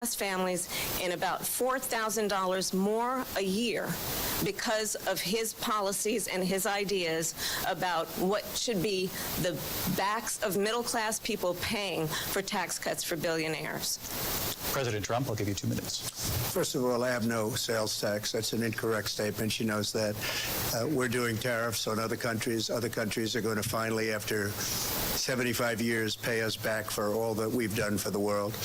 families in about $4,000 more a year because of his policies and his ideas about what should be the backs of middle-class people paying for tax cuts for billionaires. President Trump, I'll give you 2 minutes. First of all, I have no sales tax. That's an incorrect statement. She knows that. We're doing tariffs on other countries. Other countries are going to finally, after 75 years, pay us back for all that we've done for the world.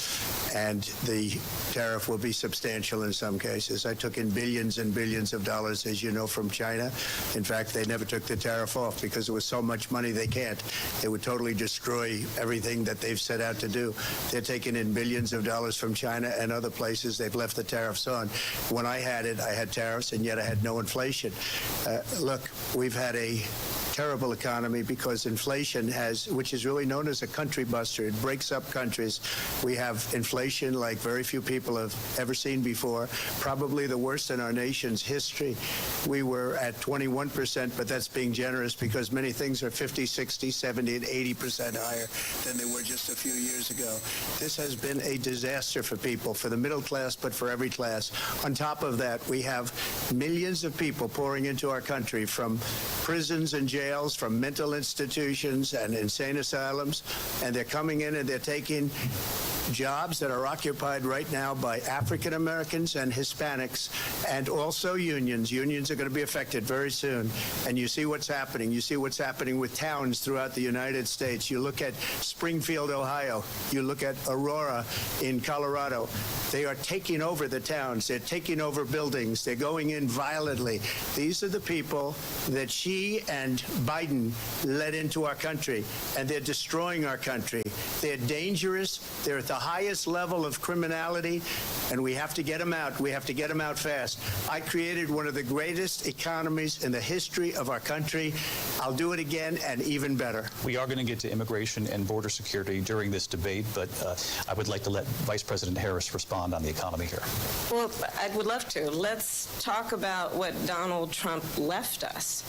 And the tariff will be substantial in some cases. I took in billions and billions of dollars, as you know, from China. In fact, they never took the tariff off because there was so much money they can't. They would totally destroy everything that they've set out to do. They're taking in billions of dollars from China and other places. They've left the tariffs on. When I had it, I had tariffs, and yet I had no inflation. Look, we've had a terrible economy because inflation which is really known as a country buster. It breaks up countries. We have inflation like very few people have ever seen before, probably the worst in our nation's history. We were at 21%, but that's being generous because many things are 50, 60, 70, and 80% higher than they were just a few years ago. This has been a disaster for people, for the middle class, but for every class. On top of that, we have millions of people pouring into our country from prisons and jails, from mental institutions and insane asylums, and they're coming in and they're taking jobs that are occupied right now by African Americans and Hispanics, and also unions. Unions are going to be affected very soon. And you see what's happening. You see what's happening with towns throughout the United States. You look at Springfield, Ohio. You look at Aurora in Colorado. They are taking over the towns. They're taking over buildings. They're going in violently. These are the people that Xi and Biden led into our country, and they're destroying our country. They're dangerous. They're at the highest level of criminality, and we have to get them out. We have to get them out fast. I created one of the greatest economies in the history of our country. I'll do it again and even better. We are going to get to immigration and border security during this debate, but I would like to let Vice President Harris respond on the economy here. Well, I would love to. Let's talk about what Donald Trump left us.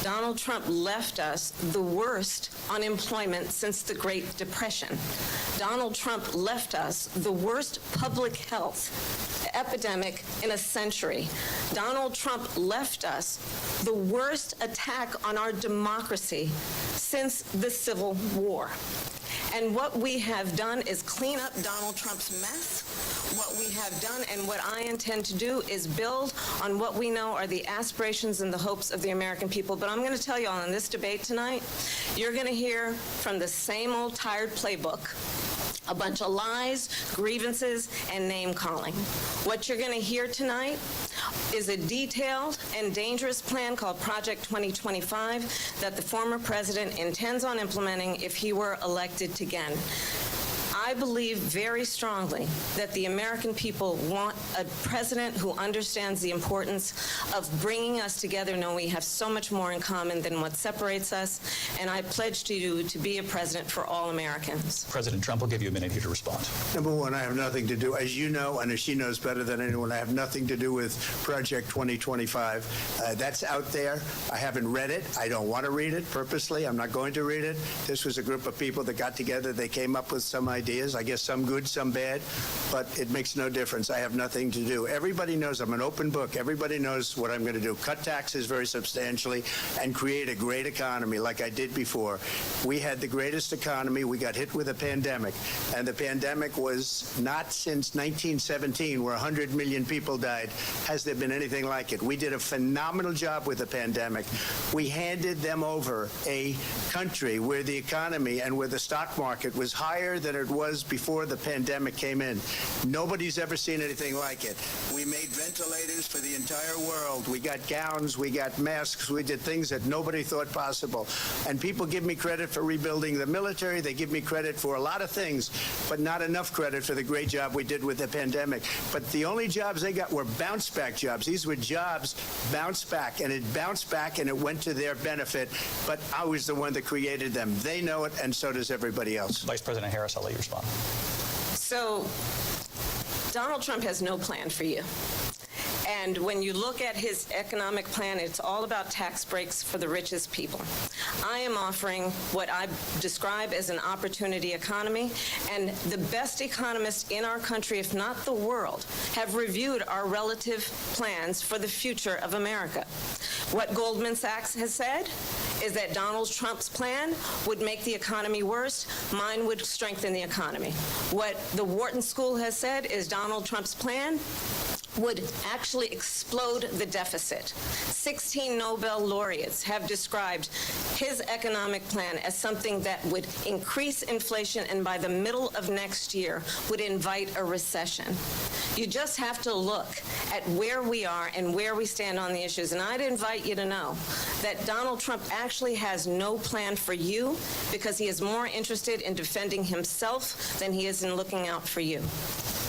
Donald Trump left us the worst unemployment since the Great Depression. Donald Trump left us the worst public health epidemic in a century. Donald Trump left us the worst attack on our democracy since the Civil War. And what we have done is clean up Donald Trump's mess. What we have done and what I intend to do is build on what we know are the aspirations and the hopes of the American people. But I'm going to tell you all in this debate tonight, you're going to hear from the same old tired playbook. A bunch of lies, grievances, and name-calling. What you're going to hear tonight is a detailed and dangerous plan called Project 2025 that the former president intends on implementing if he were elected again. I believe very strongly that the American people want a president who understands the importance of bringing us together, knowing we have so much more in common than what separates us, and I pledge to you to be a president for all Americans. President Trump, will give you a minute here to respond. Number one, I have nothing to do, as you know, and as she knows better than anyone, I have nothing to do with Project 2025. That's out there. I haven't read it. I don't want to read it purposely. I'm not going to read it. This was a group of people that got together. They came up with some ideas. I guess some good, some bad, but it makes no difference. I have nothing to do. Everybody knows I'm an open book. Everybody knows what I'm going to do. Cut taxes very substantially and create a great economy like I did before. We had the greatest economy. We got hit with a pandemic, and the pandemic was not since 1917 where 100 million people died. Has there been anything like it? We did a phenomenal job with the pandemic. We handed them over a country where the economy and where the stock market was higher than it was before the pandemic came in. Nobody's ever seen anything like it. We made ventilators for the entire world. We got gowns, we got masks, we did things that nobody thought possible. And people give me credit for rebuilding the military. They give me credit for a lot of things, but not enough credit for the great job we did with the pandemic. But the only jobs they got were bounce back jobs. These were jobs bounced back, and it bounced back and it went to their benefit, but I was the one that created them. They know it, and so does everybody else. Vice President Harris, I'll let you respond. So, Donald Trump has no plan for you. And when you look at his economic plan, it's all about tax breaks for the richest people. I am offering what I describe as an opportunity economy, and the best economists in our country, if not the world, have reviewed our relative plans for the future of America. What Goldman Sachs has said is that Donald Trump's plan would make the economy worse. Mine would strengthen the economy. What the Wharton School has said is Donald Trump's plan would actually explode the deficit. 16 Nobel laureates have described his economic plan as something that would increase inflation and by the middle of next year would invite a recession. You just have to look at where we are and where we stand on the issues. And I'd invite you to know that Donald Trump actually has no plan for you because he is more interested in defending himself than he is in looking out for you.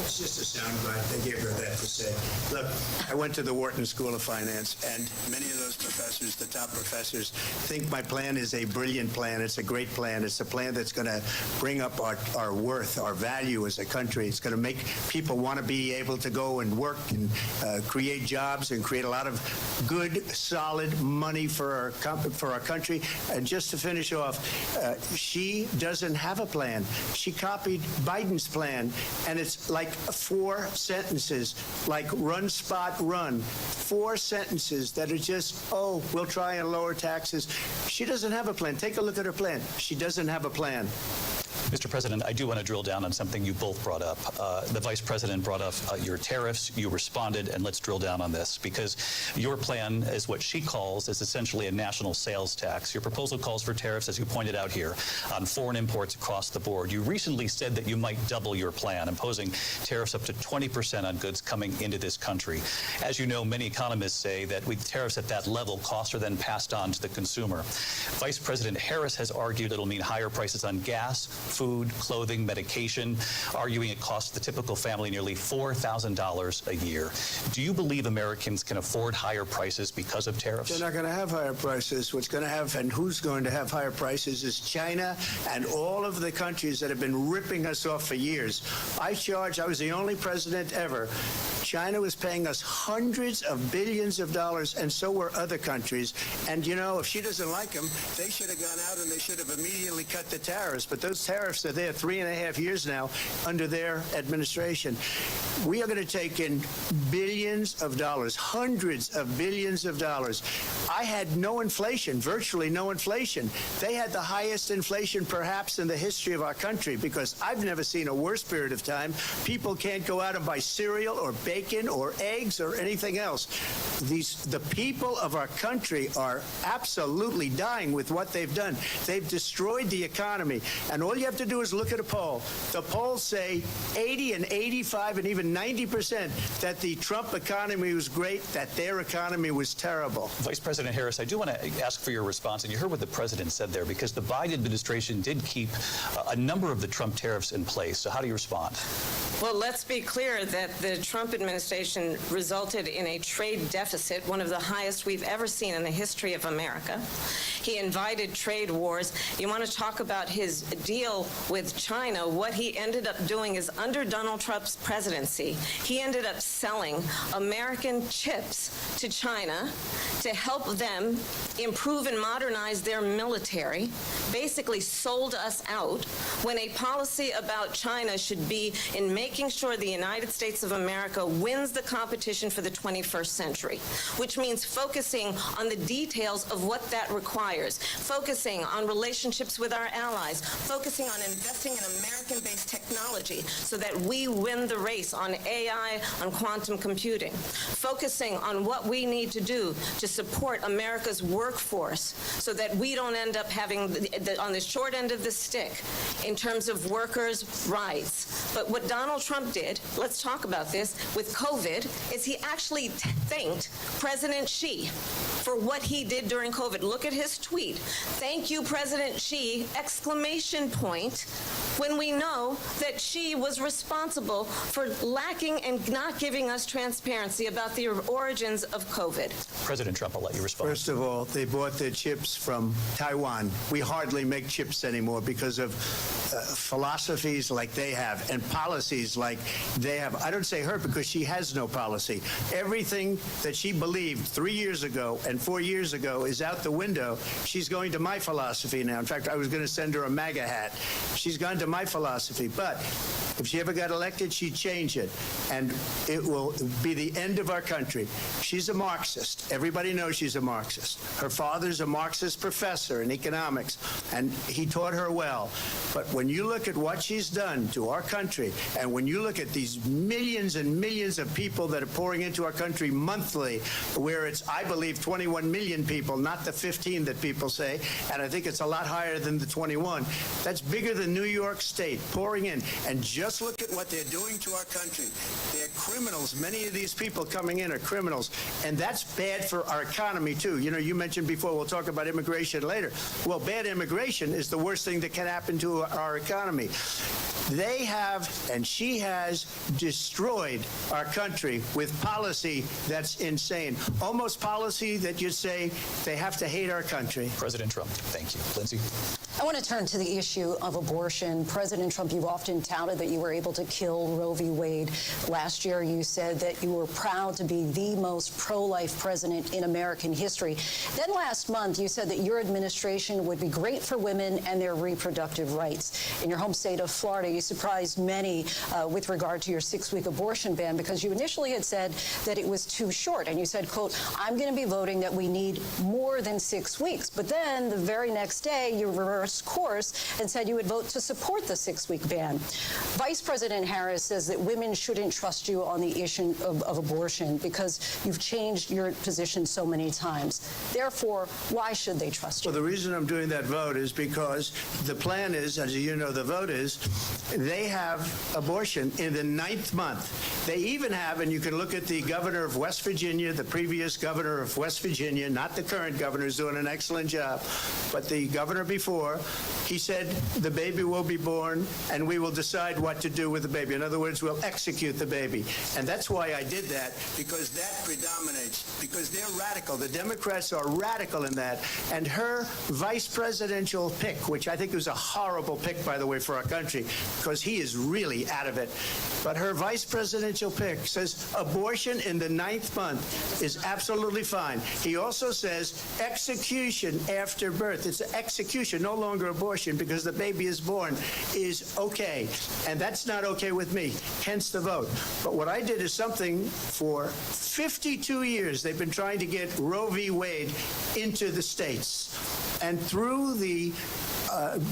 It's just a soundbite. They gave her that to say. Look, I went to the Wharton School of Finance, and many of those professors, the top professors, think my plan is a brilliant plan. It's a great plan. It's a plan that's going to bring up our worth, our value as a country. It's going to make people want to be able to go and work and create jobs and create a lot of good, solid money for our country. And just to finish off, she doesn't have a plan. She copied Biden's plan, and it's like 4 sentences, like run, spot, run. 4 sentences that are just, oh, we'll try and lower taxes. She doesn't have a plan. Take a look at her plan. She doesn't have a plan. Mr. President, I do want to drill down on something you both brought up. The Vice President brought up your tariffs. You responded, and let's drill down on this, because your plan is what she calls is essentially a national sales tax. Your proposal calls for tariffs, as you pointed out here, on foreign imports across the board. You recently said that you might double your plan, imposing tariffs up to 20% on goods coming into this country. As you know, many economists say that with tariffs at that level, costs are then passed on to the consumer. Vice President Harris has argued it'll mean higher prices on gas, food, clothing, medication, arguing it costs the typical family nearly $4,000 a year. Do you believe Americans can afford higher prices because of tariffs? They're not going to have higher prices. What's going to have, and who's going to have higher prices, is China and all of the countries that have been ripping us off for years. I was the only president ever. China was paying us hundreds of billions of dollars, and so were other countries. And, you know, if she doesn't like them, they should have gone out and they should have immediately cut the tariffs. But those tariffs are there 3.5 years now under their administration. We are going to take in billions of dollars, hundreds of billions of dollars. I had no inflation, virtually no inflation. They had the highest inflation perhaps in the history of our country, because I've never seen a worse period of time. People can't go out and buy cereal or bacon or eggs or anything else. The people of our country are absolutely dying with what they've done. They've destroyed the economy. And all you have to do is look at a poll. The polls say 80 and 85 and even 90% that the Trump economy was great, that their economy was terrible. Vice President Harris, I do want to ask for your response, and you heard what the president said there, because the Biden administration did keep a number of the Trump tariffs in place. So how do you respond? Well, let's be clear that the Trump administration resulted in a trade deficit, one of the highest we've ever seen in the history of America. He invited trade wars. You want to talk about his deal with China? What he ended up doing is, under Donald Trump's presidency, he ended up selling American chips to China to help them improve and modernize their military, basically sold us out, when a policy about China should be in making sure the United States of America wins the competition for the 21st century, which means focusing on the details of what that requires, focusing on relationships with our allies, focusing on investing in American-based technology so that we win the race on AI, on quantum computing, focusing on what we need to do to support America's workforce so that we don't end up having on the short end of the stick in terms of workers' rights. But what Donald Trump did, let's talk about this, with COVID, is he actually thanked President Xi for what he did during COVID. Look at his tweet. Thank you, President Xi, exclamation point. when we know that she was responsible for lacking and not giving us transparency about the origins of COVID? President Trump, I'll let you respond. First of all, they bought their chips from Taiwan. We hardly make chips anymore because of philosophies like they have and policies like they have. I don't say her because she has no policy. Everything that she believed 3 years ago and 4 years ago is out the window. She's going to my philosophy now. In fact, I was going to send her a MAGA hat. She's gone to my philosophy. But if she ever got elected, she'd change it. And it will be the end of our country. She's a Marxist. Everybody knows she's a Marxist. Her father's a Marxist professor in economics, and he taught her well. But when you look at what she's done to our country, and when you look at these millions and millions of people that are pouring into our country monthly, where it's, I believe, 21 million people, not the 15 that people say, and I think it's a lot higher than the 21. That's bigger than New York State pouring in. And just look at what they're doing to our country. They're criminals. Many of these people coming in are criminals. And that's bad for our economy, too. You know, you mentioned before, we'll talk about immigration later. Well, bad immigration is the worst thing that can happen to our economy. They have, and she has, destroyed our country with policy that's insane. Almost policy that you'd say they have to hate our country. President Trump, thank you. Lindsay? I want to turn to the issue of abortion. President Trump, you've often touted that you were able to kill Roe v. Wade. Last year, you said that you were proud to be the most pro-life president in American history. Then last month, you said that your administration would be great for women and their reproductive rights. In your home state of Florida, you surprised many with regard to your 6-week abortion ban because you initially had said that it was too short. And you said, quote, I'm going to be voting that we need more than 6 weeks. But then the very next day, you reversed course and said you would vote to support the 6-week ban. Vice President Harris says that women shouldn't trust you on the issue of abortion because you've changed your position so many times. Therefore, why should they trust you? Well, the reason I'm doing that vote is because the plan is, as you know, the vote is, they have abortion in the 9th month. They even have, and you can look at the governor of West Virginia, the previous governor of West Virginia, not the current governor, who's doing an excellent job, but the governor before, he said the baby will be born and we will decide what to do with the baby. In other words, we'll execute the baby. And that's why I did that, because that predominates, because they're radical. The Democrats are radical in that. And her vice presidential pick, which I think was a horrible pick, by the way, for our country, because he is really out of it. But her vice presidential pick says abortion in the 9th month is absolutely fine. He also says execution after birth. It's execution, no longer abortion, because the baby is born, is okay. And that's not okay with me, hence the vote. But what I did is something for 52 years they've been trying to get Roe v. Wade into the states. And through the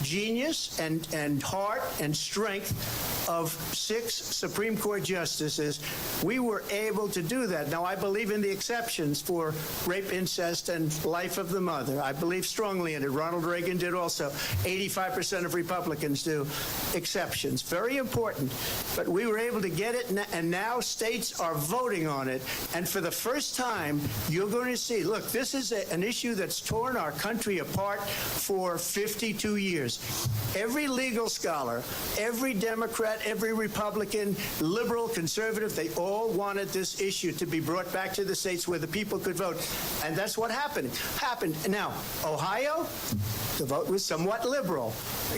genius and heart and strength of 6 Supreme Court justices, we were able to do that. Now, I believe in the exceptions for rape, incest, and life of the mother. I believe strongly in it. Ronald Reagan did also. 85% of Republicans do. Exceptions. Very important. But we were able to get it, and now states are voting on it. And for the first time, you're going to see, look, this is an issue that's torn our country apart for 52 years. Every legal scholar, every Democrat, every Republican, liberal, conservative, they all wanted this issue to be brought back to the states where the people could vote. And that's what happened. Now, Ohio, the vote was somewhat liberal.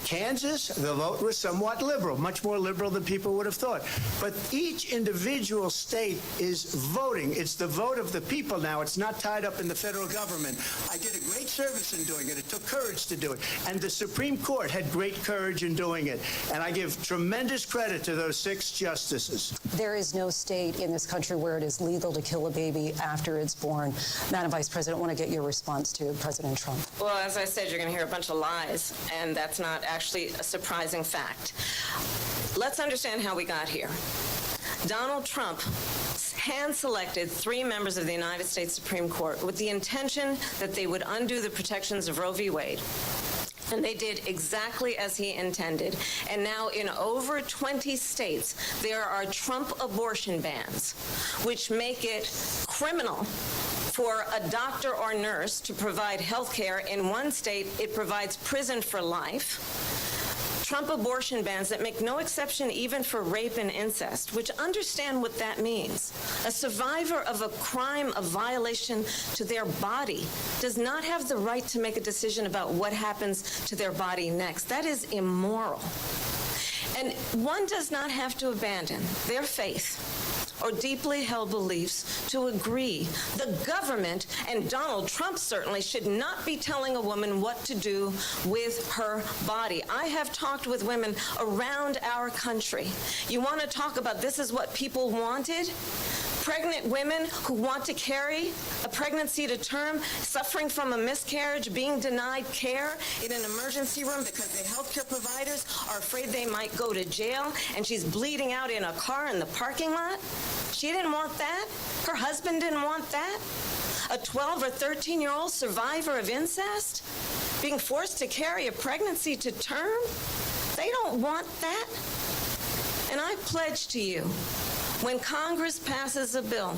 Kansas, the vote was somewhat liberal, much more liberal than people would have thought. But each individual state is voting. It's the vote of the people now. It's not tied up in the federal government. I did a great service in doing it. It took courage to do it. And the Supreme Court had great courage in doing it. And I give tremendous credit to those 6 justices. There is no state in this country where it is legal to kill a baby after it's born. Madam Vice President, I want to get your response to President Trump. Well, as I said, you're going to hear a bunch of lies, and that's not actually a surprising fact. Let's understand how we got here. Donald Trump hand-selected 3 members of the United States Supreme Court with the intention that they would undo the protections of Roe v. Wade. And they did exactly as he intended. And now in over 20 states, there are Trump abortion bans, which make it criminal for a doctor or nurse to provide health care. In one state, it provides prison for life. Trump abortion bans that make no exception even for rape and incest, which understand what that means. A survivor of a crime of violation to their body does not have the right to make a decision about what happens to their body next. That is immoral. And one does not have to abandon their faith or deeply held beliefs to agree. The government, and Donald Trump certainly, should not be telling a woman what to do with her body. I have talked with women around our country. You want to talk about this is what people wanted? Pregnant women who want to carry a pregnancy to term, suffering from a miscarriage, being denied care in an emergency room because the healthcare providers are afraid they might go to jail, and she's bleeding out in a car in the parking lot. She didn't want that. Her husband didn't want that. A 12 or 13-year-old survivor of incest being forced to carry a pregnancy to term. They don't want that. And I pledge to you, when Congress passes a bill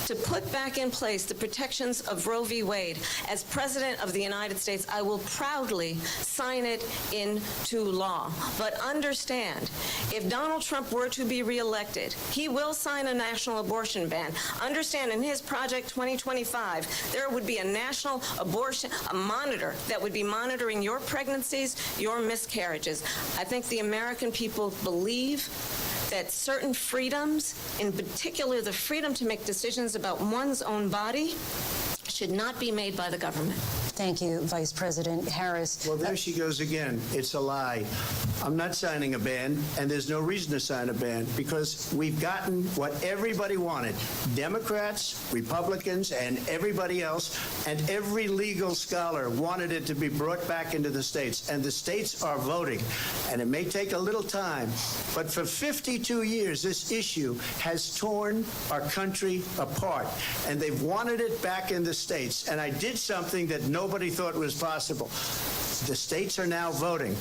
to put back in place the protections of Roe v. Wade, as President of the United States, I will proudly sign it into law. But understand, if Donald Trump were to be reelected, he will sign a national abortion ban. Understand, in his Project 2025, there would be a national abortion, a monitor that would be monitoring your pregnancies, your miscarriages. I think the American people believe that certain freedoms, in particular the freedom to make decisions about one's own body, should not be made by the government. Thank you, Vice President Harris. Well, there she goes again. It's a lie. I'm not signing a ban, and there's no reason to sign a ban because we've gotten what everybody wanted. Democrats, Republicans, and everybody else, and every legal scholar wanted it to be brought back into the states, and the states are voting. And it may take a little time, but for 52 years, this issue has torn our country apart, and they've wanted it back in the states. And I did something that nobody thought was possible. The states are now voting.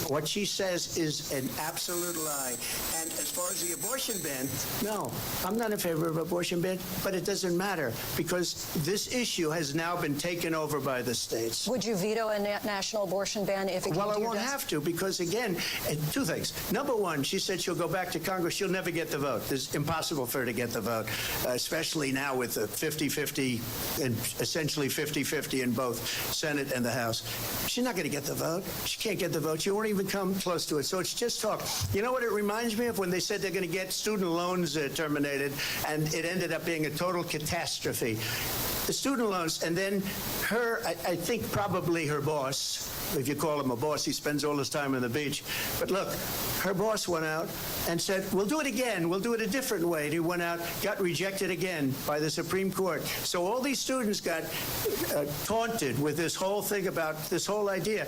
What she says is an absolute lie. And as far as the abortion ban, no, I'm not in favor of abortion ban, but it doesn't matter because this issue has now been taken over by the states. Would you veto a national abortion ban if it came to your desk? Well, I won't have to because, again, two things. Number one, she said she'll go back to Congress. She'll never get the vote. It's impossible for her to get the vote, especially now with the 50-50 and essentially 50-50 in both Senate and the House. She's not going to get the vote. She can't get the vote. She won't even come close to it. So it's just talk. You know what it reminds me of? When they said they're going to get student loans terminated, and it ended up being a total catastrophe. The student loans, and then her, I think probably her boss, if you call him a boss, he spends all his time on the beach. But look, her boss went out and said, we'll do it again. We'll do it a different way. And he went out, got rejected again by the Supreme Court. So all these students got taunted with this whole thing about this whole idea.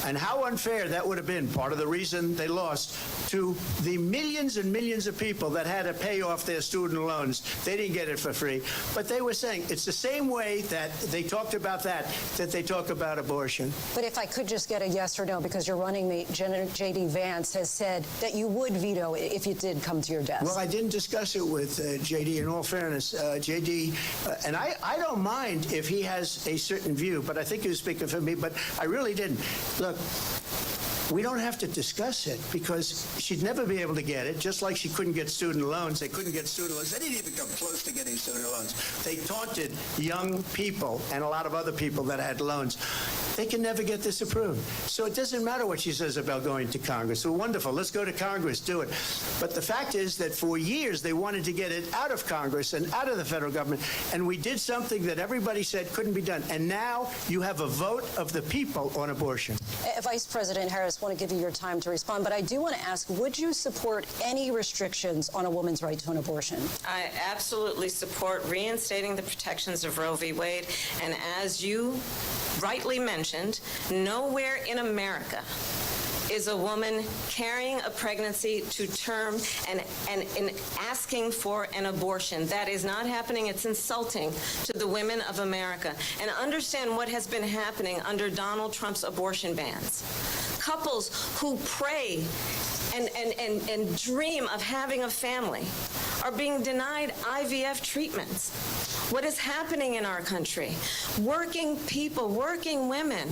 And how unfair that would have been, part of the reason they lost, to the millions and millions of people that had to pay off their student loans. They didn't get it for free. But they were saying it's the same way that they talked about that they talk about abortion. But if I could just get a yes or no, because your running mate, J.D. Vance, has said that you would veto it if it did come to your desk. Well, I didn't discuss it with J.D. in all fairness. J.D., and I don't mind if he has a certain view, but I think he was speaking for me, but I really didn't. Look, we don't have to discuss it because she'd never be able to get it, just like she couldn't get student loans. They couldn't get student loans. They didn't even come close to getting student loans. They taunted young people and a lot of other people that had loans. They can never get this approved. So it doesn't matter what she says about going to Congress. Well, wonderful. Let's go to Congress, do it. But the fact is that for years they wanted to get it out of Congress and out of the federal government, and we did something that everybody said couldn't be done. And now you have a vote of the people on abortion. Vice President Harris, I want to give you your time to respond, but I do want to ask, would you support any restrictions on a woman's right to an abortion? I absolutely support reinstating the protections of Roe v. Wade, and as you rightly mentioned, nowhere in America is a woman carrying a pregnancy to term and asking for an abortion. That is not happening. It's insulting to the women of America. And understand what has been happening under Donald Trump's abortion bans. Couples who pray and dream of having a family are being denied IVF treatments. What is happening in our country? Working people, working women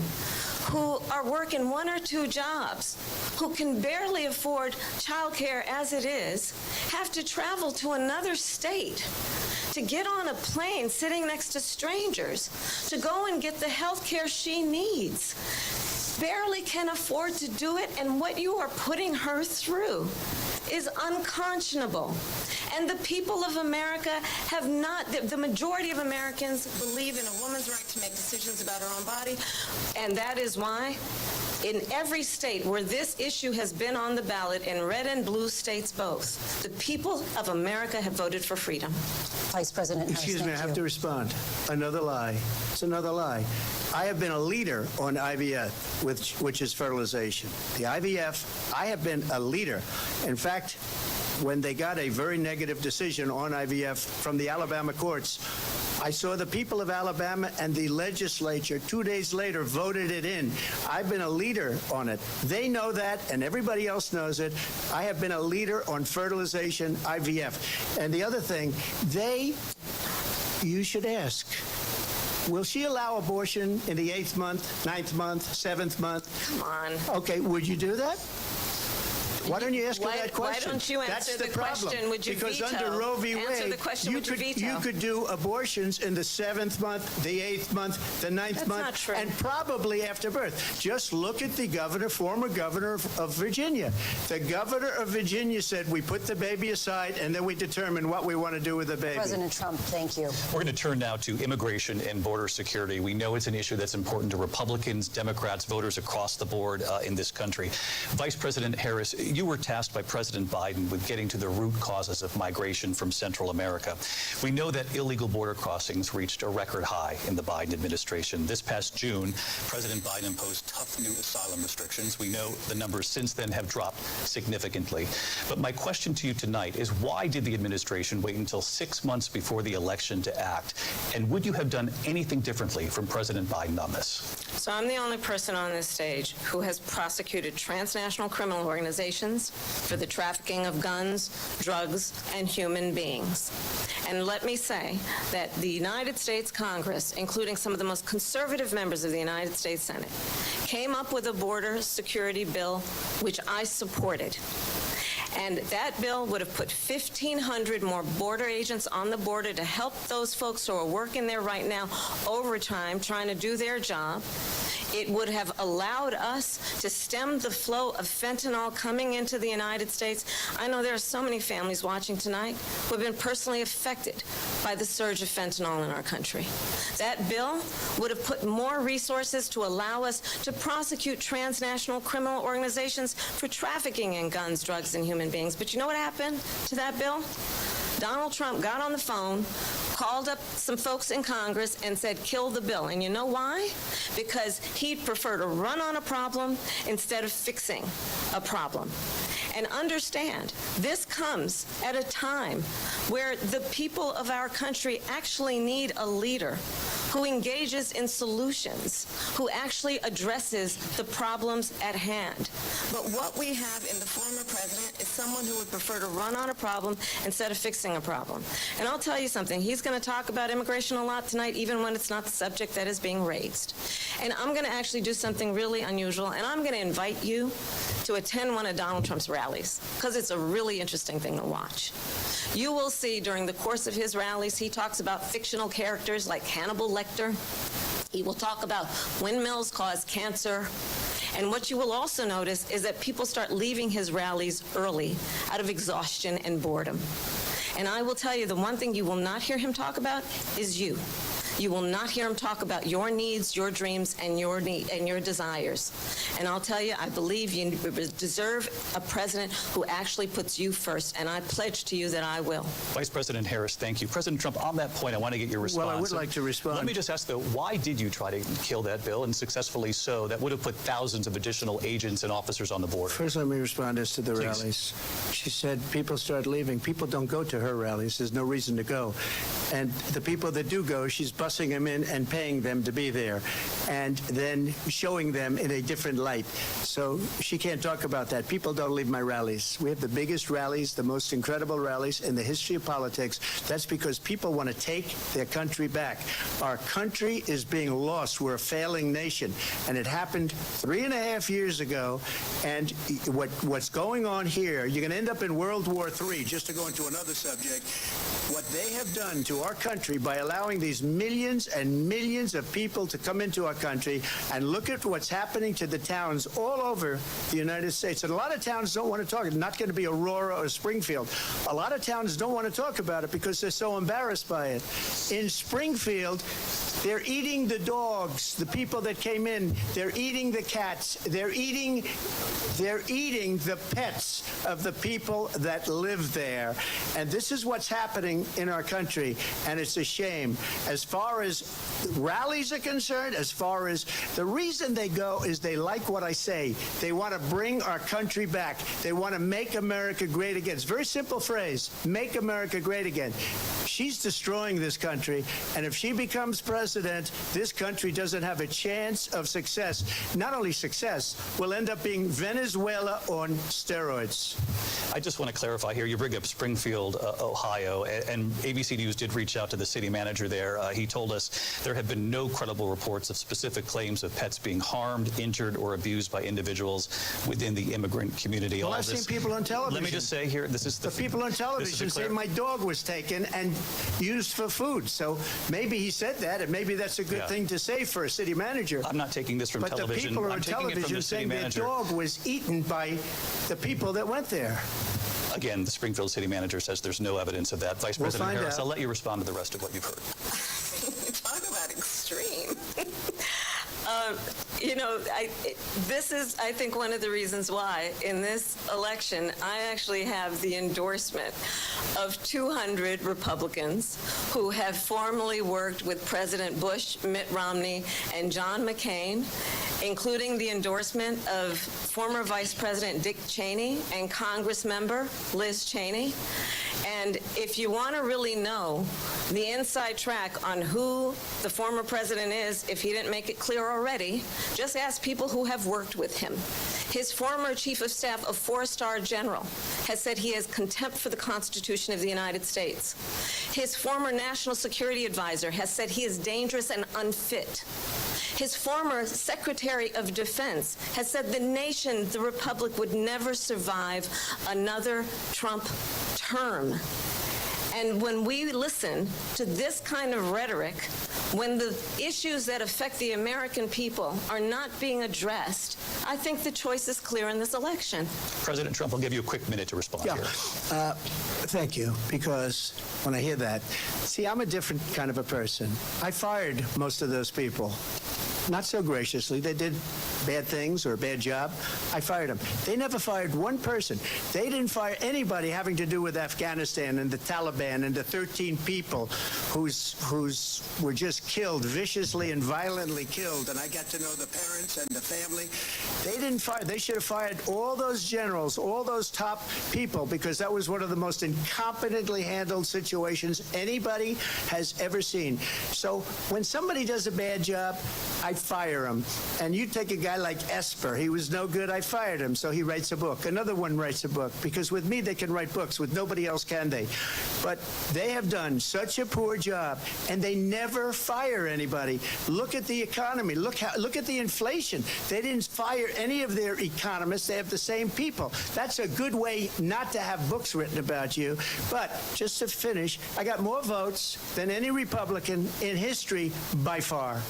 who are working 1 or 2 jobs, who can barely afford childcare as it is, have to travel to another state to get on a plane sitting next to strangers to go and get the health care she needs, barely can afford to do it, and what you are putting her through is unconscionable. And the people of America have not, the majority of Americans believe in a woman's right to make decisions about her own body, and that is why in every state where this issue has been on the ballot, in red and blue states both, the people of America have voted for freedom. Vice President Harris, Excuse me, I thank have you. to respond. Another lie. It's another lie. I have been a leader on IVF, which is fertilization. The IVF, I have been a leader. In fact, when they got a very negative decision on IVF from the Alabama courts, I saw the people of Alabama and the legislature 2 days later voted it in. I've been a leader on it. They know that, and everybody else knows it. I have been a leader on fertilization, IVF. And the other thing, you should ask, will she allow abortion in the 8th month, 9th month, 7th month? Come on. Okay, would you do that? Why don't you ask her Why- that question? why don't you answer That's the problem. question, would you Because veto? under Roe v. Answer Wade, the question, would you veto? you could do abortions in the 7th month, the 8th month, the 9th That's month, not true. and probably after birth. Just look at the governor, former governor of Virginia. The governor of Virginia said, we put the baby aside, and then we determine what we want to do with the baby. President Trump, thank you. We're going to turn now to immigration and border security. We know it's an issue that's important to Republicans, Democrats, voters across the board in this country. Vice President Harris, you were tasked by President Biden with getting to the root causes of migration from Central America. We know that illegal border crossings reached a record high in the Biden administration. This past June, President Biden imposed tough new asylum restrictions. We know the numbers since then have dropped significantly. But my question to you tonight is, why did the administration wait until 6 months before the election to act? And would you have done anything differently from President Biden on this? So I'm the only person on this stage who has prosecuted transnational criminal organizations for the trafficking of guns, drugs, and human beings. And let me say that the United States Congress, including some of the most conservative members of the United States Senate, came up with a border security bill which I supported. And that bill would have put 1,500 more border agents on the border to help those folks who are working there right now overtime trying to do their job. It would have allowed us to stem the flow of fentanyl coming into the United States. I know there are so many families watching tonight who have been personally affected by the surge of fentanyl in our country. That bill would have put more resources to allow us to prosecute transnational criminal organizations for trafficking in guns, drugs, and human beings. But you know what happened to that bill? Donald Trump got on the phone, called up some folks in Congress and said, kill the bill. And you know why? Because he'd prefer to run on a problem instead of fixing a problem. And understand, this comes at a time where the people of our country actually need a leader who engages in solutions, who actually addresses the problems at hand. But what we have in the former president is someone who would prefer to run on a problem instead of fixing a problem. And I'll tell you something, he's going to talk about immigration a lot tonight, even when it's not the subject that is being raised. And I'm going to actually do something really unusual, and I'm going to invite you to attend one of Donald Trump's rallies, because it's a really interesting thing to watch. You will see during the course of his rallies, he talks about fictional characters like Hannibal Lecter. He will talk about windmills cause cancer. And what you will also notice is that people start leaving his rallies early out of exhaustion and boredom. And I will tell you, the one thing you will not hear him talk about is you. You will not hear him talk about your needs, your dreams, and your desires. And I'll tell you, I believe you deserve a president who actually puts you first, and I pledge to you that I will. Vice President Harris, thank you. President Trump, on that point, I want to get your response. Well, I would like to respond. Let me just ask, though, why did you try to kill that bill, and successfully so? That would have put thousands of additional agents and officers on the border. First, let me respond as to the Please. rallies. She said people start leaving. People don't go to her rallies. There's no reason to go. And the people that do go, she's busing them in and paying them to be there, and then showing them in a different light. So she can't talk about that. People don't leave my rallies. We have the biggest rallies, the most incredible rallies in the history of politics. That's because people want to take their country back. Our country is being lost. We're a failing nation. And it happened 3.5 years ago. And what's going on here, you're going to end up in World War III, just to go into another subject. What they have done to our country by allowing these millions and millions of people to come into our country, and look at what's happening to the towns all over the United States. And a lot of towns don't want to talk. It's not going to be Aurora or Springfield. A lot of towns don't want to talk about it because they're so embarrassed by it. In Springfield, they're eating the dogs, the people that came in. They're eating the cats. They're eating the pets of the people that live there. And this is what's happening in our country, and it's a shame. As far as rallies are concerned, as far as the reason they go is they like what I say. They want to bring our country back. They want to make America great again. It's a very simple phrase, make America great again. She's destroying this country, and if she becomes president, this country doesn't have a chance of success. Not only success, we'll end up being Venezuela on steroids. I just want to clarify here. You bring up Springfield, Ohio, and ABC News did reach out to the city manager there. He told us there have been no credible reports of specific claims of pets being harmed, injured, or abused by individuals within the immigrant community. Well, I've seen people on television. Let me just say here, this is the people on television say my dog was taken and used for food. So maybe he said that, and maybe that's a good thing to say for a city manager. I'm not taking this from television. But the people on television saying their dog was eaten by the people that went there. Again, the Springfield city manager says there's no evidence of that. Vice President Harris, I'll let you respond to the rest of what you've heard. Talk about extreme. This is, I think, one of the reasons why in this election I actually have the endorsement of 200 Republicans who have formally worked with President Bush, Mitt Romney, and John McCain, including the endorsement of former Vice President Dick Cheney and Congress member Liz Cheney. And if you want to really know the inside track on who the former president is, if he didn't make it clear already, just ask people who have worked with him. His former chief of staff, a 4-star general, has said he has contempt for the Constitution of the United States. His former national security advisor has said he is dangerous and unfit. His former Secretary of Defense has said the nation, the Republic, would never survive another Trump term. And when we listen to this kind of rhetoric, when the issues that affect the American people are not being addressed, I think the choice is clear in this election. President Trump, I'll give you a quick minute to respond here. Thank you, because when I hear that, see, I'm a different kind of a person. I fired most of those people. Not so graciously. They did bad things or a bad job. I fired them. They never fired one person. They didn't fire anybody having to do with Afghanistan and the Taliban and the 13 people whose were just killed, viciously and violently killed. And I got to know the parents and the family. They didn't fire. They should have fired all those generals, all those top people, because that was one of the most incompetently handled situations anybody has ever seen. So when somebody does a bad job, I fire him. And you take a guy like Esper. He was no good. I fired him. So he writes a book. Another one writes a book. Because with me, they can write books. With nobody else can they. But they have done such a poor job. And they never fire anybody. Look at the economy. Look at the inflation. They didn't fire any of their economists. They have the same people. That's a good way not to have books written about you. But just to finish, I got more votes than any Republican in history by far.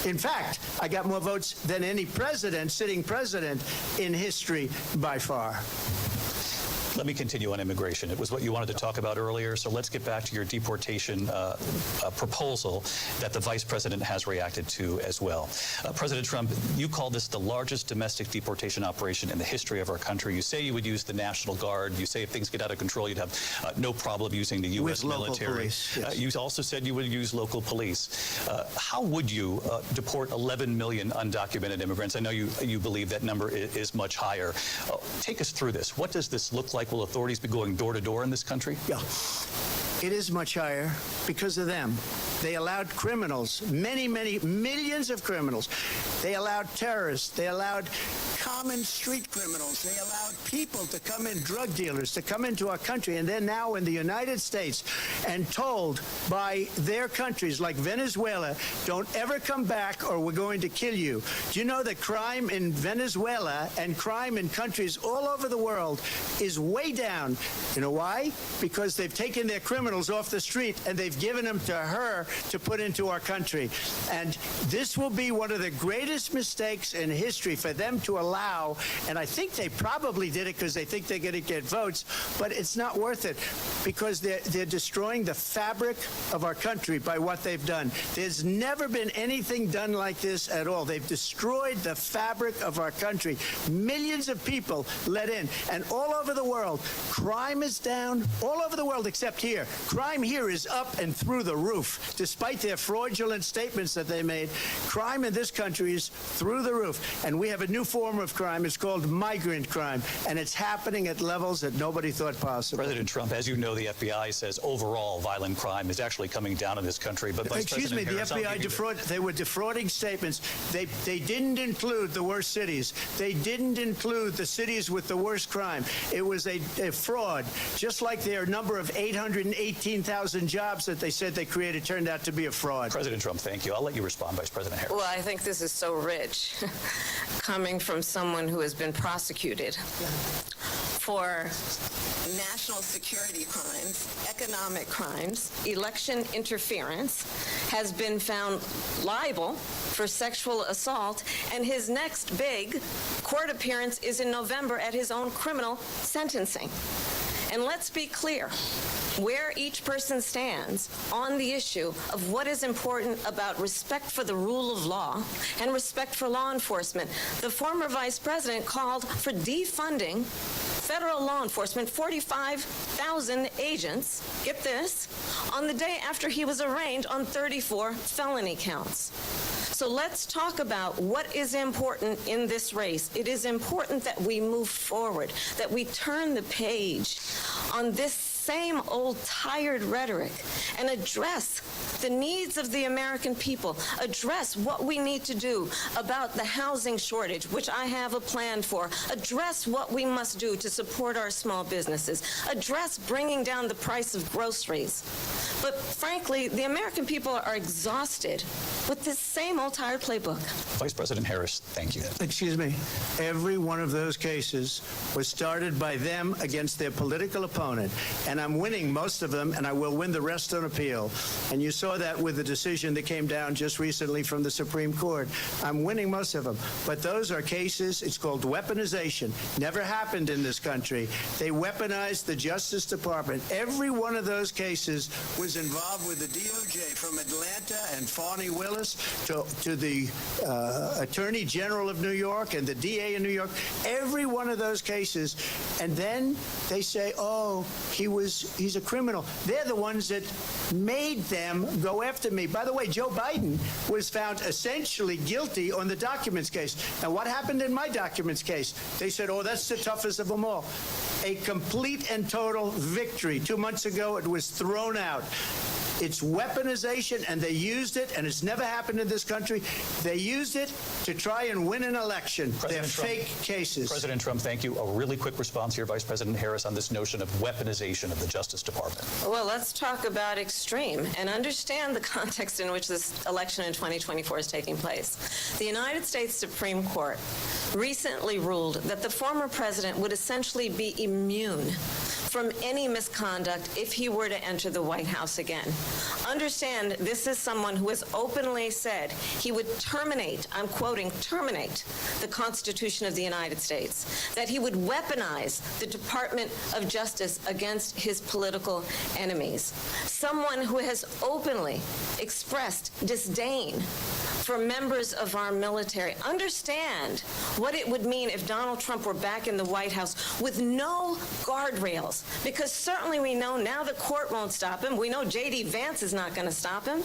In fact, I got more votes than any president, sitting president, in history by far. Let me continue on immigration. It was what you wanted to talk about earlier, so let's get back to your deportation proposal that the vice president has reacted to as well. President Trump, you call this the largest domestic deportation operation in the history of our country. You say you would use the National Guard. You say if things get out of control, you'd have no problem using the U.S. military. Local police, yes. You also said you would use local police. How would you deport 11 million undocumented immigrants? I know you believe that number is much higher. Take us through this. What does this look like? Will authorities be going door to door in this country? Yeah. It is much higher because of them. They allowed criminals, many millions of criminals. They allowed terrorists. They allowed common street criminals. They allowed people to come in, drug dealers, to come into our country. And they're now in the United States and told by their countries like Venezuela, don't ever come back or we're going to kill you. Do you know that crime in Venezuela and crime in countries all over the world is way down? You know why? Because they've taken their criminals off the street and they've given them to her to put into our country. And this will be one of the greatest mistakes in history for them to allow, and I think they probably did it because they think they're going to get votes, but it's not worth it because they're destroying the fabric of our country by what they've done. There's never been anything done like this at all. They've destroyed the fabric of our country. Millions of people let in, and all over the world, crime is down, all over the world except here. Crime here is up and through the roof. Despite their fraudulent statements that they made, crime in this country is through the roof. And we have a new form of crime. It's called migrant crime, and it's happening at levels that nobody thought possible. President Trump, as you know, the FBI says overall violent crime is actually coming down in this country. But Vice Excuse me, the FBI they were defrauding statements. They didn't include the worst cities. They didn't include the cities with the worst crime. It was a fraud, just like their number of 818,000 jobs that they said they created turned out to be a fraud. President Trump, thank you. I'll let you respond, Vice President Harris. Well, I think this is so rich, coming from someone who has been prosecuted for national security crimes, economic crimes, election interference, has been found liable for sexual assault, and his next big court appearance is in November at his own criminal sentencing. And let's be clear where each person stands on the issue of what is important about respect for the rule of law and respect for law enforcement. The former vice president called for defunding federal law enforcement, 45,000 agents, get this, on the day after he was arraigned on 34 felony counts. So let's talk about what is important in this race. It is important that we move forward, that we turn the page on this same old tired rhetoric and address the needs of the American people, address what we need to do about the housing shortage, which I have a plan for, address what we must do to support our small businesses, address bringing down the price of groceries. But frankly, the American people are exhausted with this same old tired playbook. Vice President Harris, thank you. Excuse me. Every one of those cases was started by them against their political opponent. And I'm winning most of them, and I will win the rest on appeal. And you saw that with the decision that came down just recently from the Supreme Court. I'm winning most of them. But those are cases, it's called weaponization. Never happened in this country. They weaponized the Justice Department. Every one of those cases was involved with the DOJ, from Atlanta and Fani Willis to the Attorney General of New York and the DA in New York. Every one of those cases. And then they say, oh, he's a criminal. They're the ones that made them go after me. By the way, Joe Biden was found essentially guilty on the documents case. Now, what happened in my documents case? They said, oh, that's the toughest of them all. A complete and total victory. 2 months ago, it was thrown out. It's weaponization, and they used it, and it's never happened in this country. They used it to try and win an election. They're fake cases. President Trump, thank you. A really quick response here, Vice President Harris, on this notion of weaponization of the Justice Department. Well, let's talk about extreme and understand the context in which this election in 2024 is taking place. The United States Supreme Court recently ruled that the former president would essentially be immune from any misconduct if he were to enter the White House again. Understand, this is someone who has openly said he would terminate, I'm quoting, terminate the Constitution of the United States, that he would weaponize the Department of Justice against his political enemies. Someone who has openly expressed disdain for members of our military. Understand what it would mean if Donald Trump were back in the White House with no guardrails, because certainly we know now the court won't stop him. We know J.D. Vance is not going to stop him.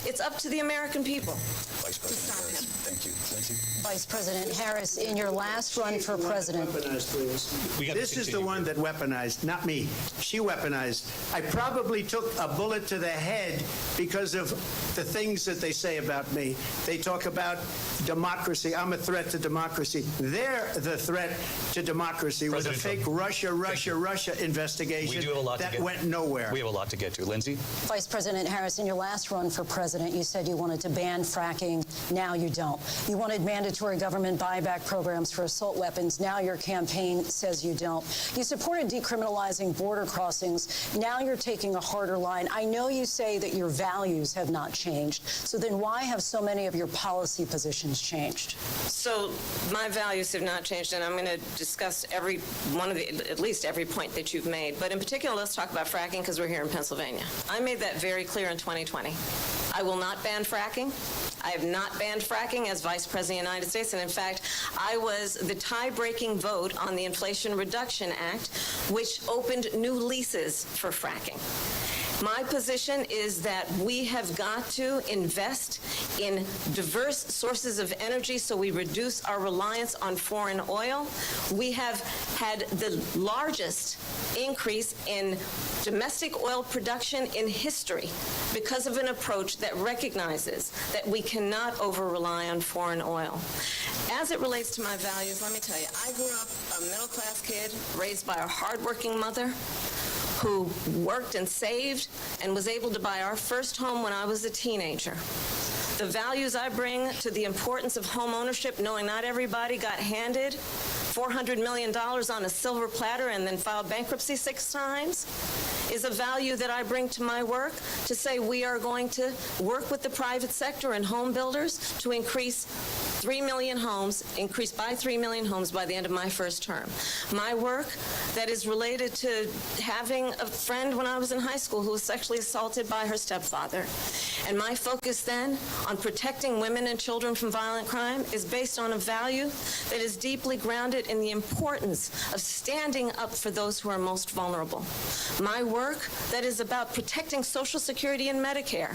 It's up to the American people Vice President Harris, thank you. Lindsay? Vice President Harris, in your last run for president. This is the one that weaponized, not me. She weaponized. I probably took a bullet to the head because of the things that they say about me. They talk about democracy. I'm a threat to democracy. They're the threat to democracy with a fake Russia investigation We do have a lot to that get. went nowhere. We have a lot to get to. Lindsay? Vice President Harris, in your last run for president, you said you wanted to ban fracking. Now you don't. You wanted mandatory government buyback programs for assault weapons. Now your campaign says you don't. You supported decriminalizing border crossings. Now you're taking a harder line. I know you say that your values have not changed. So then why have so many of your policy positions changed? So my values have not changed, and I'm going to discuss every one of at least every point that you've made. But in particular, let's talk about fracking because we're here in Pennsylvania. I made that very clear in 2020. I will not ban fracking. I have not banned fracking as Vice President of the United States, and in fact, I was the tie-breaking vote on the Inflation Reduction Act, which opened new leases for fracking. My position is that we have got to invest in diverse sources of energy so we reduce our reliance on foreign oil. We have had the largest increase in domestic oil production in history because of an approach that recognizes that we cannot over-rely on foreign oil. As it relates to my values, let me tell you, I grew up a middle-class kid raised by a hardworking mother who worked and saved and was able to buy our first home when I was a teenager. The values I bring to the importance of home ownership, knowing not everybody got handed $400 million on a silver platter and then filed bankruptcy 6 times, is a value that I bring to my work to say we are going to work with the private sector and home builders to increase by 3 million homes by the end of my first term. My work that is related to having a friend when I was in high school who was sexually assaulted by her stepfather. And my focus then on protecting women and children from violent crime is based on a value that is deeply grounded in the importance of standing up for those who are most vulnerable. My work that is about protecting Social Security and Medicare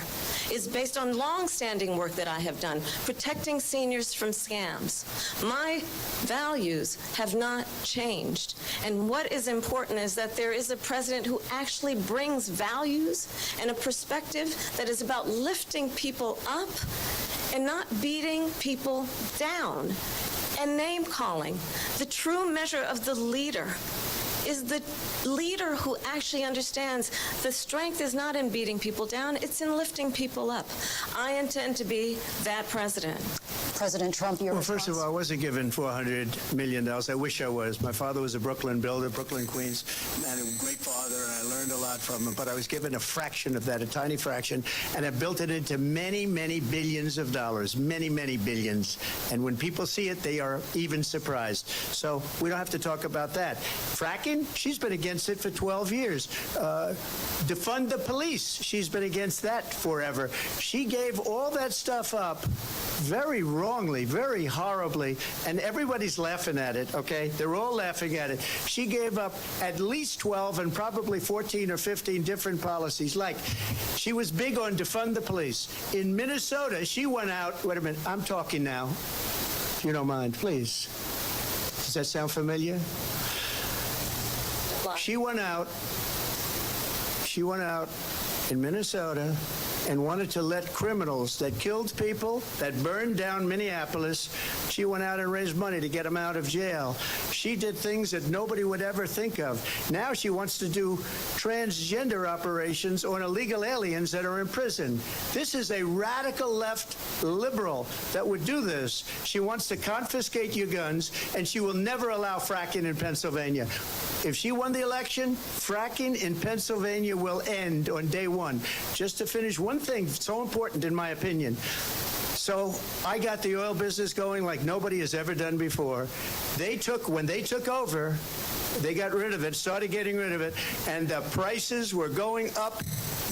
is based on long-standing work that I have done, protecting seniors from scams. My values have not changed. And what is important is that there is a president who actually brings values and a perspective that is about lifting people up and not beating people down and name-calling. The true measure of the leader is the leader who actually understands the strength is not in beating people down, it's in lifting people up. I intend to be that president. President Trump, your response? First of all, I wasn't given $400 million. I wish I was. My father was a Brooklyn builder, Brooklyn, Queens, and a great father, and I learned a lot from him. But I was given a fraction of that, a tiny fraction, and I built it into many, many billions of dollars, many, many billions. And when people see it, they are even surprised. So we don't have to talk about that. Fracking, she's been against it for 12 years. Defund the police, she's been against that forever. She gave all that stuff up very wrongly, very horribly, and everybody's laughing at it, okay? They're all laughing at it. She gave up at least 12 and probably 14 or 15 different policies. Like, she was big on defund the police. In Minnesota, she went out, wait a minute, I'm talking now, if you don't mind, please. Does that sound familiar? She went out in Minnesota and wanted to let criminals that killed people, that burned down Minneapolis, she went out and raised money to get them out of jail. She did things that nobody would ever think of. Now she wants to do transgender operations on illegal aliens that are in prison. This is a radical left liberal that would do this. She wants to confiscate your guns, and she will never allow fracking in Pennsylvania. If she won the election, fracking in Pennsylvania will end on day one. Just to finish one thing so important in my opinion. So I got the oil business going like nobody has ever done before. When they took over, they got rid of it, started getting rid of it, and the prices were going up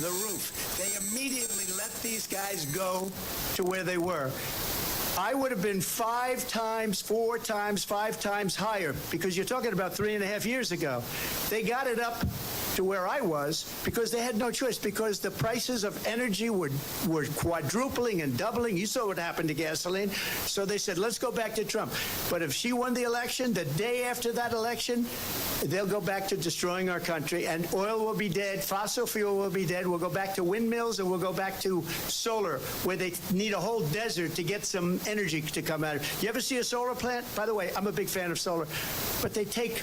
the roof. They immediately let these guys go to where they were. I would have been 5 times, 4 times, 5 times higher, because you're talking about 3.5 years ago. They got it up to where I was because they had no choice, because the prices of energy were quadrupling and doubling. You saw what happened to gasoline. So they said, let's go back to Trump. But if she won the election, the day after that election, they'll go back to destroying our country, and oil will be dead, fossil fuel will be dead, we'll go back to windmills, and we'll go back to solar, where they need a whole desert to get some energy to come out of it. You ever see a solar plant? By the way, I'm a big fan of solar, but they take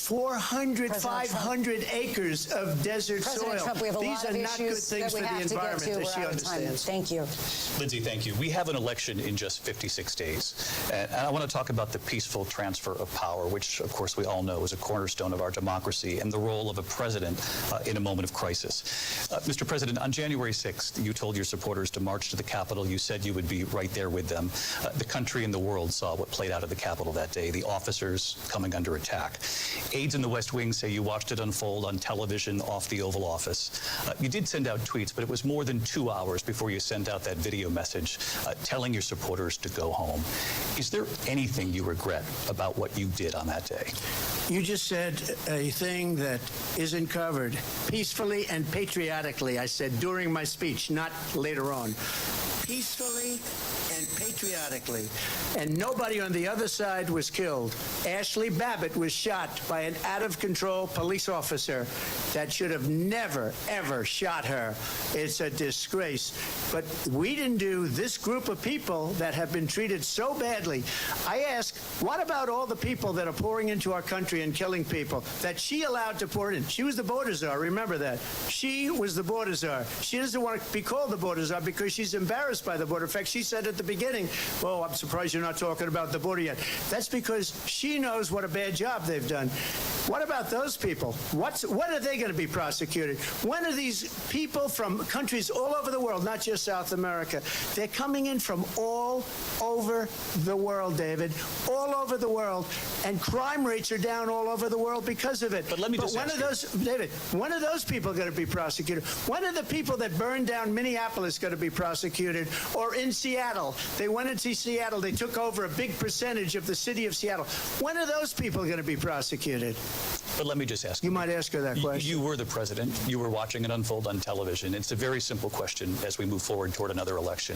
400, 500 acres of desert President soil. Trump, we have a These lot are of not good issues things that we for the have to get environment, to. as We're she out of time. understands. Thank you. Lindsay, thank you. We have an election in just 56 days. And I want to talk about the peaceful transfer of power, which, of course, we all know is a cornerstone of our democracy, and the role of a president in a moment of crisis. Mr. President, on January 6th, you told your supporters to march to the Capitol. You said you would be right there with them. The country and the world saw what played out at the Capitol that day, the officers coming under attack. Aides in the West Wing say you watched it unfold on television off the Oval Office. You did send out tweets, but it was more than 2 hours before you sent out that video message telling your supporters to go home. Is there anything you regret about what you did on that day? You just said a thing that isn't covered. Peacefully and patriotically, I said during my speech, not later on. Peacefully and patriotically. And nobody on the other side was killed. Ashley Babbitt was shot by an out-of-control police officer that should have never, ever shot her. It's a disgrace. But we didn't do this group of people that have been treated so badly. I ask, what about all the people that are pouring into our country and killing people that she allowed to pour in? She was the border czar, remember that. She was the border czar. She doesn't want to be called the border czar because she's embarrassed by the border. In fact, she said at the beginning, oh, I'm surprised you're not talking about the border yet. That's because she knows what a bad job they've done. What about those people? When are they going to be prosecuted? When are these people from countries all over the world, not just South America? They're coming in from all over the world, David, all over the world, and crime rates are down all over the world because of it. But let me just when ask are those, David, when are those people going to be prosecuted? When are the people that burned down Minneapolis going to be prosecuted? Or in Seattle, they went into Seattle, they took over a big percentage of the city of Seattle. When are those people going to be prosecuted? But let me just ask You might ask her that question. You were the president. You were watching it unfold on television. It's a very simple question as we move forward toward another election.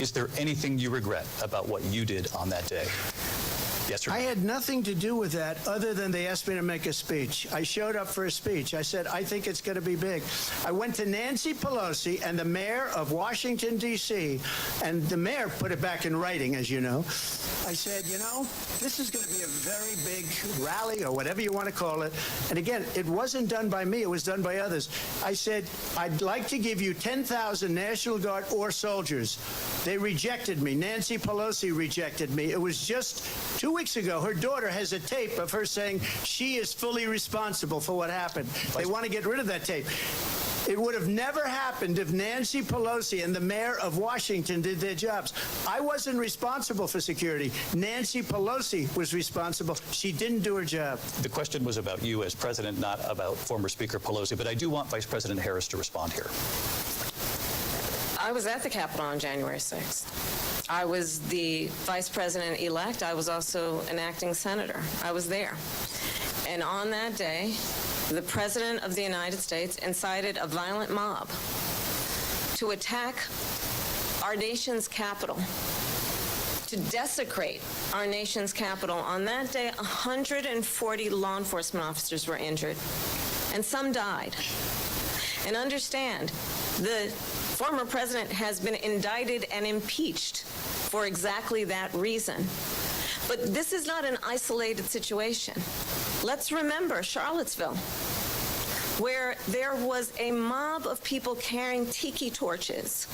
Is there anything you regret about what you did on that day? Yes or no? I had nothing to do with that other than they asked me to make a speech. I showed up for a speech. I said, I think it's going to be big. I went to Nancy Pelosi and the mayor of Washington, D.C., and the mayor put it back in writing, as you know. I said, you know, this is going to be a very big rally or whatever you want to call it. And again, it wasn't done by me. It was done by others. I said, I'd like to give you 10,000 National Guard or soldiers. They rejected me. Nancy Pelosi rejected me. It was just 2 weeks ago. Her daughter has a tape of her saying she is fully responsible for what happened. They want to get rid of that tape. It would have never happened if Nancy Pelosi and the mayor of Washington did their jobs. I wasn't responsible for security. Nancy Pelosi was responsible. She didn't do her job. The question was about you as president, not about former Speaker Pelosi, but I do want Vice President Harris to respond here. I was at the Capitol on January 6th. I was the vice president-elect. I was also an acting senator. I was there. And on that day, the President of the United States incited a violent mob to attack our nation's capital, to desecrate our nation's capital. On that day, 140 law enforcement officers were injured, and some died. And understand, the former president has been indicted and impeached for exactly that reason. But this is not an isolated situation. Let's remember Charlottesville, where there was a mob of people carrying tiki torches,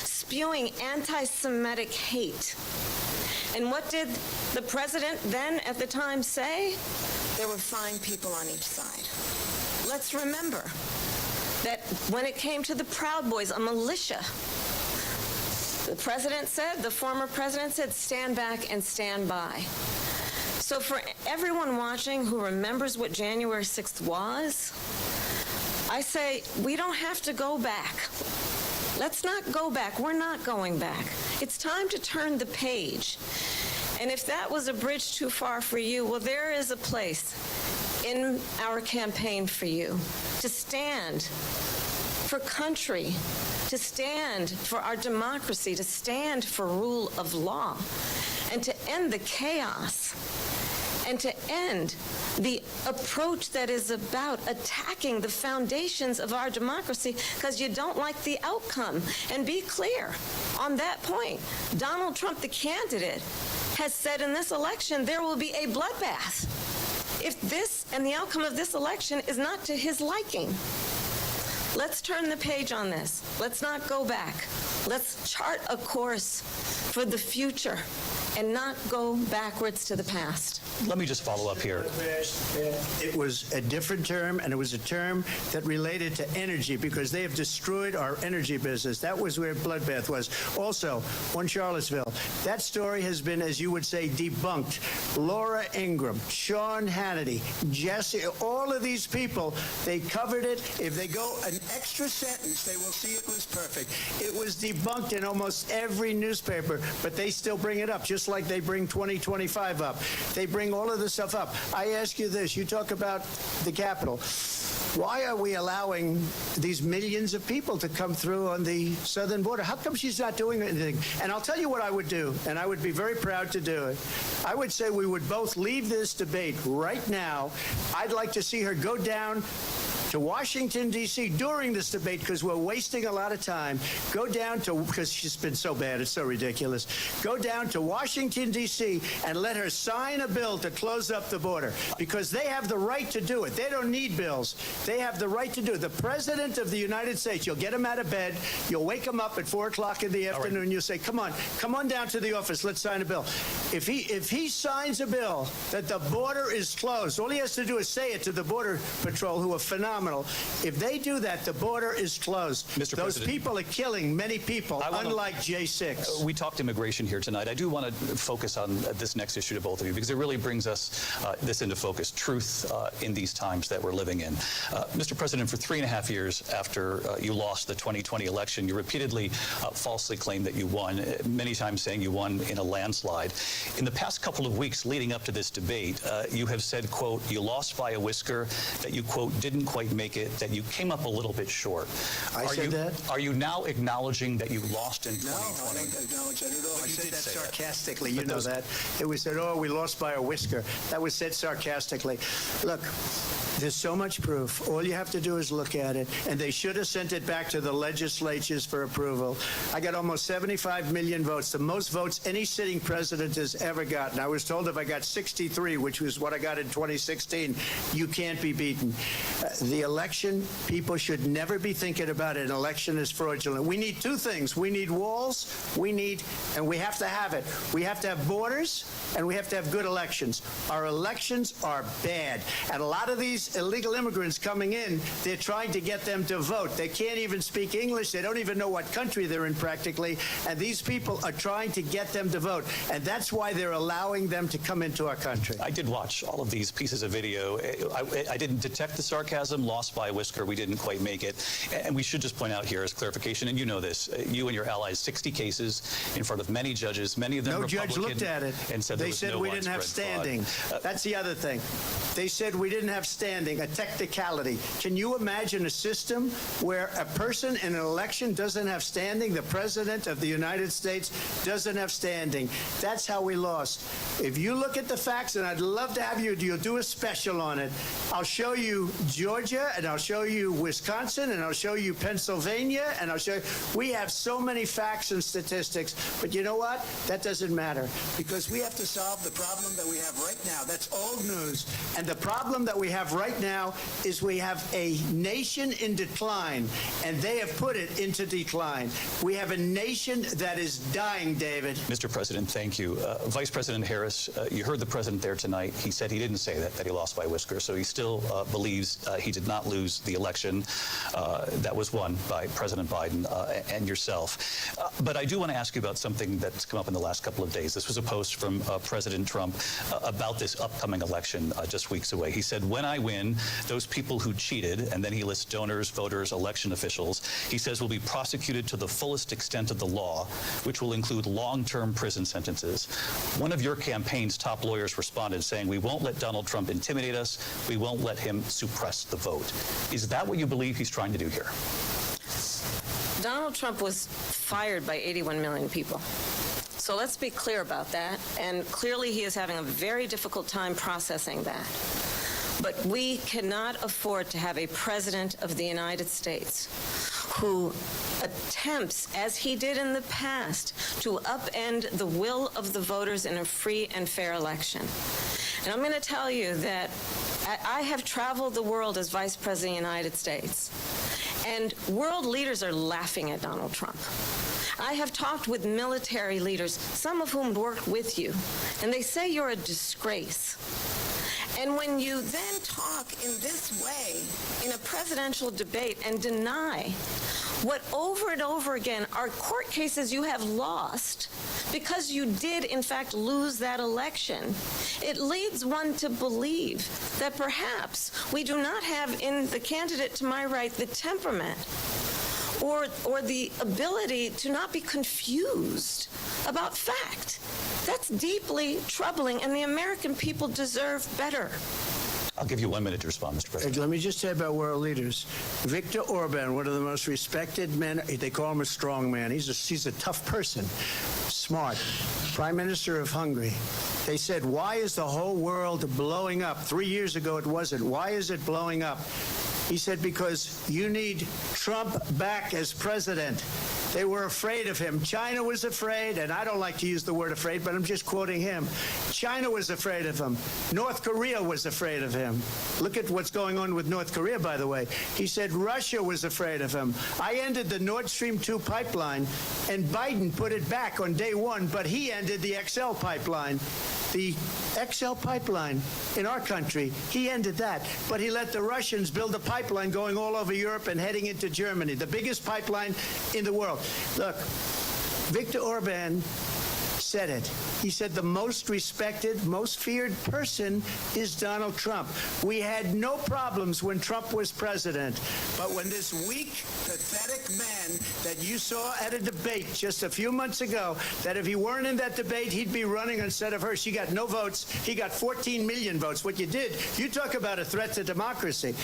spewing anti-Semitic hate. And what did the president then at the time say? There were fine people on each side. Let's remember that when it came to the Proud Boys, a militia, the president said, the former president said, stand back and stand by. So for everyone watching who remembers what January 6th was, I say we don't have to go back. Let's not go back. We're not going back. It's time to turn the page. And if that was a bridge too far for you, well, there is a place in our campaign for you to stand for country, to stand for our democracy, to stand for rule of law, and to end the chaos, and to end the approach that is about attacking the foundations of our democracy because you don't like the outcome. And be clear on that point. Donald Trump, the candidate, has said in this election there will be a bloodbath if this and the outcome of this election is not to his liking. Let's turn the page on this. Let's not go back. Let's chart a course for the future and not go backwards to the past. Let me just follow up here. It was a different term, and it was a term that related to energy because they have destroyed our energy business. That was where bloodbath was. Also, on Charlottesville, that story has been, as you would say, debunked. Laura Ingraham, Sean Hannity, Jesse, all of these people, they covered it. If they go an extra sentence, they will see it was perfect. It was debunked in almost every newspaper, but they still bring it up, just like they bring 2025 up. They bring all of this stuff up. I ask you this. You talk about the Capitol. Why are we allowing these millions of people to come through on the southern border? How come she's not doing anything? And I'll tell you what I would do, and I would be very proud to do it. I would say we would both leave this debate right now. I'd like to see her go down to Washington, D.C. during this debate because we're wasting a lot of time. Go down to, because she's been so bad, it's so ridiculous. Go down to Washington, D.C. and let her sign a bill to close up the border because they have the right to do it. They don't need bills. They have the right to do it. The President of the United States, you'll get him out of bed, you'll wake him up at 4 o'clock in the afternoon, right. You'll say, come on down to the office, let's sign a bill. If he signs a bill that the border is closed, all he has to do is say it to the Border Patrol, who are phenomenal. If they do that, the border is closed. Mr. Those President, people are killing many people, unlike J6. We talked immigration here tonight. I do want to focus on this next issue to both of you because it really brings us this into focus, truth in these times that we're living in. Mr. President, for 3.5 years after you lost the 2020 election, you repeatedly falsely claimed that you won, many times saying you won in a landslide. In the past couple of weeks leading up to this debate, you have said, quote, you lost by a whisker, that you, quote, didn't quite make it, that you came up a little bit short. I said that? Are you now acknowledging that you lost in 2020? No, I don't acknowledge that at all. I said that sarcastically. You know that. It was said, oh, we lost by a whisker. That was said sarcastically. Look, there's so much proof. All you have to do is look at it. And they should have sent it back to the legislatures for approval. I got almost 75 million votes, the most votes any sitting president has ever gotten. I was told if I got 63, which was what I got in 2016, you can't be beaten. The election, people should never be thinking about it. An election is fraudulent. We need two things. We need walls, and we have to have it. We have to have borders, and we have to have good elections. Our elections are bad. And a lot of these illegal immigrants coming in, they're trying to get them to vote. They can't even speak English. They don't even know what country they're in practically. And these people are trying to get them to vote. And that's why they're allowing them to come into our country. I did watch all of these pieces of video. I didn't detect the sarcasm, lost by a whisker. We didn't quite make it. And we should just point out here as clarification, and you know this, you and your allies, 60 cases in front of many judges, many of them Republican. No judge looked at it. And said they said we didn't have standing. That's the other thing. They said we didn't have standing, a technicality. Can you imagine a system where a person in an election doesn't have standing? The President of the United States doesn't have standing. That's how we lost. If you look at the facts, and I'd love to have you'll do a special on it, I'll show you Georgia, and I'll show you Wisconsin, and I'll show you Pennsylvania, and I'll show you. We have so many facts and statistics, but you know what? That doesn't matter because we have to solve the problem that we have right now. That's old news. And the problem that we have right now is we have a nation in decline, and they have put it into decline. We have a nation that is dying, David. Mr. President, thank you. Vice President Harris, you heard the president there tonight. He said he didn't say that he lost by a whisker, so he still believes he did not. not lose the election that was won by President Biden and yourself. But I do want to ask you about something that's come up in the last couple of days. This was a post from President Trump about this upcoming election just weeks away. He said, when I win, those people who cheated, and then he lists donors, voters, election officials, he says will be prosecuted to the fullest extent of the law, which will include long-term prison sentences. One of your campaign's top lawyers responded saying, we won't let Donald Trump intimidate us. We won't let him suppress the vote. Is that what you believe he's trying to do here? Donald Trump was fired by 81 million people. So let's be clear about that. And clearly he is having a very difficult time processing that. But we cannot afford to have a president of the United States who attempts, as he did in the past, to upend the will of the voters in a free and fair election. And I'm going to tell you that I have traveled the world as Vice President of the United States, and world leaders are laughing at Donald Trump. I have talked with military leaders, some of whom worked with you, and they say you're a disgrace. And when you then talk in this way in a presidential debate and deny what over and over again are court cases you have lost because you did, in fact, lose that election, it leads one to believe that perhaps we do not have in the candidate to my right the temperament or the ability to not be confused about fact. That's deeply troubling, and the American people deserve better. I'll give you 1 minute to respond, Mr. President. Let me just say about world leaders. Viktor Orban, one of the most respected men, they call him a strong man. He's a tough person, smart. Prime Minister of Hungary. They said, why is the whole world blowing up? 3 years ago it wasn't. Why is it blowing up? He said, because you need Trump back as president. They were afraid of him. China was afraid, and I don't like to use the word afraid, but I'm just quoting him. China was afraid of him. North Korea was afraid of him. Look at what's going on with North Korea, by the way. He said Russia was afraid of him. I ended the Nord Stream 2 pipeline, and Biden put it back on day one, but he ended the XL pipeline. The XL pipeline in our country, he ended that. But he let the Russians build a pipeline going all over Europe and heading into Germany, the biggest pipeline in the world. Look, Viktor Orban said it. He said the most respected, most feared person is Donald Trump. We had no problems when Trump was president, but when this weak, pathetic man that you saw at a debate just a few months ago, that if he weren't in that debate, he'd be running instead of her. She got no votes. He got 14 million votes. What you did, you talk about a threat to democracy.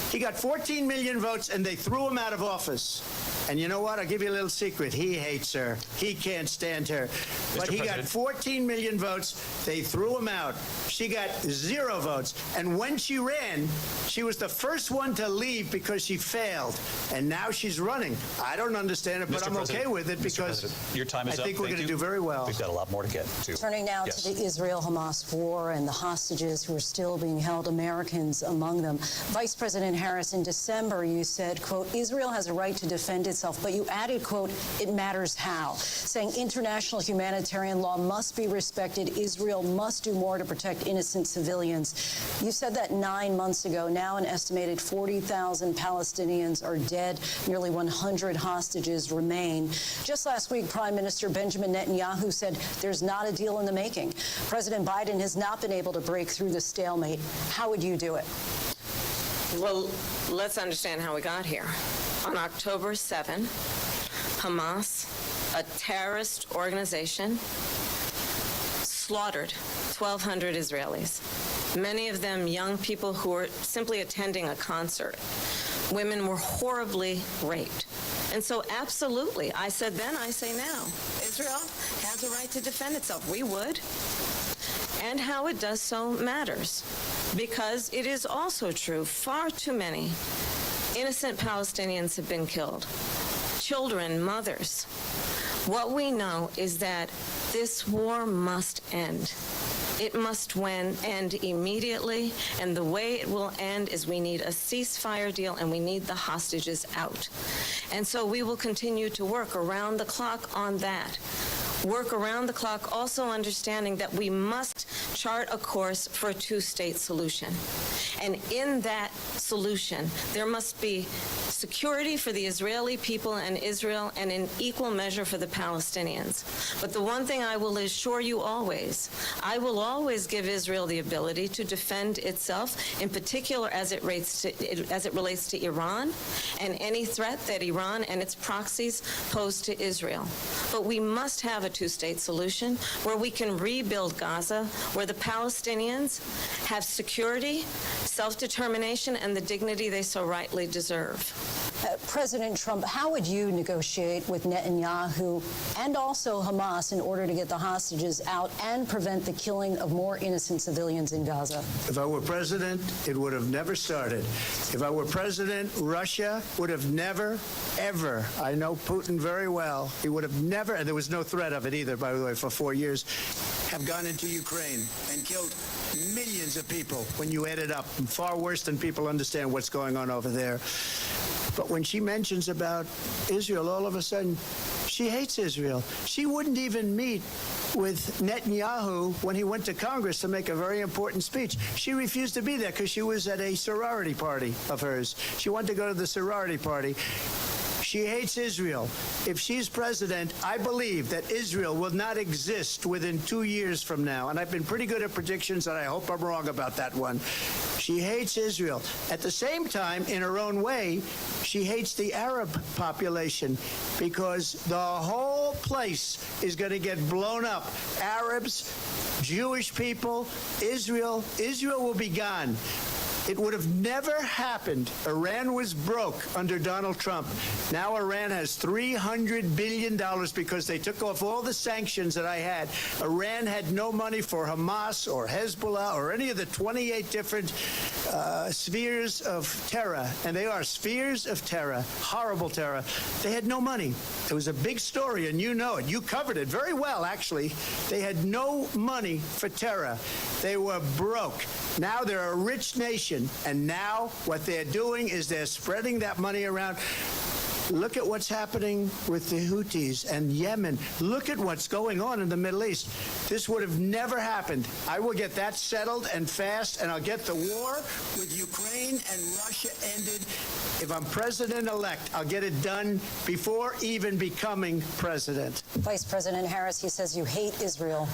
He got 14 million votes, and they threw him out of office. And you know what? I'll give you a little secret. He hates her. He can't stand her. But he got 14 million votes. They threw him out. She got 0 votes. And when she ran, she was the first one to leave because she failed. And now she's running. I don't understand it, but I'm okay with it because your time is I think we're going to do very well. We've got a lot more to get to. Turning now to the Israel-Hamas war and the hostages who are still being held, Americans among them. Vice President Harris, in December, you said, quote, Israel has a right to defend itself, but you added, quote, it matters how, saying international humanitarian law must be respected. Israel must do more to protect innocent civilians. You said that 9 months ago. Now an estimated 40,000 Palestinians are dead. Nearly 100 hostages remain. Just last week, Prime Minister Benjamin Netanyahu said there's not a deal in the making. President Biden has not been able to break through the stalemate. How would you do it? Well, let's understand how we got here. On October 7, Hamas, a terrorist organization, slaughtered 1,200 Israelis, many of them young people who were simply attending a concert. Women were horribly raped. And so absolutely, I said then, I say now, Israel has a right to defend itself. We would. And how it does so matters, because it is also true, far too many innocent Palestinians have been killed. Children, mothers. What we know is that this war must end. It must end immediately, and the way it will end is we need a ceasefire deal and we need the hostages out. And so we will continue to work around the clock on that. work around the clock, also understanding that we must chart a course for a two-state solution. And in that solution, there must be security for the Israeli people and Israel, and in equal measure for the Palestinians. But the one thing I will assure you always, I will always give Israel the ability to defend itself, in particular as it relates to Iran and any threat that Iran and its proxies pose to Israel. But we must have a two-state solution where we can rebuild Gaza, where the Palestinians have security, self-determination, and the dignity they so rightly deserve. President Trump, how would you negotiate with Netanyahu and also Hamas in order to get the hostages out and prevent the killing of more innocent civilians in Gaza? If I were president, it would have never started. If I were president, Russia would have never, ever, I know Putin very well, he would have never, and there was no threat of it either, by the way, for 4 years, have gone into Ukraine and killed millions of people when you add it up, far worse than people understand what's going on over there. But when she mentions about Israel, all of a sudden, she hates Israel. She wouldn't even meet with Netanyahu when he went to Congress to make a very important speech. She refused to be there because she was at a sorority party of hers. She wanted to go to the sorority party. She hates Israel. If she's president, I believe that Israel will not exist within 2 years from now. And I've been pretty good at predictions, and I hope I'm wrong about that one. She hates Israel. At the same time, in her own way, she hates the Arab population because the whole place is going to get blown up. Arabs, Jewish people, Israel will be gone. It would have never happened. Iran was broke under Donald Trump. Now Iran has $300 billion because they took off all the sanctions that I had. Iran had no money for Hamas or Hezbollah or any of the 28 different spheres of terror. And they are spheres of terror, horrible terror. They had no money. It was a big story, and you know it. You covered it very well, actually. They had no money for terror. They were broke. Now they're a rich nation. And now what they're doing is they're spreading that money around. Look at what's happening with the Houthis and Yemen. Look at what's going on in the Middle East. This would have never happened. I will get that settled and fast, and I'll get the war with Ukraine and Russia ended. If I'm president-elect, I'll get it done before even becoming president. Vice President Harris, he says you hate Israel.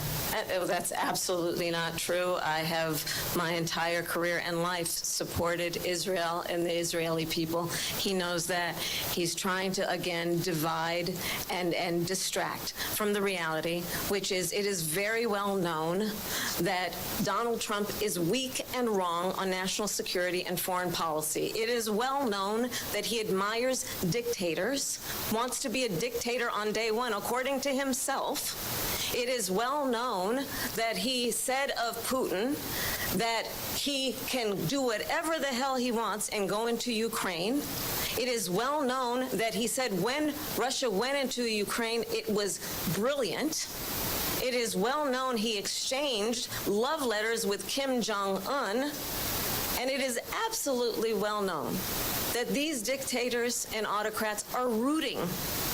That's absolutely not true. I have my entire career and life supported Israel and the Israeli people. He knows that. He's trying to, again, divide and distract from the reality, which is it is very well known that Donald Trump is weak and wrong on national security and foreign policy. It is well known that he admires dictators, wants to be a dictator on day one, according to himself. It is well known that he said of Putin that he can do whatever the hell he wants and go into Ukraine. It is well known that he said when Russia went into Ukraine, it was brilliant. It is well known he exchanged love letters with Kim Jong-un. And it is absolutely well known that these dictators and autocrats are rooting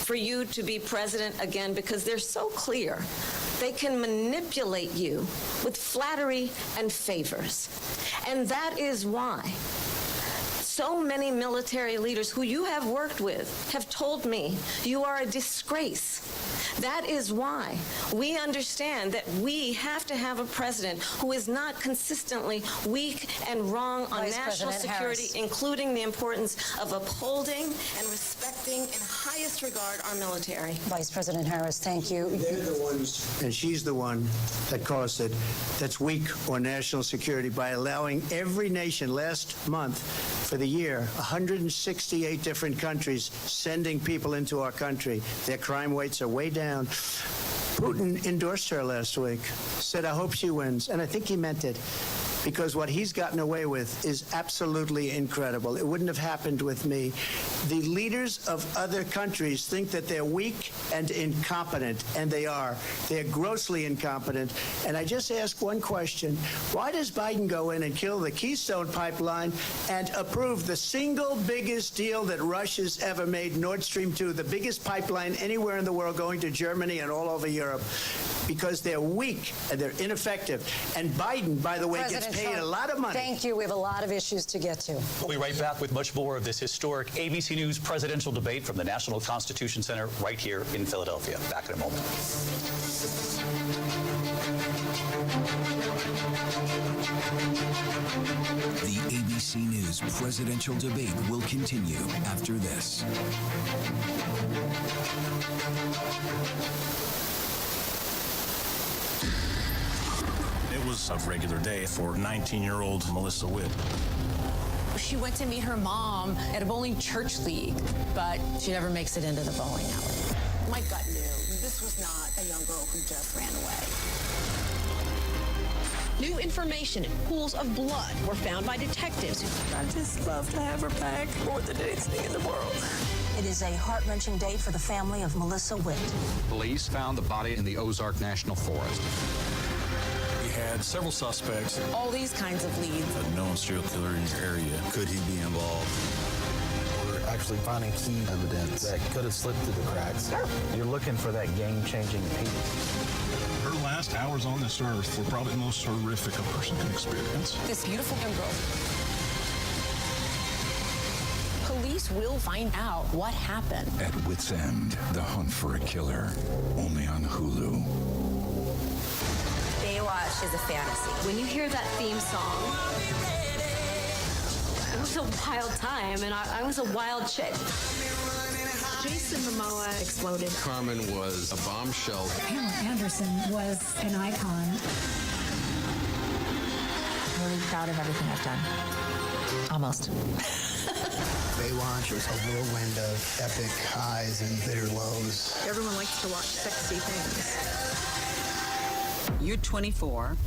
for you to be president again because they're so clear. They can manipulate you with flattery and favors. And that is why so many military leaders who you have worked with have told me you are a disgrace. That is why we understand that we have to have a president who is not consistently weak and wrong on Vice national President security, Harris. including the importance of upholding and respecting in highest regard our military. Vice President Harris, thank you. They're the ones, and she's the one that caused it, that's weak on national security by allowing every nation last month for the year, 168 different countries sending people into our country. Their crime rates are way down. Putin endorsed her last week, said, I hope she wins, and I think he meant it. because what he's gotten away with is absolutely incredible. It wouldn't have happened with me. The leaders of other countries think that they're weak and incompetent, and they are. They're grossly incompetent. And I just ask one question. Why does Biden go in and kill the Keystone Pipeline and approve the single biggest deal that Russia's ever made, Nord Stream 2, the biggest pipeline anywhere in the world going to Germany and all over Europe? Because they're weak and they're ineffective. And Biden, by the way, President gets paid Trump, a lot of money. Thank you. We have a lot of issues to get to. We'll be right back with much more of this historic ABC News presidential debate from the National Constitution Center right here in Philadelphia. Back in a moment. The ABC News presidential debate will continue after this. It was a regular day for 19-year-old Melissa Witt. She went to meet her mom at a bowling church league, but she never makes it into the bowling alley. My gut knew this was not a young girl who just ran away. New information and pools of blood were found by detectives. I just love to have her back more than anything in the world. It is a heart-wrenching day for the family of Melissa Witt. Police found the body in the Ozark National Forest. We had several suspects. All these kinds of leads. A known serial killer in your area. Could he be involved? We're actually finding key evidence that could have slipped through the cracks. You're looking for that game-changing piece. Her last hours on this earth were probably the most horrific a person can experience. This beautiful young girl. Police will find out what happened. At Wit's End, the hunt for a killer, only on Hulu. Baywatch is a fantasy. When you hear that theme song, it was a wild time, and I was a wild chick. Jason Momoa exploded. Carmen was a bombshell. Pamela Anderson was an icon. I'm really proud of everything I've done. Almost. Baywatch was a whirlwind of epic highs and bitter lows. Everyone likes to watch sexy things. You're 24.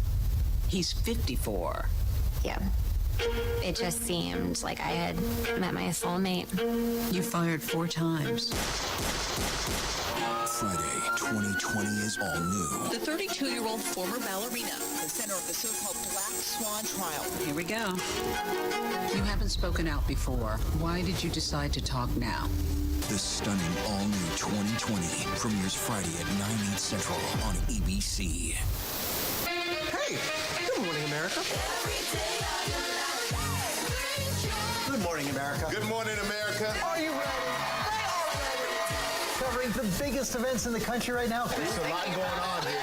He's 54. Yeah. It just seemed like I had met my soulmate. You fired 4 times. Friday, 2020 is all new. The 32-year-old former ballerina, the center of the so-called Black Swan trial. Here we go. You haven't spoken out before. Why did you decide to talk now? The stunning all-new 2020 premieres Friday at 9/8 Central on ABC. Hey, good morning, America. Good morning, America. Good morning, America. Are you ready? They are ready. Covering the biggest events in the country right now. There's a lot going on here.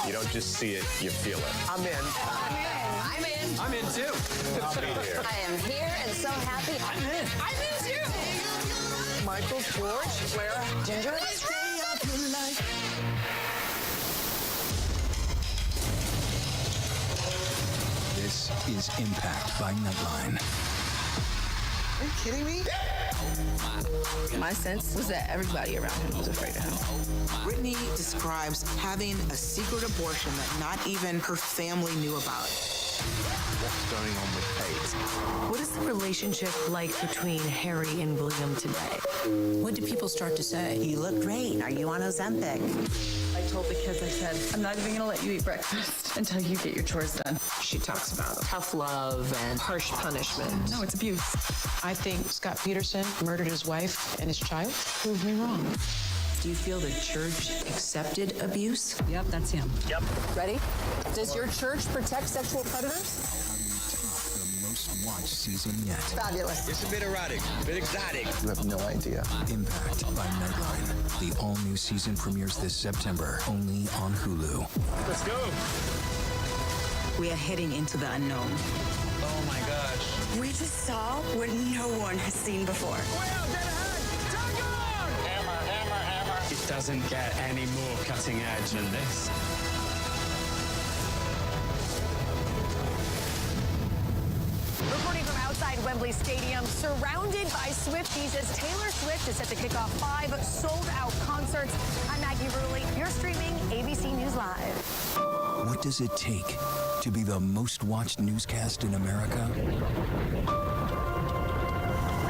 You don't just see it, you feel it. I'm in. I'm in. I'm in too. I'll be here. I am here and so happy. I'm in. I'm in too. Michael, George, Clara, Ginger. This is Impact by Nightline. Are you kidding me? My sense was that everybody around him was afraid of him. Brittany describes having a secret abortion that not even her family knew about. What's going on with Kate? What is the relationship like between Harry and William today? What did people start to say? You look great. Are you on Ozempic? I told the kids, I said, I'm not even going to let you eat breakfast until you get your chores done. She talks about tough love and harsh punishment. No, it's abuse. I think Scott Peterson murdered his wife and his child. Prove me wrong. Do you feel the church accepted abuse? Yep, that's him. Yep. Ready? Does your church protect sexual predators? The most watched season yet. Fabulous. It's a bit erotic, a bit exotic. You have no idea. Impact by Nightline. The all-new season premieres this September, only on Hulu. Let's go. We are heading into the unknown. Oh my gosh. We just saw what no one has seen before. It doesn't get any more cutting edge than this. Reporting from outside Wembley Stadium, surrounded by Swifties as Taylor Swift is set to kick off 5 sold-out concerts. I'm Maggie Rulli. You're streaming ABC News Live. What does it take to be the most watched newscast in America? We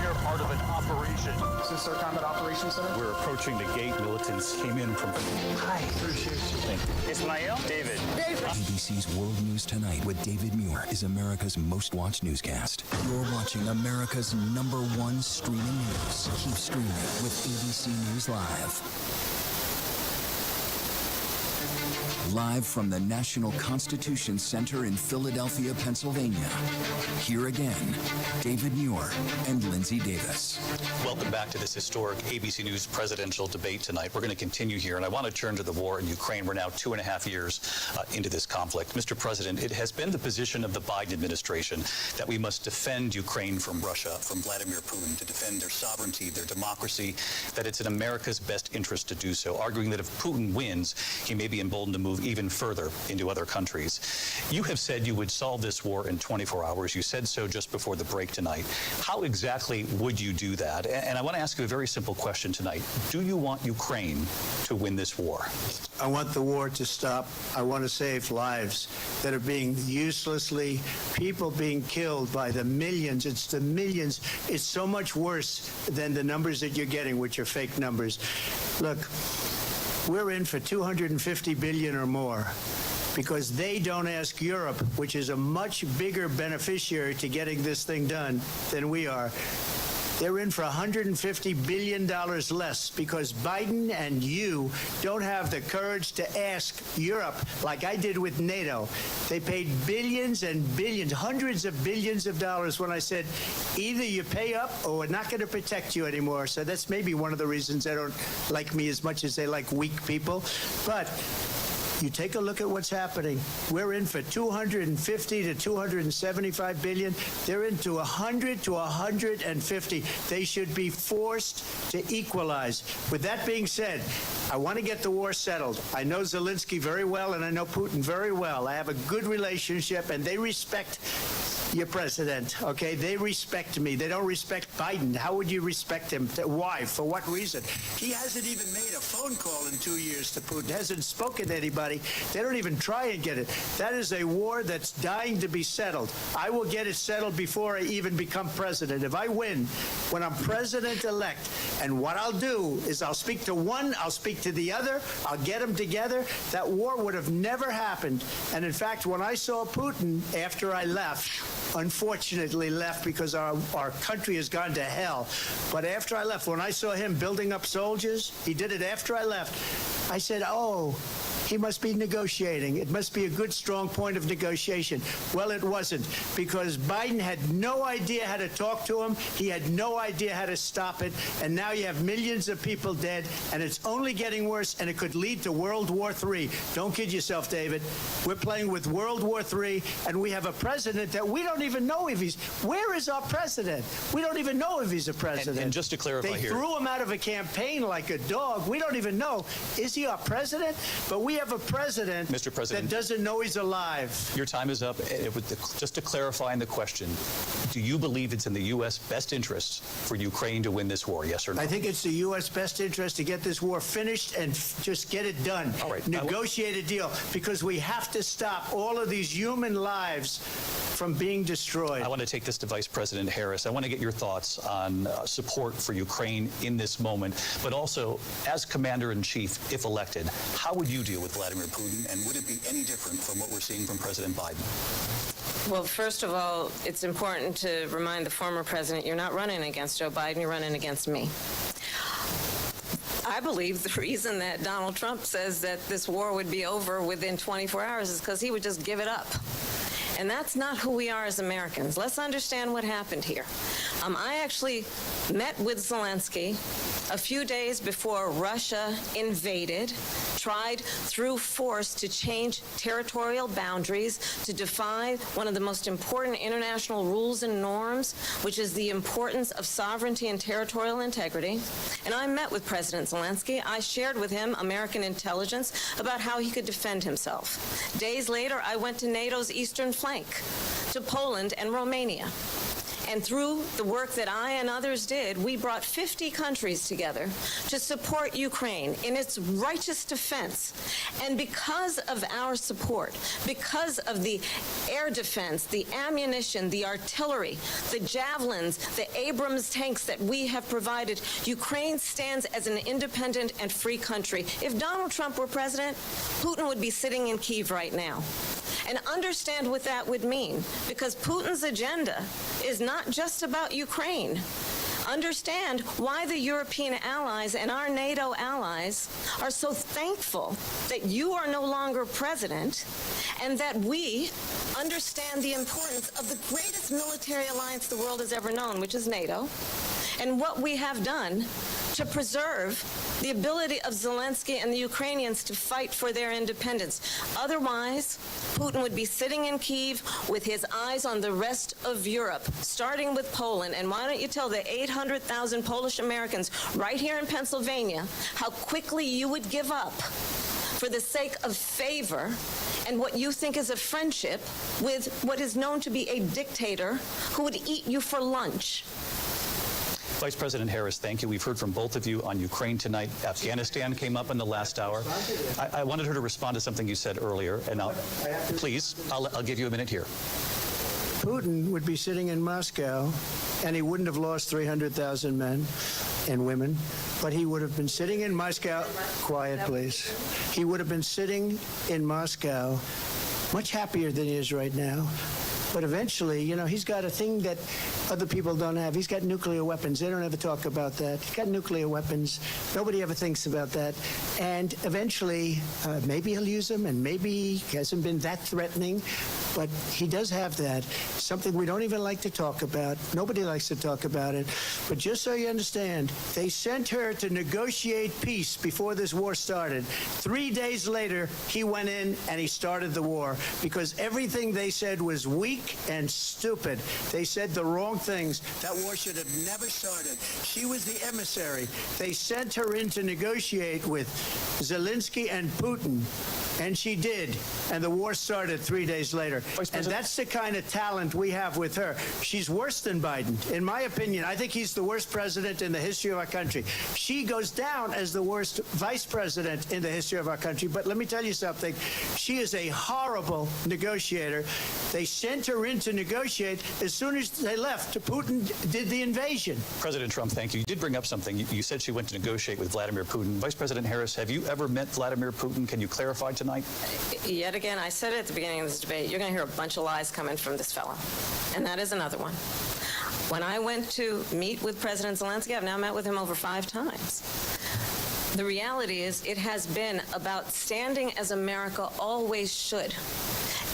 are part of an operation. Is this our combat operations center? We're approaching the gate. Militants came in from... Hi. Appreciate you. Thank you. Ismail? David. ABC's World News Tonight with David Muir is America's most watched newscast. You're watching America's #1 streaming news. Keep streaming with ABC News Live. Live from the National Constitution Center in Philadelphia, Pennsylvania. Here again, David Muir and Lindsay Davis. Welcome back to this historic ABC News presidential debate tonight. We're going to continue here, and I want to turn to the war in Ukraine. We're now 2.5 years into this conflict. Mr. President, it has been the position of the Biden administration that we must defend Ukraine from Russia, from Vladimir Putin, to defend their sovereignty, their democracy, that it's in America's best interest to do so, arguing that if Putin wins, he may be emboldened to move even further into other countries. You have said you would solve this war in 24 hours. You said so just before the break tonight. How exactly would you do that? And I want to ask you a very simple question tonight. Do you want Ukraine to win this war? I want the war to stop. I want to save lives that are being uselessly, people being killed by the millions. It's the millions. It's so much worse than the numbers that you're getting, which are fake numbers. Look, we're in for $250 billion or more because they don't ask Europe, which is a much bigger beneficiary to getting this thing done than we are. They're in for $150 billion less because Biden and you don't have the courage to ask Europe like I did with NATO. They paid billions and billions, hundreds of billions of dollars when I said, either you pay up or we're not going to protect you anymore. So that's maybe one of the reasons they don't like me as much as they like weak people. But you take a look at what's happening. We're in for 250 to 275 billion. They're into 100 to 150. They should be forced to equalize. With that being said, I want to get the war settled. I know Zelensky very well, and I know Putin very well. I have a good relationship, and they respect your president, okay? They respect me. They don't respect Biden. How would you respect him? Why? For what reason? He hasn't even made a phone call in 2 years to Putin. Hasn't spoken to anybody. They don't even try and get it. That is a war that's dying to be settled. I will get it settled before I even become president. If I win, when I'm president-elect, and what I'll do is I'll speak to one, I'll speak to the other, I'll get them together. That war would have never happened. And in fact, when I saw Putin after I left, unfortunately left because our country has gone to hell. But after I left, when I saw him building up soldiers, he did it after I left, I said, oh, he must be negotiating. It must be a good, strong point of negotiation. Well, it wasn't, because Biden had no idea how to talk to him. He had no idea how to stop it. And now you have millions of people dead, and it's only getting worse, and it could lead to World War III. Don't kid yourself, David. We're playing with World War III, and we have a president that we don't even know if he's... Where is our president? We don't even know if he's a president. And just to clarify they here... They threw him out of a campaign like a dog. We don't even know. Is he our president? But we have a president, Mr. President, that doesn't know he's alive. Your time is up. Just to clarify in the question, do you believe it's in the U.S. best interest for Ukraine to win this war, yes or no? I think it's the U.S. best interest to get this war finished and just get it done. All right. Negotiate a deal, because we have to stop all of these human lives from being destroyed. I want to take this to Vice President Harris. I want to get your thoughts on support for Ukraine in this moment, but also, as Commander-in-Chief, if elected, how would you deal with Vladimir Putin, and would it be any different from what we're seeing from President Biden? Well, first of all, it's important to remind the former president you're not running against Joe Biden, you're running against me. I believe the reason that Donald Trump says that this war would be over within 24 hours is because he would just give it up. And that's not who we are as Americans. Let's understand what happened here. I actually met with Zelensky a few days before Russia invaded, tried through force to change territorial boundaries, to defy one of the most important international rules and norms, which is the importance of sovereignty and territorial integrity. And I met with President Zelensky. I shared with him American intelligence about how he could defend himself. Days later, I went to NATO's eastern flank, to Poland and Romania. And through the work that I and others did, we brought 50 countries together to support Ukraine in its righteous defense. And because of our support, because of the air defense, the ammunition, the artillery, the javelins, the Abrams tanks that we have provided, Ukraine stands as an independent and free country. If Donald Trump were president, Putin would be sitting in Kyiv right now. And understand what that would mean, because Putin's agenda is not just about Ukraine. Understand why the European allies and our NATO allies are so thankful that you are no longer president, and that we understand the importance of the greatest military alliance the world has ever known, which is NATO, and what we have done to preserve the ability of Zelensky and the Ukrainians to fight for their independence. Otherwise, Putin would be sitting in Kyiv with his eyes on the rest of Europe, starting with Poland. And why don't you tell the 800,000 Polish Americans right here in Pennsylvania how quickly you would give up for the sake of favor and what you think is a friendship with what is known to be a dictator who would eat you for lunch. Vice President Harris, thank you. We've heard from both of you on Ukraine tonight. Afghanistan came up in the last hour. I wanted her to respond to something you said earlier, and I'll give you a minute here. Putin would be sitting in Moscow, and he wouldn't have lost 300,000 men and women, but he would have been sitting in Moscow. Quiet, please. He would have been sitting in Moscow much happier than he is right now. But eventually, you know, he's got a thing that other people don't have. He's got nuclear weapons. They don't ever talk about that. He's got nuclear weapons. Nobody ever thinks about that. And eventually, maybe he'll use them, and maybe he hasn't been that threatening. But he does have that, something we don't even like to talk about. Nobody likes to talk about it. But just so you understand, they sent her to negotiate peace before this war started. 3 days later, he went in and he started the war because everything they said was weak and stupid. They said the wrong things. That war should have never started. She was the emissary. They sent her in to negotiate with Zelensky and Putin, and she did. And the war started 3 days later. And that's the kind of talent we have with her. She's worse than Biden. In my opinion, I think he's the worst president in the history of our country. She goes down as the worst vice president in the history of our country. But let me tell you something. She is a horrible negotiator. They sent her in to negotiate. As soon as they left, Putin did the invasion. President Trump, thank you. You did bring up something. You said she went to negotiate with Vladimir Putin. Vice President Harris, have you ever met Vladimir Putin? Can you clarify tonight? Yet again, I said at the beginning of this debate, you're going to hear a bunch of lies coming from this fellow. And that is another one. When I went to meet with President Zelensky, I've now met with him over 5 times. The reality is it has been about standing as America always should,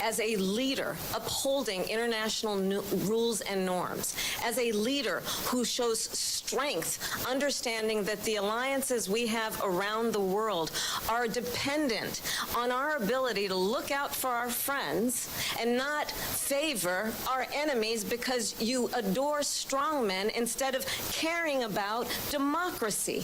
as a leader upholding international rules and norms, as a leader who shows strength, understanding that the alliances we have around the world are dependent on our ability to look out for our friends and not favor our enemies because you adore strongmen instead of caring about democracy.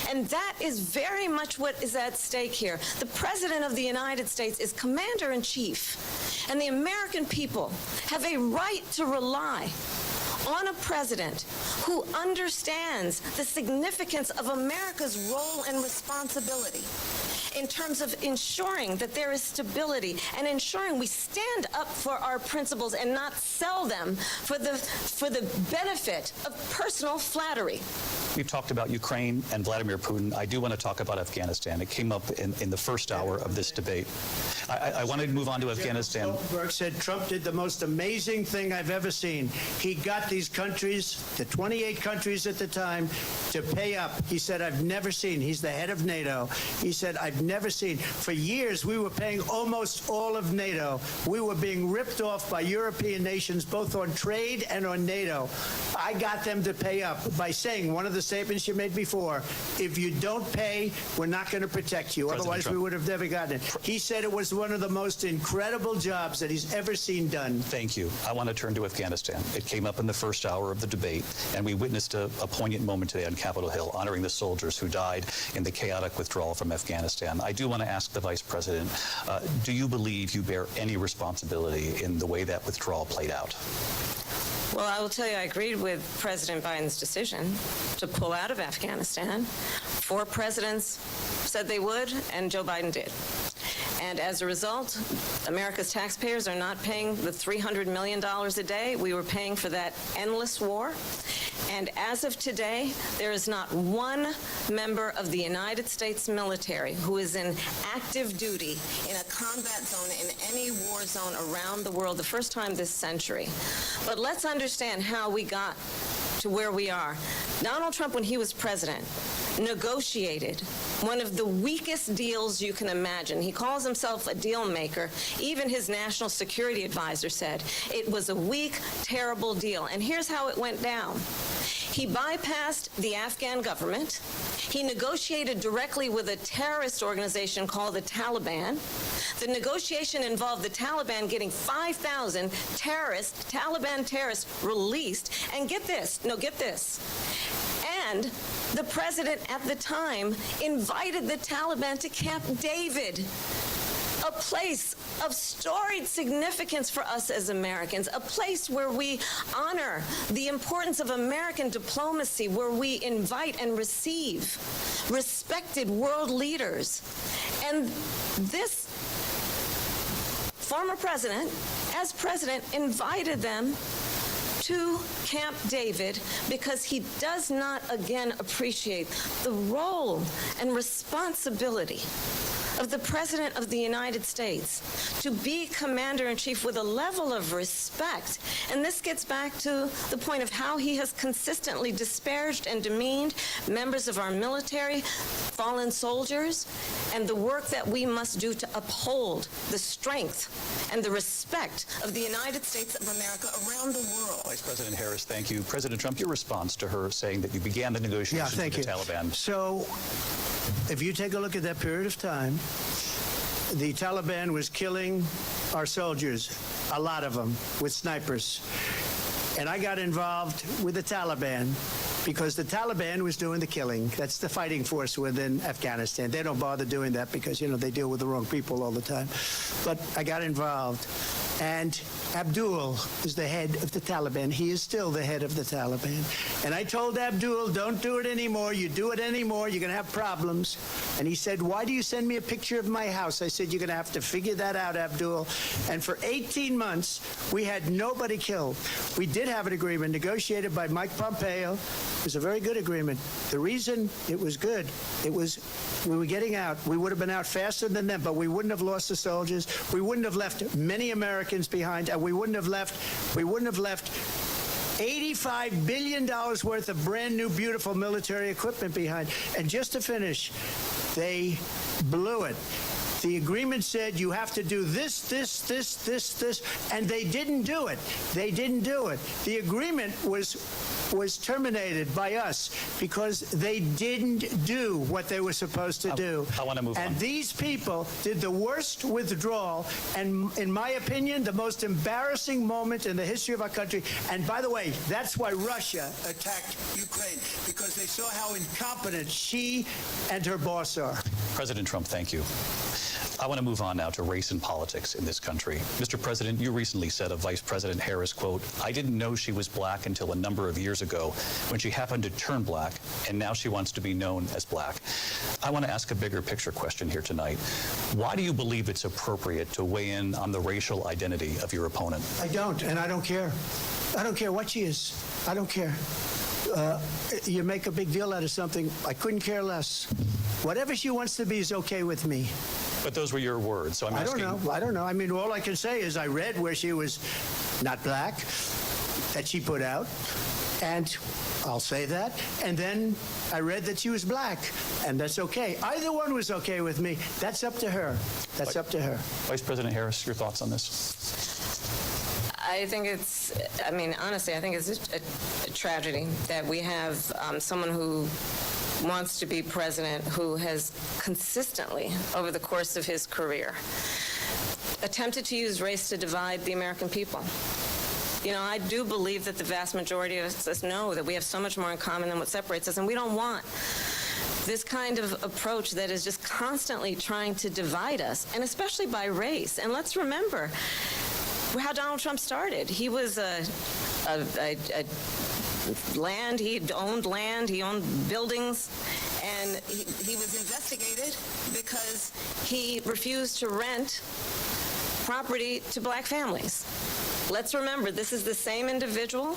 And that is very much what is at stake here. The President of the United States is Commander-in-Chief, and the American people have a right to rely on a president who understands the significance of America's role and responsibility in terms of ensuring that there is stability and ensuring we stand up for our principles and not sell them for the benefit of personal flattery. We've talked about Ukraine and Vladimir Putin. I do want to talk about Afghanistan. It came up in the first hour of this debate. I wanted to move on to Afghanistan. Stoltenberg said Trump did the most amazing thing I've ever seen. He got these countries, the 28 countries at the time, to pay up. He said, I've never seen. He's the head of NATO. He said, I've never seen. For years, we were paying almost all of NATO. We were being ripped off by European nations, both on trade and on NATO. I got them to pay up by saying one of the statements you made before, if you don't pay, we're not going to protect you. President Otherwise, Trump. we would have never gotten it. He said it was one of the most incredible jobs that he's ever seen done. Thank you. I want to turn to Afghanistan. It came up in the first hour of the debate, and we witnessed a poignant moment today on Capitol Hill, honoring the soldiers who died in the chaotic withdrawal from Afghanistan. I do want to ask the Vice President, do you believe you bear any responsibility in the way that withdrawal played out? Well, I will tell you, I agreed with President Biden's decision to pull out of Afghanistan. 4 presidents said they would, and Joe Biden did. And as a result, America's taxpayers are not paying the $300 million a day we were paying for that endless war. And as of today, there is not one member of the United States military who is in active duty in a combat zone in any war zone around the world, the first time this century. But let's understand how we got to where we are. Donald Trump, when he was president, negotiated one of the weakest deals you can imagine. He calls himself a deal maker. Even his national security advisor said it was a weak, terrible deal. And here's how it went down. He bypassed the Afghan government. He negotiated directly with a terrorist organization called the Taliban. The negotiation involved the Taliban getting 5,000 Taliban terrorists released. And get this. And the president at the time invited the Taliban to Camp David, a place of storied significance for us as Americans, a place where we honor the importance of American diplomacy, where we invite and receive respected world leaders. And this former president, as president, invited them to Camp David because he does not, again, appreciate the role and responsibility of the President of the United States to be Commander-in-Chief with a level of respect. And this gets back to the point of how he has consistently disparaged and demeaned members of our military, fallen soldiers, and the work that we must do to uphold the strength and the respect of the United States of America around the world. Vice President Harris, thank you. President Trump, your response to her saying that you began the negotiations with the Taliban. So, if you take a look at that period of time, the Taliban was killing our soldiers, a lot of them, with snipers. And I got involved with the Taliban because the Taliban was doing the killing. That's the fighting force within Afghanistan. They don't bother doing that because, they deal with the wrong people all the time. But I got involved. And Abdul is the head of the Taliban. He is still the head of the Taliban. And I told Abdul, don't do it anymore. You do it anymore, you're going to have problems. And he said, why do you send me a picture of my house? I said, you're going to have to figure that out, Abdul. And for 18 months, we had nobody killed. We did have an agreement negotiated by Mike Pompeo. It was a very good agreement. The reason it was good, we were getting out. We would have been out faster than them, but we wouldn't have lost the soldiers. We wouldn't have left many Americans behind, and we wouldn't have left $85 billion worth of brand new, beautiful military equipment behind. And just to finish, they blew it. The agreement said you have to do this, and they didn't do it. They didn't do it. The agreement was terminated by us because they didn't do what they were supposed to do. I want to move on. And these people did the worst withdrawal, and in my opinion, the most embarrassing moment in the history of our country. And by the way, that's why Russia attacked Ukraine, because they saw how incompetent she and her boss are. President Trump, thank you. I want to move on now to race and politics in this country. Mr. President, you recently said of Vice President Harris, quote, I didn't know she was black until a number of years ago when she happened to turn black, and now she wants to be known as black. I want to ask a bigger picture question here tonight. Why do you believe it's appropriate to weigh in on the racial identity of your opponent? I don't, and I don't care. I don't care what she is. I don't care. You make a big deal out of something. I couldn't care less. Whatever she wants to be is okay with me. But those were your words, so I'm asking. I don't know. I mean, all I can say is I read where she was not black, that she put out, and I'll say that. And then I read that she was black, and that's okay. Either one was okay with me. That's up to her. That's up to her. Vice President Harris, your thoughts on this? I think honestly, I think it's a tragedy that we have someone who wants to be president who has consistently, over the course of his career, attempted to use race to divide the American people. I do believe that the vast majority of us know that we have so much more in common than what separates us, and we don't want this kind of approach that is just constantly trying to divide us, and especially by race. And let's remember how Donald Trump started. He was a land. He owned land. He owned buildings. And he was investigated because he refused to rent property to black families. Let's remember, this is the same individual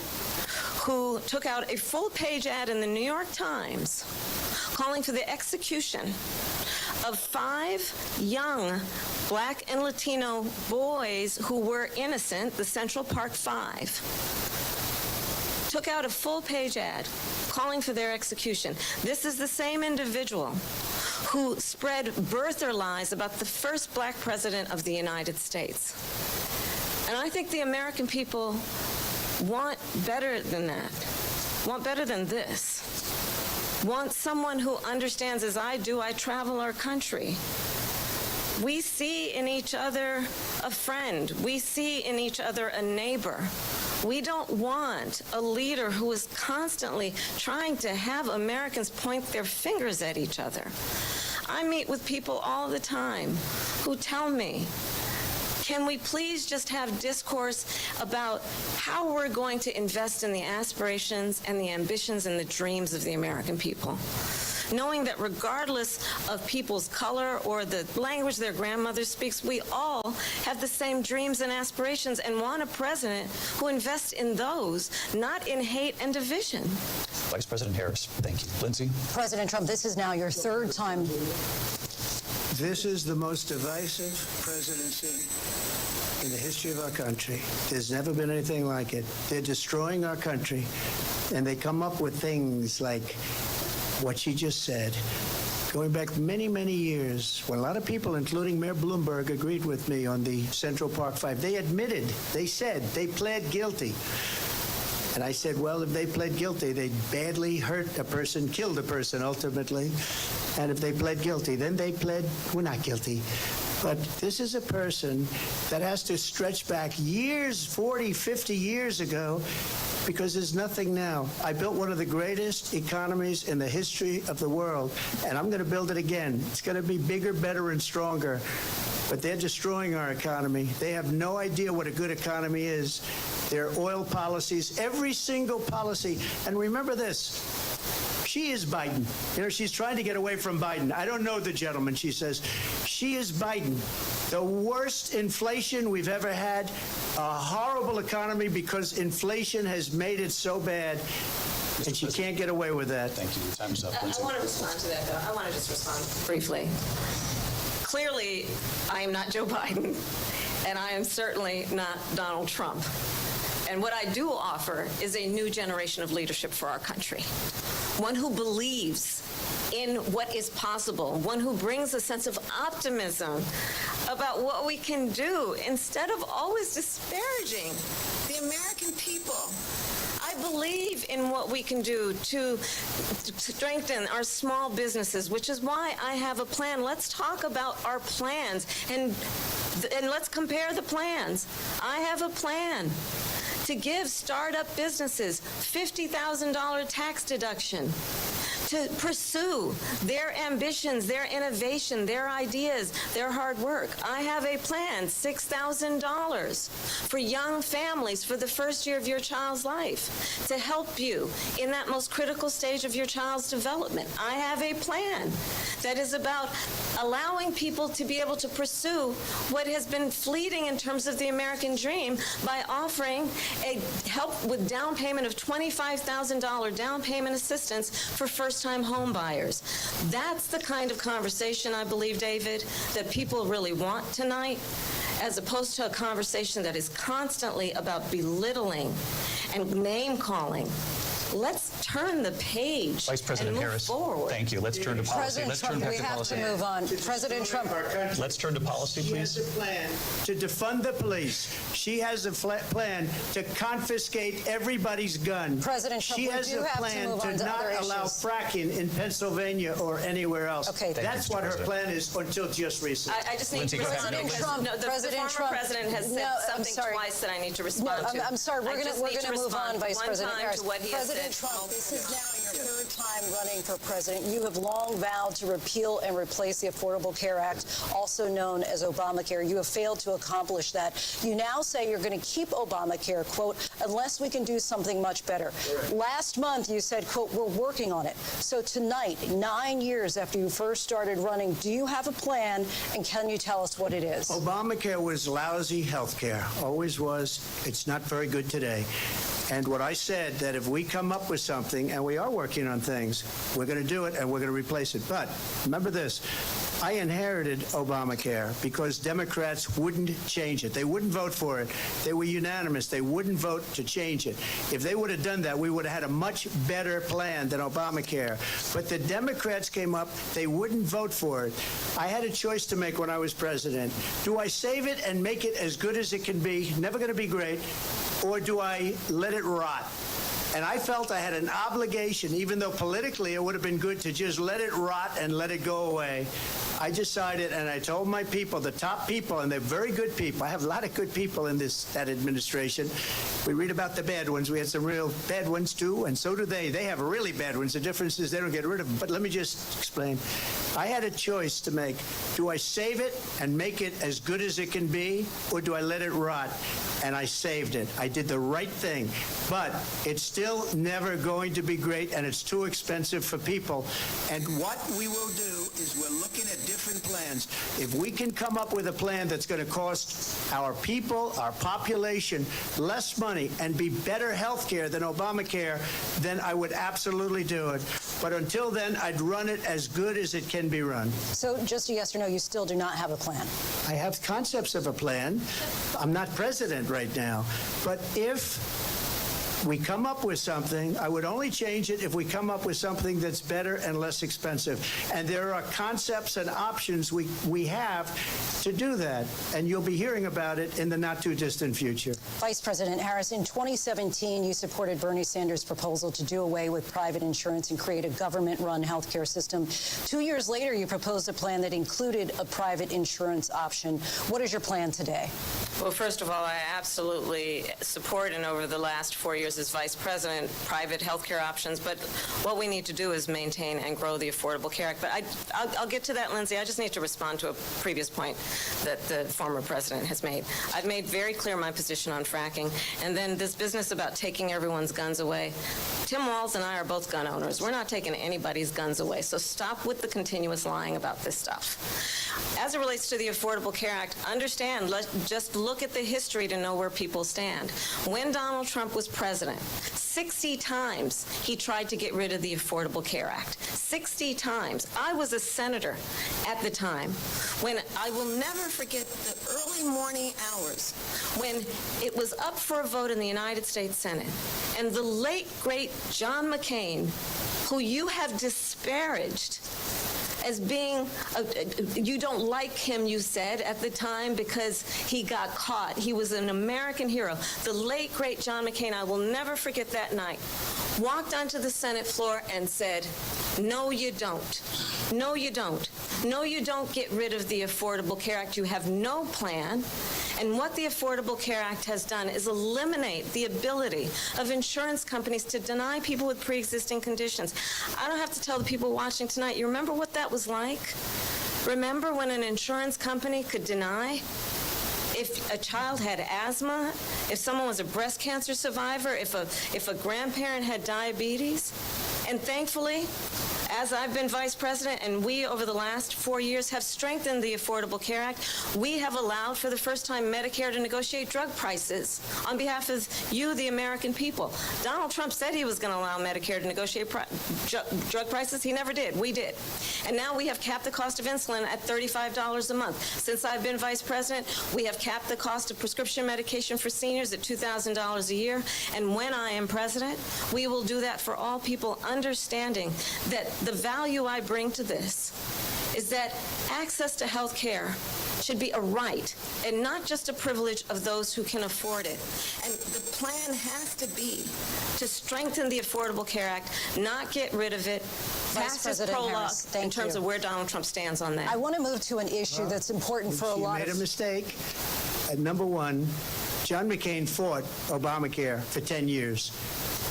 who took out a full-page ad in the New York Times calling for the execution of 5 young black and Latino boys who were innocent, the Central Park 5. Took out a full-page ad calling for their execution. This is the same individual who spread birther lies about the first black president of the United States. And I think the American people want better than that, want better than this, want someone who understands, as I do, I travel our country. We see in each other a friend. We see in each other a neighbor. We don't want a leader who is constantly trying to have Americans point their fingers at each other. I meet with people all the time who tell me, can we please just have discourse about how we're going to invest in the aspirations and the ambitions and the dreams of the American people? Knowing that regardless of people's color or the language their grandmother speaks, we all have the same dreams and aspirations and want a president who invests in those, not in hate and division. Vice President Harris, thank you. Lindsay? President Trump, this is now your 3rd time. This is the most divisive presidency in the history of our country. There's never been anything like it. They're destroying our country, and they come up with things like what she just said. Going back many, many years, when a lot of people, including Mayor Bloomberg, agreed with me on the Central Park 5, they admitted, they said, they pled guilty. And I said, well, if they pled guilty, they badly hurt a person, killed a person ultimately. And if they pled guilty, then they pled, we're not guilty. But this is a person that has to stretch back years, 40, 50 years ago, because there's nothing now. I built one of the greatest economies in the history of the world, and I'm going to build it again. It's going to be bigger, better, and stronger. But they're destroying our economy. They have no idea what a good economy is. Their oil policies, every single policy. And remember this, she is Biden. You know, she's trying to get away from Biden. I don't know the gentleman, she says. She is Biden. The worst inflation we've ever had, a horrible economy because inflation has made it so bad, and she can't get away with that. Thank you. Your time is up. I want to respond to that, though. I want to just respond briefly. Clearly, I am not Joe Biden, and I am certainly not Donald Trump. And what I do offer is a new generation of leadership for our country, one who believes in what is possible, one who brings a sense of optimism about what we can do instead of always disparaging the American people. I believe in what we can do to strengthen our small businesses, which is why I have a plan. Let's talk about our plans and let's compare the plans. I have a plan to give startup businesses $50,000 tax deduction, to pursue their ambitions, their innovation, their ideas, their hard work. I have a plan, $6,000 for young families for the first year of your child's life, to help you in that most critical stage of your child's development. I have a plan that is about allowing people to be able to pursue what has been fleeting in terms of the American dream by offering a help with down payment of $25,000 down payment assistance for first-time home buyers. That's the kind of conversation, I believe, David, that people really want tonight, as opposed to a conversation that is constantly about belittling and name-calling. Let's turn the page. Vice President Harris, forward. Thank you. Let's turn to policy. President Trump, we have to move on. President Trump. Let's turn to policy, please. She has a plan to defund the police. She has a plan to confiscate everybody's gun. President Trump, she we has do a have to plan move on to to not other allow issues. fracking in Pennsylvania or anywhere else. Okay, that's what her plan is until just recently. I just need Lindsay, to go ahead. respond. No, Because, no, the President former Trump, president has said something twice that I need to respond to. I'm sorry. We're going to move on, Vice President Harris. President Trump, this is now your 3rd time running for president. You have long vowed to repeal and replace the Affordable Care Act, also known as Obamacare. You have failed to accomplish that. You now say you're going to keep Obamacare, quote, unless we can do something much better. Last month, you said, quote, we're working on it. So tonight, 9 years after you first started running, do you have a plan, and can you tell us what it is? Obamacare was lousy health care, always was. It's not very good today. And what I said, that if we come up with something, and we are working on things, we're going to do it and we're going to replace it. But remember this, I inherited Obamacare because Democrats wouldn't change it. They wouldn't vote for it. They were unanimous. They wouldn't vote to change it. If they would have done that, we would have had a much better plan than Obamacare. But the Democrats came up, they wouldn't vote for it. I had a choice to make when I was president. Do I save it and make it as good as it can be, never going to be great, or do I let it rot? And I felt I had an obligation, even though politically it would have been good to just let it rot and let it go away. I decided, and I told my people, the top people, and they're very good people. I have a lot of good people in that administration. We read about the bad ones. We had some real bad ones, too, and so do they. They have really bad ones. The difference is they don't get rid of them. But let me just explain. I had a choice to make. Do I save it and make it as good as it can be, or do I let it rot? And I saved it. I did the right thing. But it's still never going to be great, and it's too expensive for people. And what we will do is we're looking at different plans. If we can come up with a plan that's going to cost our people, our population, less money and be better health care than Obamacare, then I would absolutely do it. But until then, I'd run it as good as it can be run. So just a yes or no, you still do not have a plan? I have concepts of a plan. I'm not president right now. But if we come up with something, I would only change it if we come up with something that's better and less expensive. And there are concepts and options we have to do that. And you'll be hearing about it in the not-too-distant future. Vice President Harris, in 2017, you supported Bernie Sanders' proposal to do away with private insurance and create a government-run health care system. 2 years later, you proposed a plan that included a private insurance option. What is your plan today? Well, first of all, I absolutely support, and over the last 4 years as vice president, private health care options. But what we need to do is maintain and grow the Affordable Care Act. But I'll get to that, Lindsay. I just need to respond to a previous point that the former president has made. I've made very clear my position on fracking. And then this business about taking everyone's guns away. Tim Walz and I are both gun owners. We're not taking anybody's guns away. So stop with the continuous lying about this stuff. As it relates to the Affordable Care Act, understand, just look at the history to know where people stand. When Donald Trump was president, 60 times he tried to get rid of the Affordable Care Act. 60 times. I was a senator at the time when I will never forget the early morning hours when it was up for a vote in the United States Senate. And the late, great John McCain, who you have disparaged as being, you don't like him, you said, at the time because he got caught. He was an American hero. The late, great John McCain, I will never forget that night, walked onto the Senate floor and said, no, you don't. No, you don't. No, you don't get rid of the Affordable Care Act. You have no plan. And what the Affordable Care Act has done is eliminate the ability of insurance companies to deny people with pre-existing conditions. I don't have to tell the people watching tonight, you remember what that was like? Remember when an insurance company could deny if a child had asthma, if someone was a breast cancer survivor, if a grandparent had diabetes? And thankfully, as I've been vice president, and we over the last 4 years have strengthened the Affordable Care Act, we have allowed for the first time Medicare to negotiate drug prices on behalf of you, the American people. Donald Trump said he was going to allow Medicare to negotiate drug prices. He never did. We did. And now we have capped the cost of insulin at $35 a month. Since I've been vice president, we have capped the cost of prescription medication for seniors at $2,000 a year. And when I am president, we will do that for all people, understanding that the value I bring to this is that access to health care should be a right and not just a privilege of those who can afford it. And the plan has to be to strengthen the Affordable Care Act, not get rid of it, pass his prologue in terms of where Donald Trump stands on that. I want to move to an issue that's important for a lot of... You made a mistake. Number one, John McCain fought Obamacare for 10 years.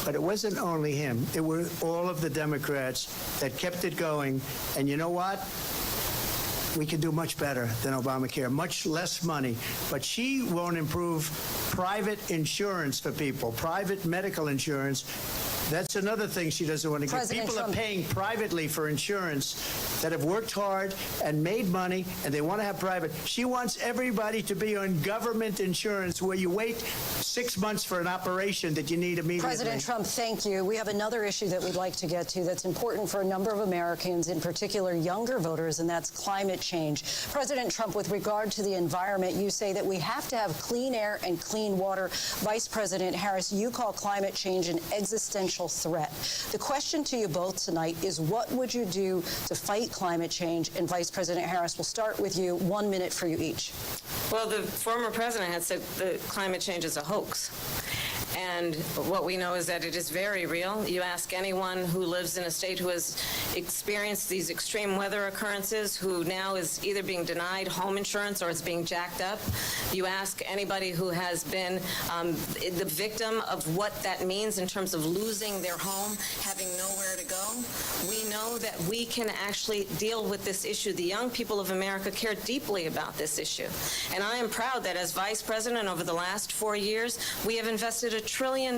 But it wasn't only him. It were all of the Democrats that kept it going. And you know what? we can do much better than Obamacare, much less money. But she won't improve private insurance for people, private medical insurance. That's another thing she doesn't want to give. People are paying privately for insurance that have worked hard and made money, and they want to have private. She wants everybody to be on government insurance where you wait 6 months for an operation that you need immediately. President Trump, thank you. We have another issue that we'd like to get to that's important for a number of Americans, in particular younger voters, and that's climate change. President Trump, with regard to the environment, you say that we have to have clean air and clean water. Vice President Harris, you call climate change an existential threat. The question to you both tonight is, what would you do to fight climate change? And Vice President Harris, we'll start with you. 1 minute for you each. Well, the former president had said that climate change is a hoax. And what we know is that it is very real. You ask anyone who lives in a state who has experienced these extreme weather occurrences, who now is either being denied home insurance or it's being jacked up. You ask anybody who has been the victim of what that means in terms of losing their home, having nowhere to go. We know that we can actually deal with this issue. The young people of America care deeply about this issue. And I am proud that as Vice President over the last 4 years, we have invested $1 trillion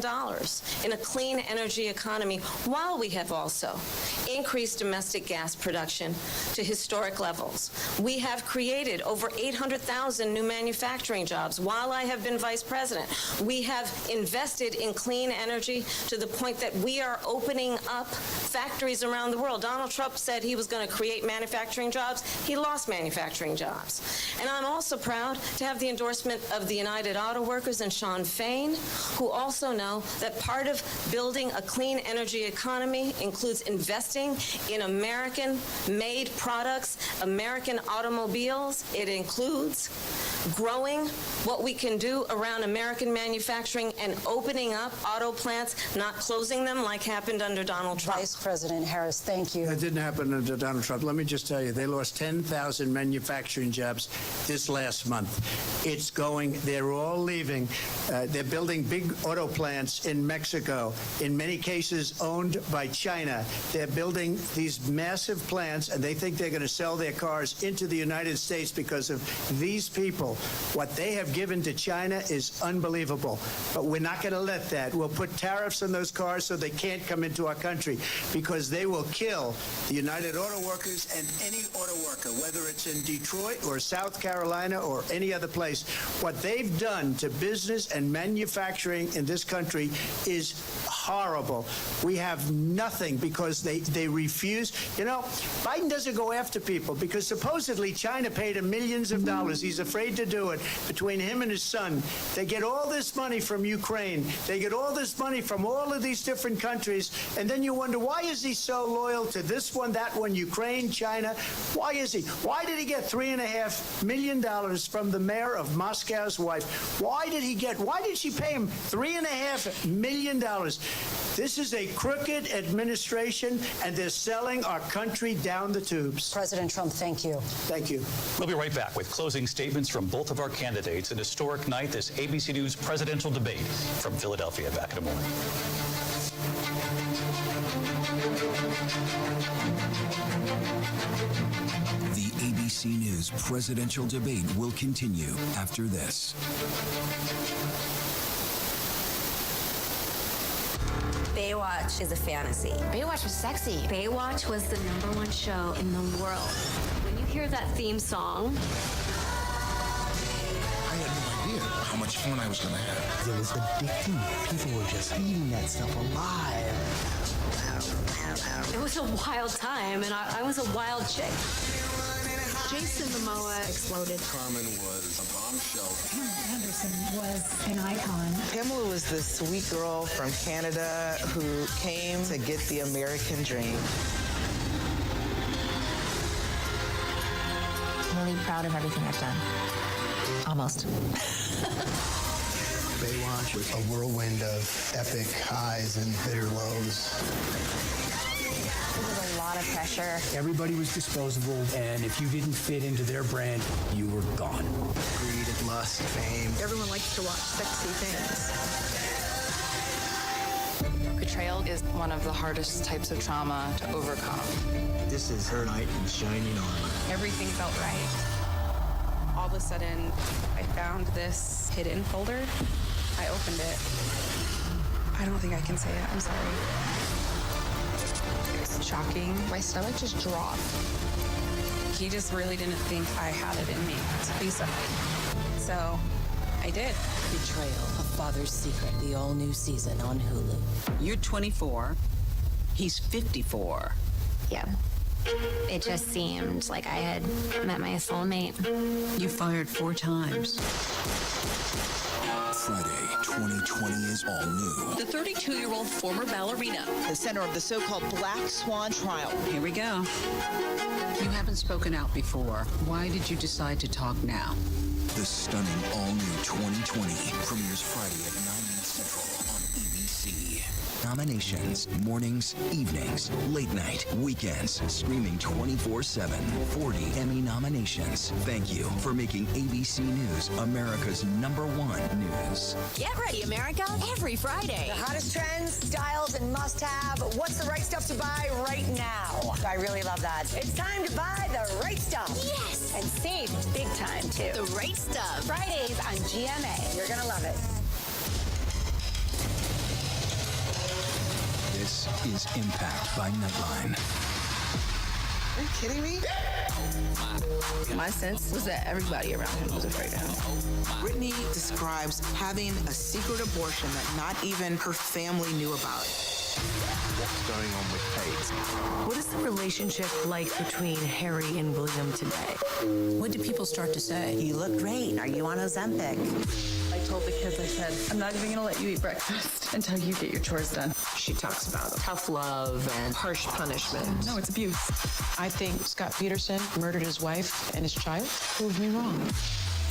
in a clean energy economy, while we have also increased domestic gas production to historic levels. We have created over 800,000 new manufacturing jobs while I have been Vice President. We have invested in clean energy to the point that we are opening up factories around the world. Donald Trump said he was going to create manufacturing jobs. He lost manufacturing jobs. And I'm also proud to have the endorsement of the United Auto Workers and Sean Fain, who also know that part of building a clean energy economy includes investing in American-made products, American automobiles. It includes growing what we can do around American manufacturing and opening up auto plants, not closing them like happened under Donald Trump. Vice President Harris, thank you. That didn't happen under Donald Trump. Let me just tell you, they lost 10,000 manufacturing jobs this last month. It's going, they're all leaving. They're building big auto plants in Mexico, in many cases owned by China. They're building these massive plants, and they think they're going to sell their cars into the United States because of these people. What they have given to China is unbelievable. But we're not going to let that. We'll put tariffs on those cars so they can't come into our country, because they will kill the United Auto Workers and any auto worker, whether it's in Detroit or South Carolina or any other place. What they've done to business and manufacturing in this country is horrible. We have nothing because they refuse. You know, Biden doesn't go after people because supposedly China paid him millions of dollars. He's afraid to do it. Between him and his son, they get all this money from Ukraine. They get all this money from all of these different countries. And then you wonder, why is he so loyal to this one, that one, Ukraine, China? Why is he? Why did he get $3.5 million from the mayor of Moscow's wife? Why did she pay him $3.5 million? This is a crooked administration, and they're selling our country down the tubes. President Trump, thank you. Thank you. We'll be right back with closing statements from both of our candidates. An historic night, this ABC News presidential debate from Philadelphia. Back in a moment. The ABC News presidential debate will continue after this. Baywatch is a fantasy. Baywatch was sexy. Baywatch was the #1 show in the world. When you hear that theme song, I had no idea how much fun I was going to have. It was addicting. People were just eating that stuff alive. it was a wild time, and I was a wild chick. Jason Momoa exploded. Carmen was a bombshell. Anderson was an icon. Pamela was the sweet girl from Canada who came to get the American dream. I'm really proud of everything I've done. Almost. Baywatch was a whirlwind of epic highs and bitter lows. It was a lot of pressure. Everybody was disposable, and if you didn't fit into their brand, you were gone. Greed and lust, fame. Everyone likes to watch sexy things. Betrayal is one of the hardest types of trauma to overcome. This is her knight in shining armor. Everything felt right. All of a sudden, I found this hidden folder. I opened it. I don't think I can say it. I'm sorry. It was shocking. My stomach just dropped. He just really didn't think I had it in me to be something. So I did. Betrayal, A Father's Secret, the all-new season on Hulu. You're 24. He's 54. Yeah. It just seemed like I had met my soulmate. You fired 4 times. Friday, 2020 is all new. The 32-year-old former ballerina, the center of the so-called Black Swan trial. Here we go. You haven't spoken out before. Why did you decide to talk now? The stunning all-new 2020 premieres Friday at 9 Central on ABC. Nominations, mornings, evenings, late night, weekends, streaming 24/7. 40 Emmy nominations. Thank you for making ABC News America's #1 news. Get ready, America, every Friday. The hottest trends, styles, and must-have. What's the right stuff to buy right now? I really love that. It's time to buy the right stuff. Yes. And save big time, too. The right stuff. Fridays on GMA. You're going to love it. This is Impact by Nightline. Are you kidding me? My sense was that everybody around him was afraid of him. Brittany describes having a secret abortion that not even her family knew about. What's going on with Kate? What is the relationship like between Harry and William today? What did people start to say? You look great. Are you on Ozempic? I told the kids, I said, I'm not even going to let you eat breakfast until you get your chores done. She talks about tough love and harsh punishment. No, it's abuse. I think Scott Peterson murdered his wife and his child. Prove me wrong.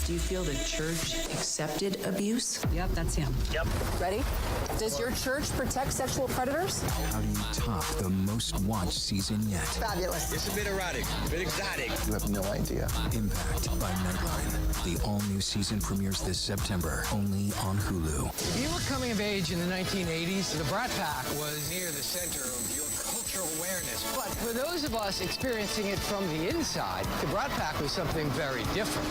Do you feel the church accepted abuse? Yep, that's him. Yep. Ready? Does your church protect sexual predators? How do you top the most watched season yet? Fabulous. It's a bit erotic, a bit exotic. You have no idea. Impact by Nightline. The all-new season premieres this September, only on Hulu. If you were coming of age in the 1980s, the Brat Pack was near the center of your cultural awareness. But for those of us experiencing it from the inside, the Brat Pack was something very different.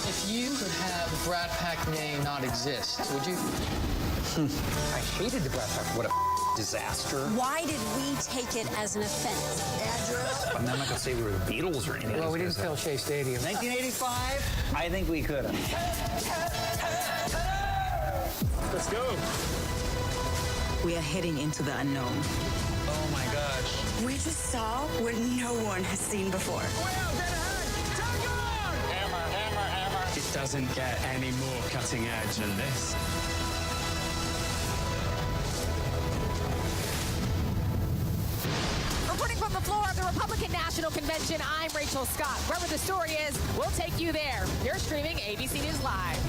If you could have the Brat Pack name not exist, would you? I hated the Brat Pack. What a disaster. Why did we take it as an offense? Andrew? I'm not going to say we were the Beatles or anything. Well, we didn't fill Shea Stadium. 1985? I think we could have. Let's go. We are heading into the unknown. Oh my gosh. We just saw what no one has seen before. It doesn't get any more cutting edge than this. Reporting from the floor of the Republican National Convention, I'm Rachel Scott. Wherever the story is, we'll take you there. You're streaming ABC News Live.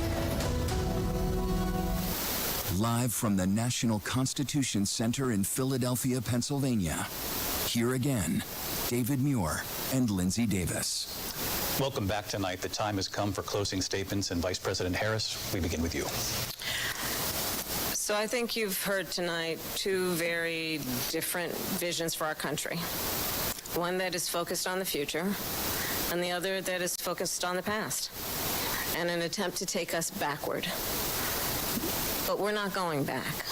Live from the National Constitution Center in Philadelphia, Pennsylvania. Here again, David Muir and Lindsay Davis. Welcome back tonight. The time has come for closing statements, and Vice President Harris, we begin with you. So I think you've heard tonight two very different visions for our country. One that is focused on the future, and the other that is focused on the past, and an attempt to take us backward. But we're not going back.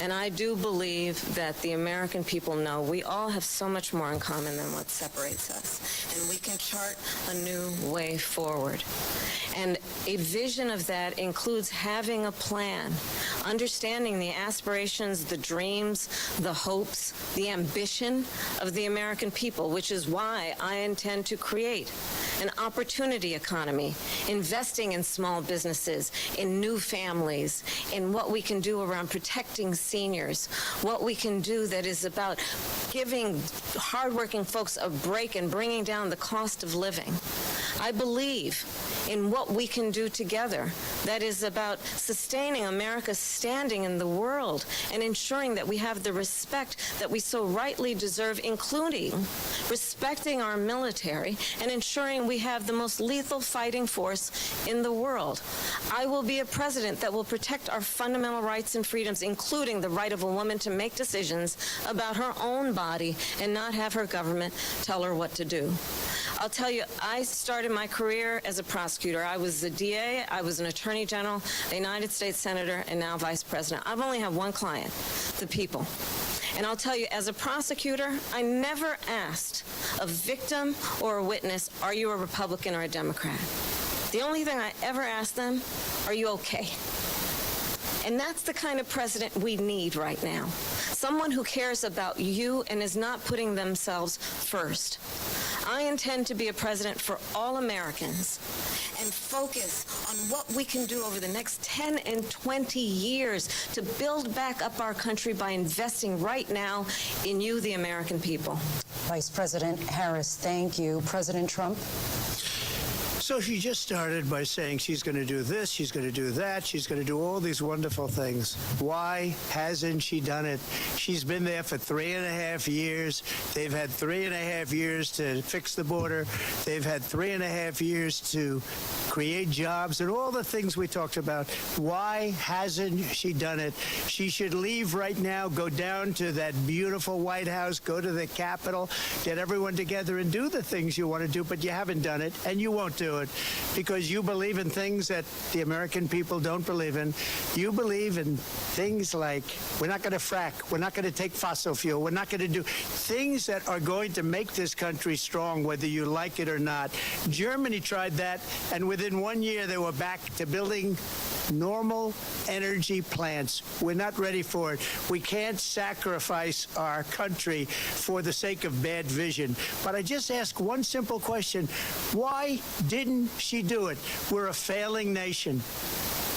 And I do believe that the American people know we all have so much more in common than what separates us. And we can chart a new way forward. And a vision of that includes having a plan, understanding the aspirations, the dreams, the hopes, the ambition of the American people, which is why I intend to create an opportunity economy, investing in small businesses, in new families, in what we can do around protecting seniors, what we can do that is about giving hardworking folks a break and bringing down the cost of living. I believe in what we can do together. That is about sustaining America's standing in the world and ensuring that we have the respect that we so rightly deserve, including respecting our military and ensuring we have the most lethal fighting force in the world. I will be a president that will protect our fundamental rights and freedoms, including the right of a woman to make decisions about her own body and not have her government tell her what to do. I'll tell you, I started my career as a prosecutor. I was a DA, I was an attorney general, a United States senator, and now vice president. I've only had one client, the people. And I'll tell you, as a prosecutor, I never asked a victim or a witness, are you a Republican or a Democrat? The only thing I ever asked them, are you okay? And that's the kind of president we need right now. Someone who cares about you and is not putting themselves first. I intend to be a president for all Americans and focus on what we can do over the next 10 and 20 years to build back up our country by investing right now in you, the American people. Vice President Harris, thank you. President Trump? So she just started by saying she's going to do this, she's going to do that, she's going to do all these wonderful things. Why hasn't she done it? She's been there for 3.5 years. They've had 3.5 years to fix the border. They've had 3.5 years to create jobs and all the things we talked about. Why hasn't she done it? She should leave right now, go down to that beautiful White House, go to the Capitol, get everyone together and do the things you want to do, but you haven't done it, and you won't do it because you believe in things that the American people don't believe in. You believe in things like we're not going to frack, we're not going to take fossil fuel, we're not going to do things that are going to make this country strong, whether you like it or not. Germany tried that, and within 1 year they were back to building normal energy plants. We're not ready for it. We can't sacrifice our country for the sake of bad vision. But I just ask one simple question. Why didn't she do it? We're a failing nation.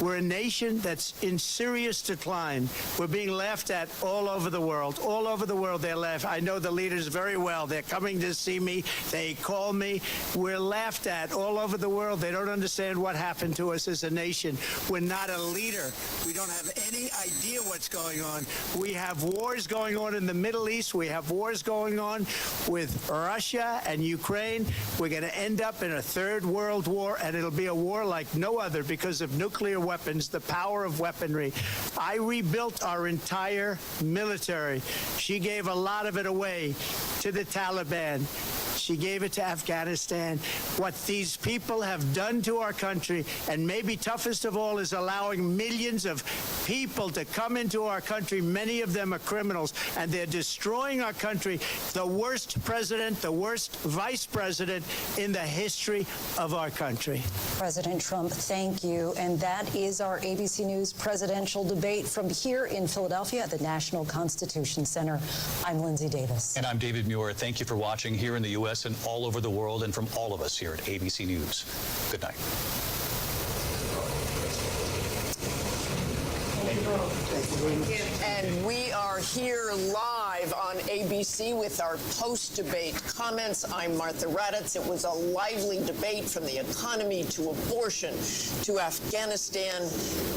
We're a nation that's in serious decline. We're being laughed at all over the world. All over the world they're laughed. I know the leaders very well. They're coming to see me. They call me. We're laughed at all over the world. They don't understand what happened to us as a nation. We're not a leader. We don't have any idea what's going on. We have wars going on in the Middle East. We have wars going on with Russia and Ukraine. We're going to end up in a third world war, and it'll be a war like no other because of nuclear weapons, the power of weaponry. I rebuilt our entire military. She gave a lot of it away to the Taliban. She gave it to Afghanistan. What these people have done to our country, and maybe toughest of all, is allowing millions of people to come into our country. Many of them are criminals, and they're destroying our country. The worst president, the worst vice president in the history of our country. President Trump, thank you. And that is our ABC News presidential debate from here in Philadelphia at the National Constitution Center. I'm Lindsay Davis. And I'm David Muir. Thank you for watching here in the U.S. and all over the world, and from all of us here at ABC News. Good night. And we are here live on ABC with our post-debate comments. I'm Martha Raddatz. It was a lively debate from the economy to abortion to Afghanistan.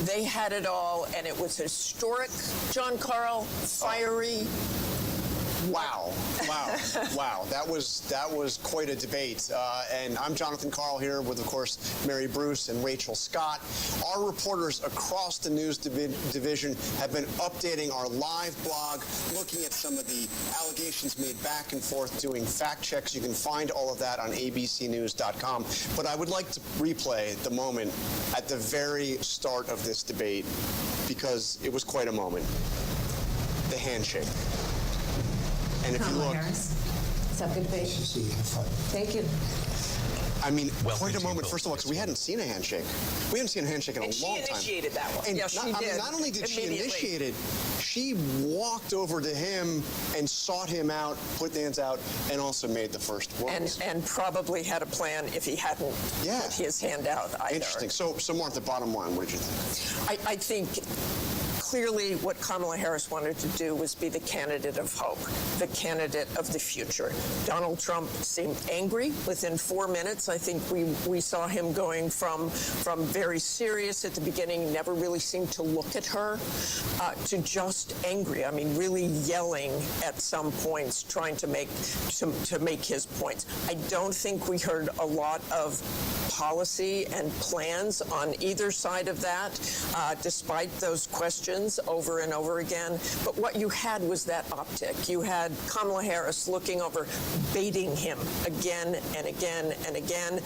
They had it all, and it was historic. John Carl, fiery. Wow. Wow. That was quite a debate. And I'm Jonathan Carl here with, of course, Mary Bruce and Rachel Scott. Our reporters across the news division have been updating our live blog, looking at some of the allegations made back and forth, doing fact checks. You can find all of that on abcnews.com. But I would like to replay the moment at the very start of this debate because it was quite a moment. The handshake. And if you look, It's a good debate. Thank you. I mean, quite a moment, first of all, because we hadn't seen a handshake. We hadn't seen a handshake in a long time. She initiated that one. And yes, she did. Not only did she initiate it, she walked over to him and sought him out, put the hands out, and also made the first words. And probably had a plan if he hadn't put his hand out either. Interesting. So Martha, bottom line, what did you think? I think clearly what Kamala Harris wanted to do was be the candidate of hope, the candidate of the future. Donald Trump seemed angry within 4 minutes. I think we saw him going from very serious at the beginning, never really seemed to look at her, to just angry. I mean, really yelling at some points, trying to make his points. I don't think we heard a lot of policy and plans on either side of that, despite those questions over and over again. But what you had was that optic. You had Kamala Harris looking over, baiting him again and again and again.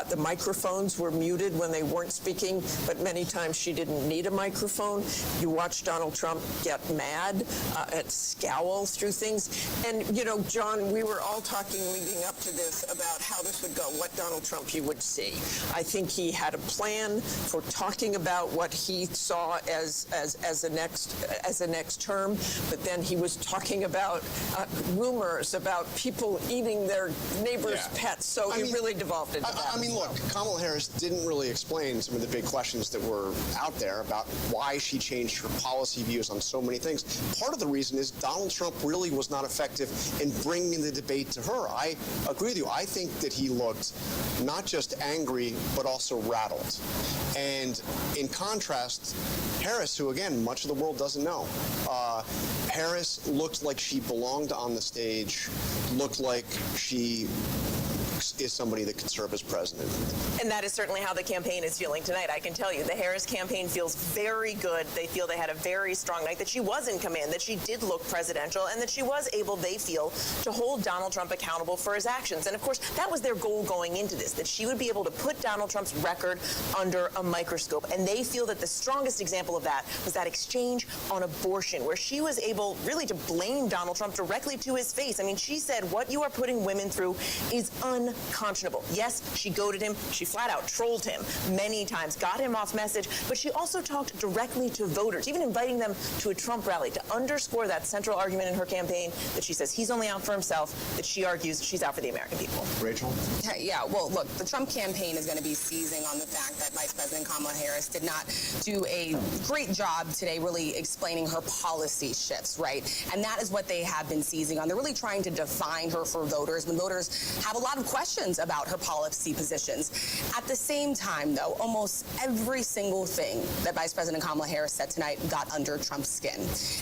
The microphones were muted when they weren't speaking, but many times she didn't need a microphone. You watch Donald Trump get mad and scowl through things. And, you know, John, we were all talking leading up to this about how this would go, what Donald Trump he would see. I think he had a plan for talking about what he saw as a next term, but then he was talking about rumors about people eating their neighbors' pets. So it really devolved into that. I mean, look, Kamala Harris didn't really explain some of the big questions that were out there about why she changed her policy views on so many things. Part of the reason is Donald Trump really was not effective in bringing the debate to her. I agree with you. I think that he looked not just angry, but also rattled. And in contrast, Harris, who again, much of the world doesn't know, Harris looked like she belonged on the stage, looked like she is somebody that could serve as president. And that is certainly how the campaign is feeling tonight. I can tell you, the Harris campaign feels very good. They feel they had a very strong night, that she was in command, that she did look presidential, and that she was able, they feel, to hold Donald Trump accountable for his actions. And of course, that was their goal going into this, that she would be able to put Donald Trump's record under a microscope. And they feel that the strongest example of that was that exchange on abortion, where she was able really to blame Donald Trump directly to his face. I mean, she said, what you are putting women through is unconscionable. Yes, she goaded him. She flat out trolled him many times, got him off message, but she also talked directly to voters, even inviting them to a Trump rally to underscore that central argument in her campaign that she says he's only out for himself, that she argues she's out for the American people. Rachel? Yeah, well, look, the Trump campaign is going to be seizing on the fact that Vice President Kamala Harris did not do a great job today really explaining her policy shifts, right? And that is what they have been seizing on. They're really trying to define her for voters when voters have a lot of questions about her policy positions. At the same time, though, almost every single thing that Vice President Kamala Harris said tonight got under Trump's skin.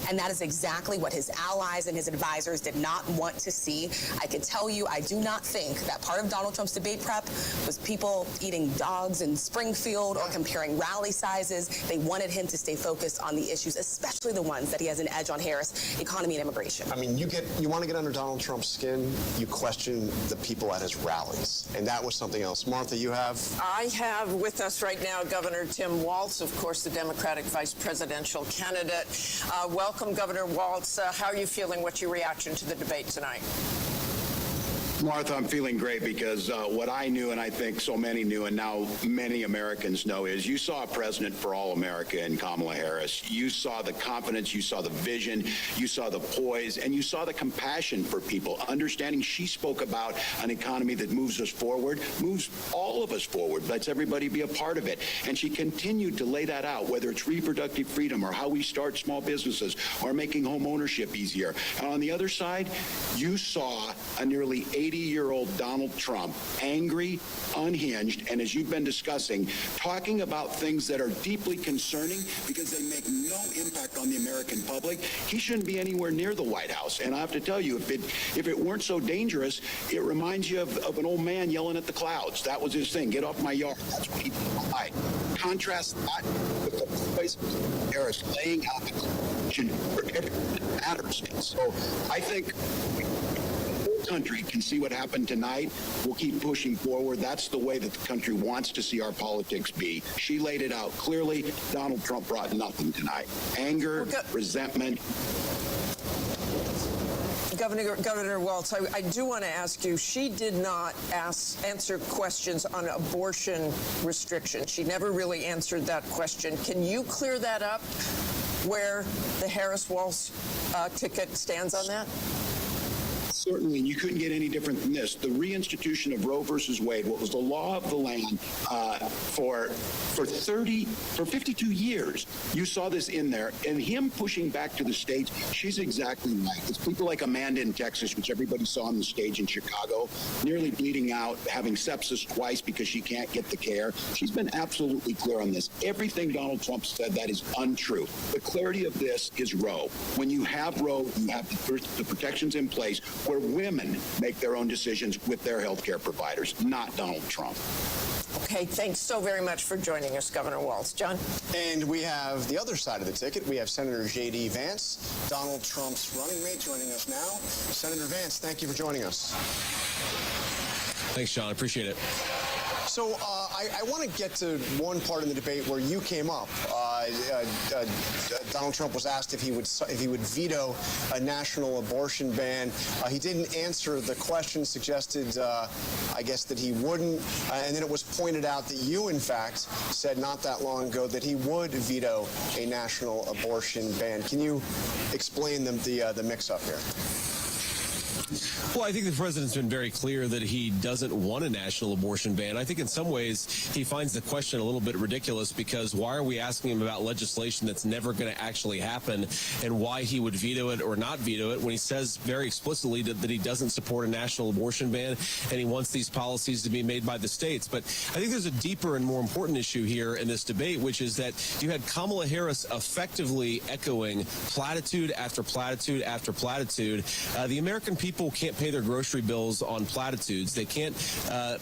And that is exactly what his allies and his advisors did not want to see. I can tell you, I do not think that part of Donald Trump's debate prep was people eating dogs in Springfield or comparing rally sizes. They wanted him to stay focused on the issues, especially the ones that he has an edge on Harris, economy and immigration. I mean, you want to get under Donald Trump's skin, you question the people at his rallies. And that was something else. Martha, you have? I have with us right now Governor Tim Walz, of course, the Democratic vice presidential candidate. Welcome, Governor Walz. How are you feeling? What's your reaction to the debate tonight? Martha, I'm feeling great because what I knew, and I think so many knew, and now many Americans know, is you saw a president for all America in Kamala Harris. You saw the confidence, you saw the vision, you saw the poise, and you saw the compassion for people, understanding she spoke about an economy that moves us forward, moves all of us forward, lets everybody be a part of it. And she continued to lay that out, whether it's reproductive freedom or how we start small businesses or making home ownership easier. And on the other side, you saw a nearly 80-year-old Donald Trump, angry, unhinged, and as you've been discussing, talking about things that are deeply concerning because they make no impact on the American public. He shouldn't be anywhere near the White House. And I have to tell you, if it weren't so dangerous, it reminds you of an old man yelling at the clouds. That was his thing. Get off my yard. That's what he did tonight. Contrast that with the voice of Harris laying out the question for everything that matters. So I think country can see what happened tonight. We'll keep pushing forward. That's the way that the country wants to see our politics be. She laid it out clearly. Donald Trump brought nothing tonight. Anger, resentment. Governor Walz, I do want to ask you, she did not answer questions on abortion restriction. She never really answered that question. Can you clear that up, where the Harris-Walz ticket stands on that? Certainly, and you couldn't get any different than this. The reinstitution of Roe versus Wade, what was the law of the land for 52 years, you saw this in there. And him pushing back to the states, she's exactly right. It's people like Amanda in Texas, which everybody saw on the stage in Chicago, nearly bleeding out, having sepsis twice because she can't get the care. She's been absolutely clear on this. Everything Donald Trump said, that is untrue. The clarity of this is Roe. When you have Roe, you have the protections in place where women make their own decisions with their health care providers, not Donald Trump. Okay, thanks so very much for joining us, Governor Walz. John? And we have the other side of the ticket. We have Senator J.D. Vance, Donald Trump's running mate, joining us now. Senator Vance, thank you for joining us. Thanks, John. I appreciate it. So I want to get to one part in the debate where you came up. Donald Trump was asked if he would veto a national abortion ban. He didn't answer the question, suggested, I guess, that he wouldn't. And then it was pointed out that you, in fact, said not that long ago that he would veto a national abortion ban. Can you explain the mix-up here? Well, I think the president's been very clear that he doesn't want a national abortion ban. I think in some ways he finds the question a little bit ridiculous because why are we asking him about legislation that's never going to actually happen and why he would veto it or not veto it when he says very explicitly that he doesn't support a national abortion ban and he wants these policies to be made by the states. But I think there's a deeper and more important issue here in this debate, which is that you had Kamala Harris effectively echoing platitude after platitude after platitude. The American people can't pay their grocery bills on platitudes. They can't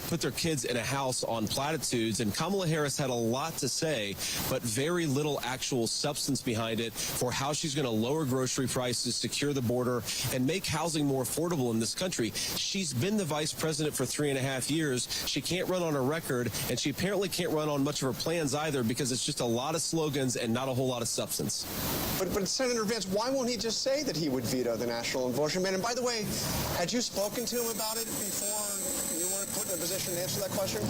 put their kids in a house on platitudes. And Kamala Harris had a lot to say, but very little actual substance behind it for how she's going to lower grocery prices, secure the border, and make housing more affordable in this country. She's been the vice president for 3.5 years. She can't run on a record, and she apparently can't run on much of her plans either because it's just a lot of slogans and not a whole lot of substance. But Senator Vance, why won't he just say that he would veto the national abortion ban? And by the way, had you spoken to him about it before you weren't put in a position to answer that question?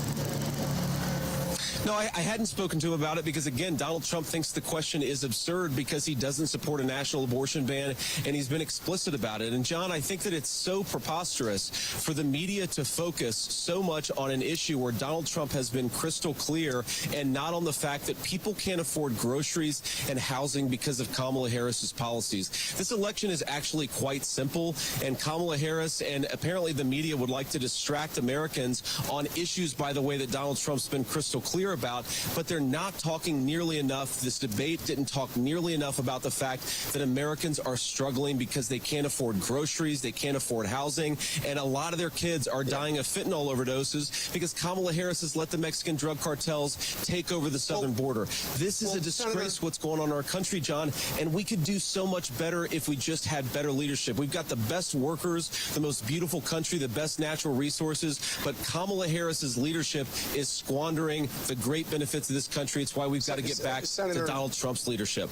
No, I hadn't spoken to him about it because, again, Donald Trump thinks the question is absurd because he doesn't support a national abortion ban, and he's been explicit about it. And, John, I think that it's so preposterous for the media to focus so much on an issue where Donald Trump has been crystal clear and not on the fact that people can't afford groceries and housing because of Kamala Harris's policies. This election is actually quite simple, and Kamala Harris and apparently the media would like to distract Americans on issues, by the way, that Donald Trump's been crystal clear about, but they're not talking nearly enough. This debate didn't talk nearly enough about the fact that Americans are struggling because they can't afford groceries, they can't afford housing, and a lot of their kids are dying of fentanyl overdoses because Kamala Harris has let the Mexican drug cartels take over the southern border. This is a disgrace what's going on in our country, John, and we could do so much better if we just had better leadership. We've got the best workers, the most beautiful country, the best natural resources, but Kamala Harris's leadership is squandering the great benefits of this country. It's why we've got to get back to Donald Trump's leadership.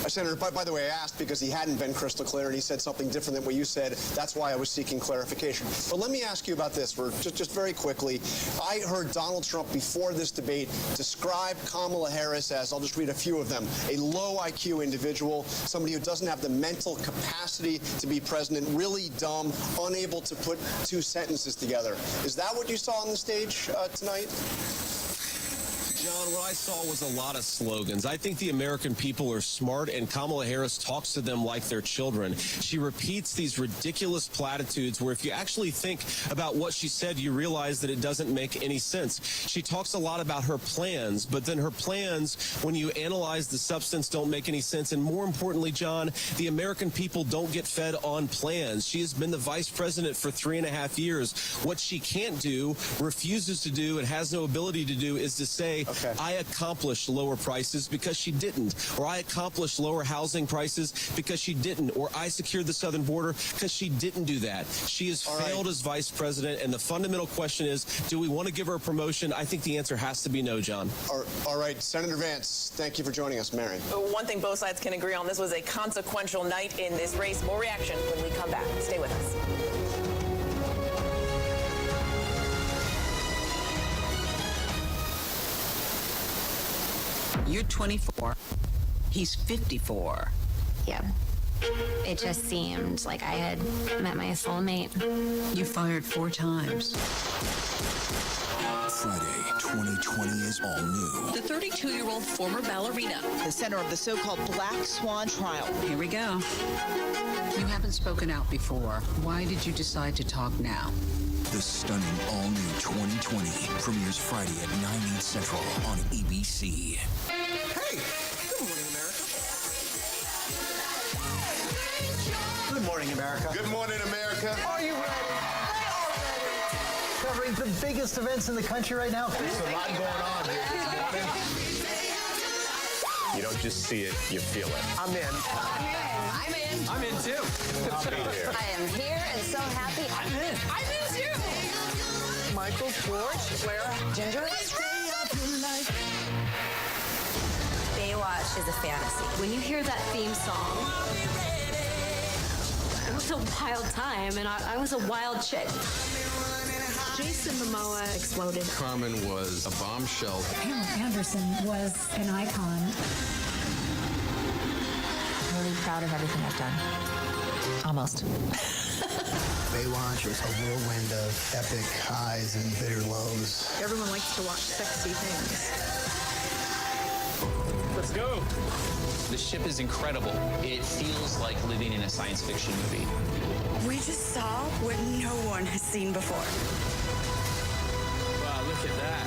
Senator, by the way, I asked because he hadn't been crystal clear and he said something different than what you said. That's why I was seeking clarification. But let me ask you about this for just very quickly. I heard Donald Trump before this debate describe Kamala Harris as, I'll just read a few of them, a low IQ individual, somebody who doesn't have the mental capacity to be president, really dumb, unable to put two sentences together. Is that what you saw on the stage tonight? John, what I saw was a lot of slogans. I think the American people are smart, and Kamala Harris talks to them like they're children. She repeats these ridiculous platitudes where if you actually think about what she said, you realize that it doesn't make any sense. She talks a lot about her plans, but then her plans, when you analyze the substance, don't make any sense. And more importantly, John, the American people don't get fed on plans. She has been the vice president for 3.5 years. What she can't do, refuses to do, and has no ability to do is to say, I accomplished lower prices because she didn't, or I accomplished lower housing prices because she didn't, or I secured the southern border because she didn't do that. She has failed as vice president, and the fundamental question is, do we want to give her a promotion? I think the answer has to be no, John. All right, Senator Vance, thank you for joining us. Mary. One thing both sides can agree on, this was a consequential night in this race. More reaction when we come back. Stay with us. You're 24. He's 54. Yeah. It just seemed like I had met my soulmate. You fired 4 times. Friday, 2020 is all new. The 32-year-old former ballerina, the center of the so-called Black Swan trial. Here we go. You haven't spoken out before. Why did you decide to talk now? The stunning all-new 2020 premieres Friday at 9, 8 Central on ABC. Hey! Good morning, America. Good morning, America. Are you ready? Covering the biggest events in the country right now. There's a lot going on here this morning. You don't just see it, you feel it. I'm in. I'm in. I'm in too. I'll be here. I am here and so happy. I'm in. I'm in too. Michael, George, Clara, Ginger. Baywatch is a fantasy. When you hear that theme song, it was a wild time, and I was a wild chick. Jason Momoa exploded. Carmen was a bombshell. Pamela Anderson was an icon. I'm really proud of everything I've done. Almost. Baywatch was a whirlwind of epic highs and bitter lows. Everyone likes to watch sexy things. Let's go. The ship is incredible. It feels like living in a science fiction movie. We just saw what no one has seen before. Wow, look at that.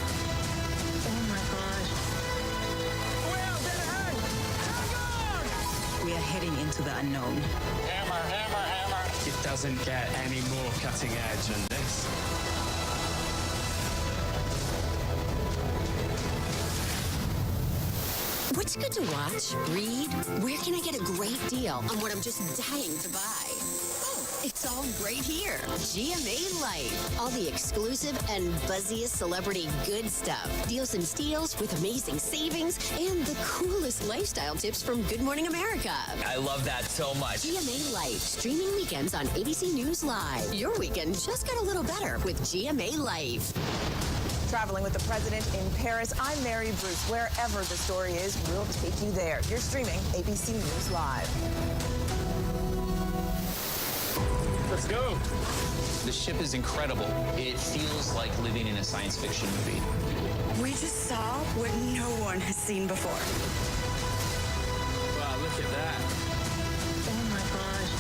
Oh my gosh. Well, dead ahead. We are heading into the unknown. Hammer, hammer, hammer. It doesn't get any more cutting edge than this. What's good to watch, read? Where can I get a great deal on what I'm just dying to buy? Oh, it's all right here. GMA Life. All the exclusive and buzziest celebrity good stuff. Deals and steals with amazing savings and the coolest lifestyle tips from Good Morning America. I love that so much. GMA Life. Streaming weekends on ABC News Live. Your weekend just got a little better with GMA Life. Traveling with the president in Paris, I'm Mary Bruce. Wherever the story is, we'll take you there. You're streaming ABC News Live. Let's go. The ship is incredible. It feels like living in a science fiction movie. We just saw what no one has seen before. Wow, look at that. Oh my gosh.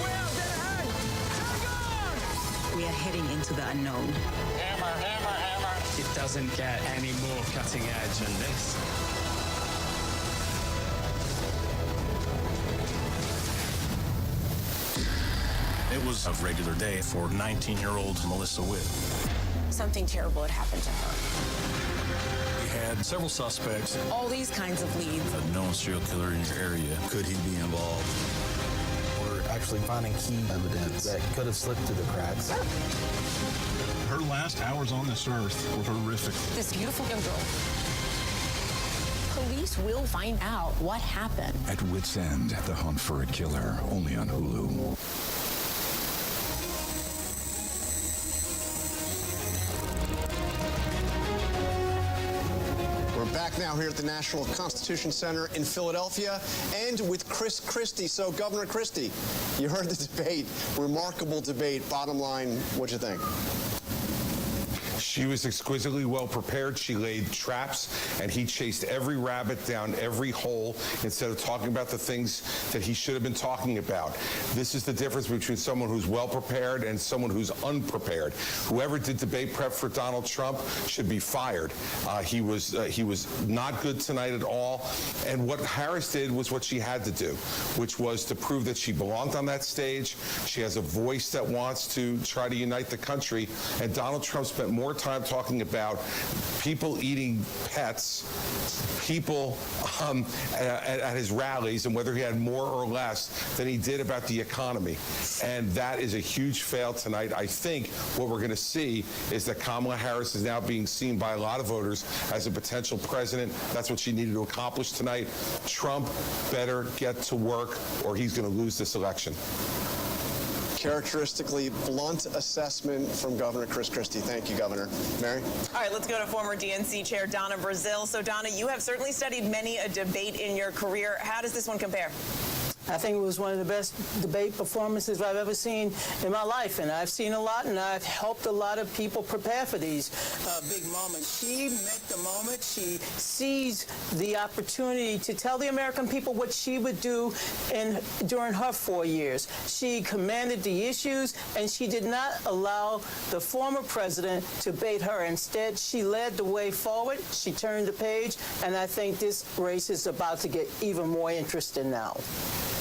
Well, dead ahead. We are heading into the unknown. Hammer, hammer, hammer. It doesn't get any more cutting edge than this. It was a regular day for 19-year-old Melissa Witt. Something terrible had happened to her. We had several suspects. All these kinds of leads. A known serial killer in your area. Could he be involved? We're actually finding key evidence that could have slipped through the cracks. Her last hours on this earth were horrific. This beautiful young girl. Police will find out what happened. At Wit's End, The Hunt for a Killer, only on Hulu. We're back now here at the National Constitution Center in Philadelphia and with Chris Christie. So, Governor Christie, you heard the debate, remarkable debate. Bottom line, what'd you think? She was exquisitely well prepared. She laid traps, and he chased every rabbit down every hole instead of talking about the things that he should have been talking about. This is the difference between someone who's well prepared and someone who's unprepared. Whoever did debate prep for Donald Trump should be fired. He was not good tonight at all. And what Harris did was what she had to do, which was to prove that she belonged on that stage. She has a voice that wants to try to unite the country. And Donald Trump spent more time talking about people eating pets, people at his rallies, and whether he had more or less than he did about the economy. And that is a huge fail tonight. I think what we're going to see is that Kamala Harris is now being seen by a lot of voters as a potential president. That's what she needed to accomplish tonight. Trump better get to work or he's going to lose this election. Characteristically blunt assessment from Governor Chris Christie. Thank you, Governor. Mary? All right, let's go to former DNC Chair Donna Brazile. So, Donna, you have certainly studied many a debate in your career. How does this one compare? I think it was one of the best debate performances I've ever seen in my life, and I've seen a lot, and I've helped a lot of people prepare for these big moments. She met the moment. She seized the opportunity to tell the American people what she would do during her 4 years. She commanded the issues, and she did not allow the former president to bait her. Instead, she led the way forward. She turned the page, and I think this race is about to get even more interesting now.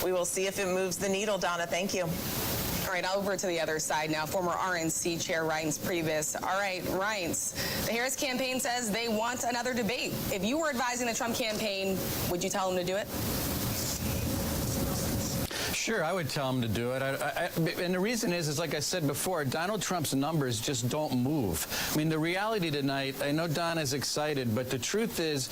We will see if it moves the needle, Donna. Thank you. All right, over to the other side now. Former RNC Chair Reince Priebus. All right, Reince, the Harris campaign says they want another debate. If you were advising the Trump campaign, would you tell them to do it? Sure, I would tell him to do it. And the reason is like I said before, Donald Trump's numbers just don't move. I mean, the reality tonight, I know Donna's excited, but the truth is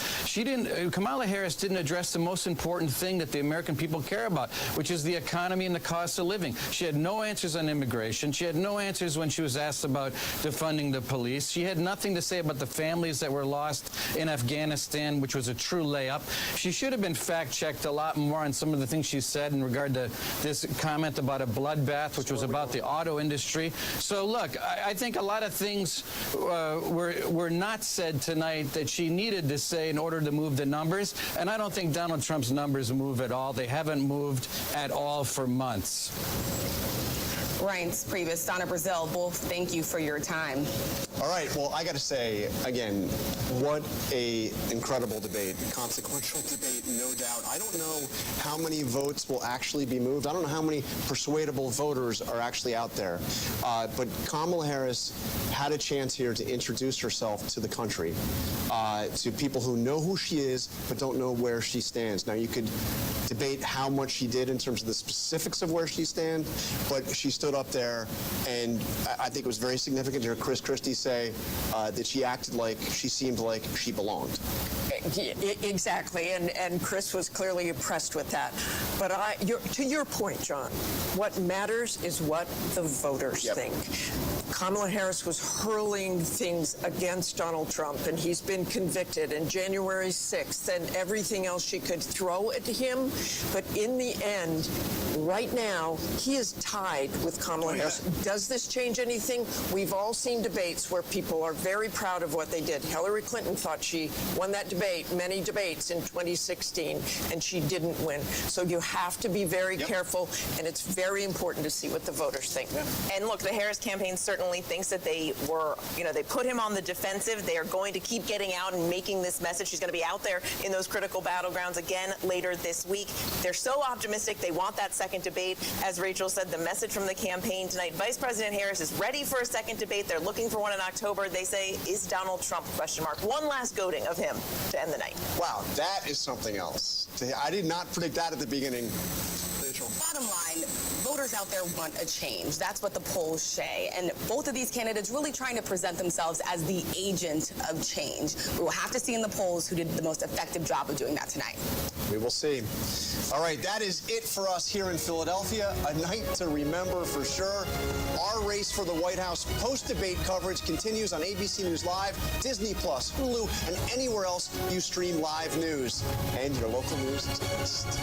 Kamala Harris didn't address the most important thing that the American people care about, which is the economy and the cost of living. She had no answers on immigration. She had no answers when she was asked about defunding the police. She had nothing to say about the families that were lost in Afghanistan, which was a true layup. She should have been fact-checked a lot more on some of the things she said in regard to this comment about a bloodbath, which was about the auto industry. So, look, I think a lot of things were not said tonight that she needed to say in order to move the numbers, and I don't think Donald Trump's numbers move at all. They haven't moved at all for months. Reince Priebus, Donna Brazil, both thank you for your time. All right, well, I got to say, again, what a incredible debate, consequential debate, no doubt. I don't know how many votes will actually be moved. I don't know how many persuadable voters are actually out there. But Kamala Harris had a chance here to introduce herself to the country, to people who know who she is but don't know where she stands. Now, you could debate how much she did in terms of the specifics of where she stands, but she stood up there, and I think it was very significant to hear Chris Christie say that she acted like she seemed like she belonged. Exactly, and Chris was clearly impressed with that. But to your point, John, what matters is what the voters think. Kamala Harris was hurling things against Donald Trump, and he's been convicted, and January 6th and everything else she could throw at him. But in the end, right now, he is tied with Kamala Harris. Does this change anything? We've all seen debates where people are very proud of what they did. Hillary Clinton thought she won that debate, many debates in 2016, and she didn't win. So you have to be very careful, and it's very important to see what the voters think. And look, the Harris campaign certainly thinks that they were, they put him on the defensive. They are going to keep getting out and making this message. She's going to be out there in those critical battlegrounds again later this week. They're so optimistic. They want that second debate. As Rachel said, the message from the campaign tonight, Vice President Harris is ready for a second debate. They're looking for one in October. They say, is Donald Trump, ? One last goading of him to end the night. Wow, that is something else. I did not predict that at the beginning. Rachel. Bottom line, voters out there want a change. That's what the polls say. And both of these candidates really trying to present themselves as the agent of change. We will have to see in the polls who did the most effective job of doing that tonight. We will see. All right, that is it for us here in Philadelphia. A night to remember for sure. Our race for the White House post-debate coverage continues on ABC News Live, Disney+, Hulu, and anywhere else you stream live news. And your local news is next.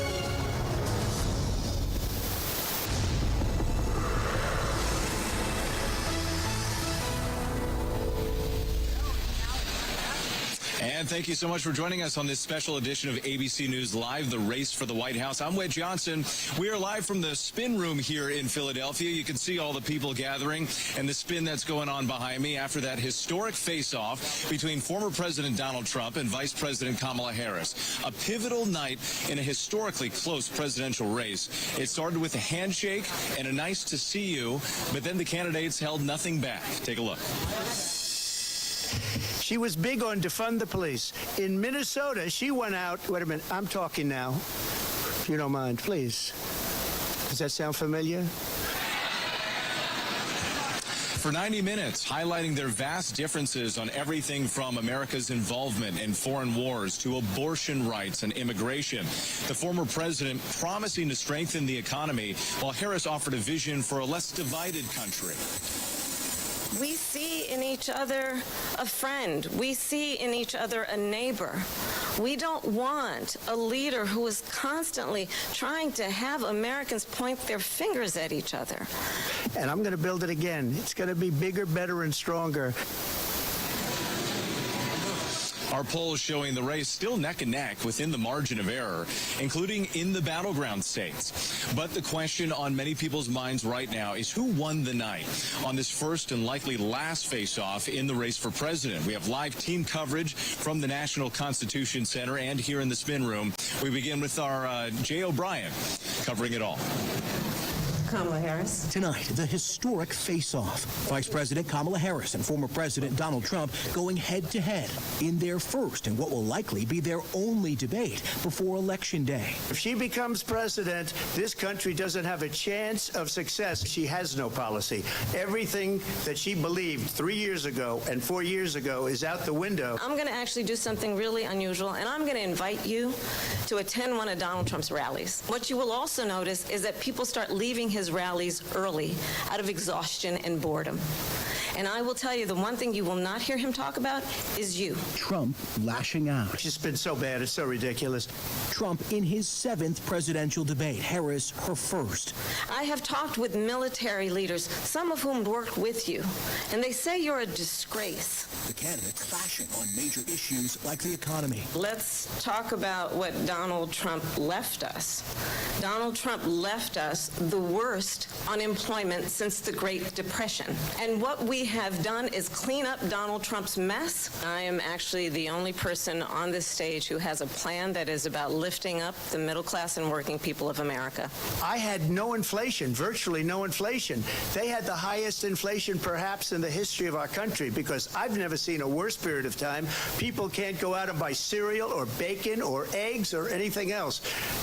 And thank you so much for joining us on this special edition of ABC News Live, the race for the White House. I'm Wade Johnson. We are live from the spin room here in Philadelphia. You can see all the people gathering and the spin that's going on behind me after that historic face-off between former President Donald Trump and Vice President Kamala Harris. A pivotal night in a historically close presidential race. It started with a handshake and a nice to see you, but then the candidates held nothing back. Take a look. She was big on defund the police. In Minnesota, she went out. Wait a minute, I'm talking now. If you don't mind, please. Does that sound familiar? For 90 minutes, highlighting their vast differences on everything from America's involvement in foreign wars to abortion rights and immigration. The former president promising to strengthen the economy, while Harris offered a vision for a less divided country. We see in each other a friend. We see in each other a neighbor. We don't want a leader who is constantly trying to have Americans point their fingers at each other. And I'm going to build it again. It's going to be bigger, better, and stronger. Our polls showing the race still neck and neck within the margin of error, including in the battleground states. But the question on many people's minds right now is who won the night on this first and likely last face-off in the race for president. We have live team coverage from the National Constitution Center and here in the spin room. We begin with our Jay O'Brien covering it all. Kamala Harris. Tonight, the historic face-off. Vice President Kamala Harris and former President Donald Trump going head-to-head in their first and what will likely be their only debate before Election Day. If she becomes president, this country doesn't have a chance of success. She has no policy. Everything that she believed 3 years ago and 4 years ago is out the window. I'm going to actually do something really unusual, and I'm going to invite you to attend one of Donald Trump's rallies. What you will also notice is that people start leaving his rallies early out of exhaustion and boredom. And I will tell you, the one thing you will not hear him talk about is you. Trump lashing out. It's just been so bad. It's so ridiculous. Trump in his 7th presidential debate. Harris, her first. I have talked with military leaders, some of whom worked with you, and they say you're a disgrace. The candidates clashing on major issues like the economy. Let's talk about what Donald Trump left us. Donald Trump left us the worst unemployment since the Great Depression. And what we have done is clean up Donald Trump's mess. I am actually the only person on this stage who has a plan that is about lifting up the middle class and working people of America. I had no inflation, virtually no inflation. They had the highest inflation perhaps in the history of our country because I've never seen a worse period of time. People can't go out and buy cereal or bacon or eggs or anything else.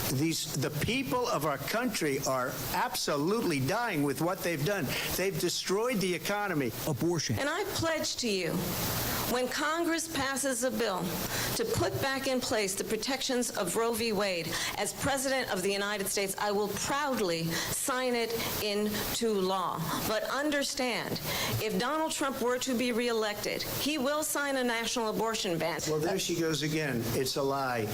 The people of our country are absolutely dying with what they've done. They've destroyed the economy. Abortion. And I pledge to you, when Congress passes a bill to put back in place the protections of Roe v. Wade, as President of the United States, I will proudly sign it into law. But understand, if Donald Trump were to be reelected, he will sign a national abortion ban. Well, there she goes again. It's a lie.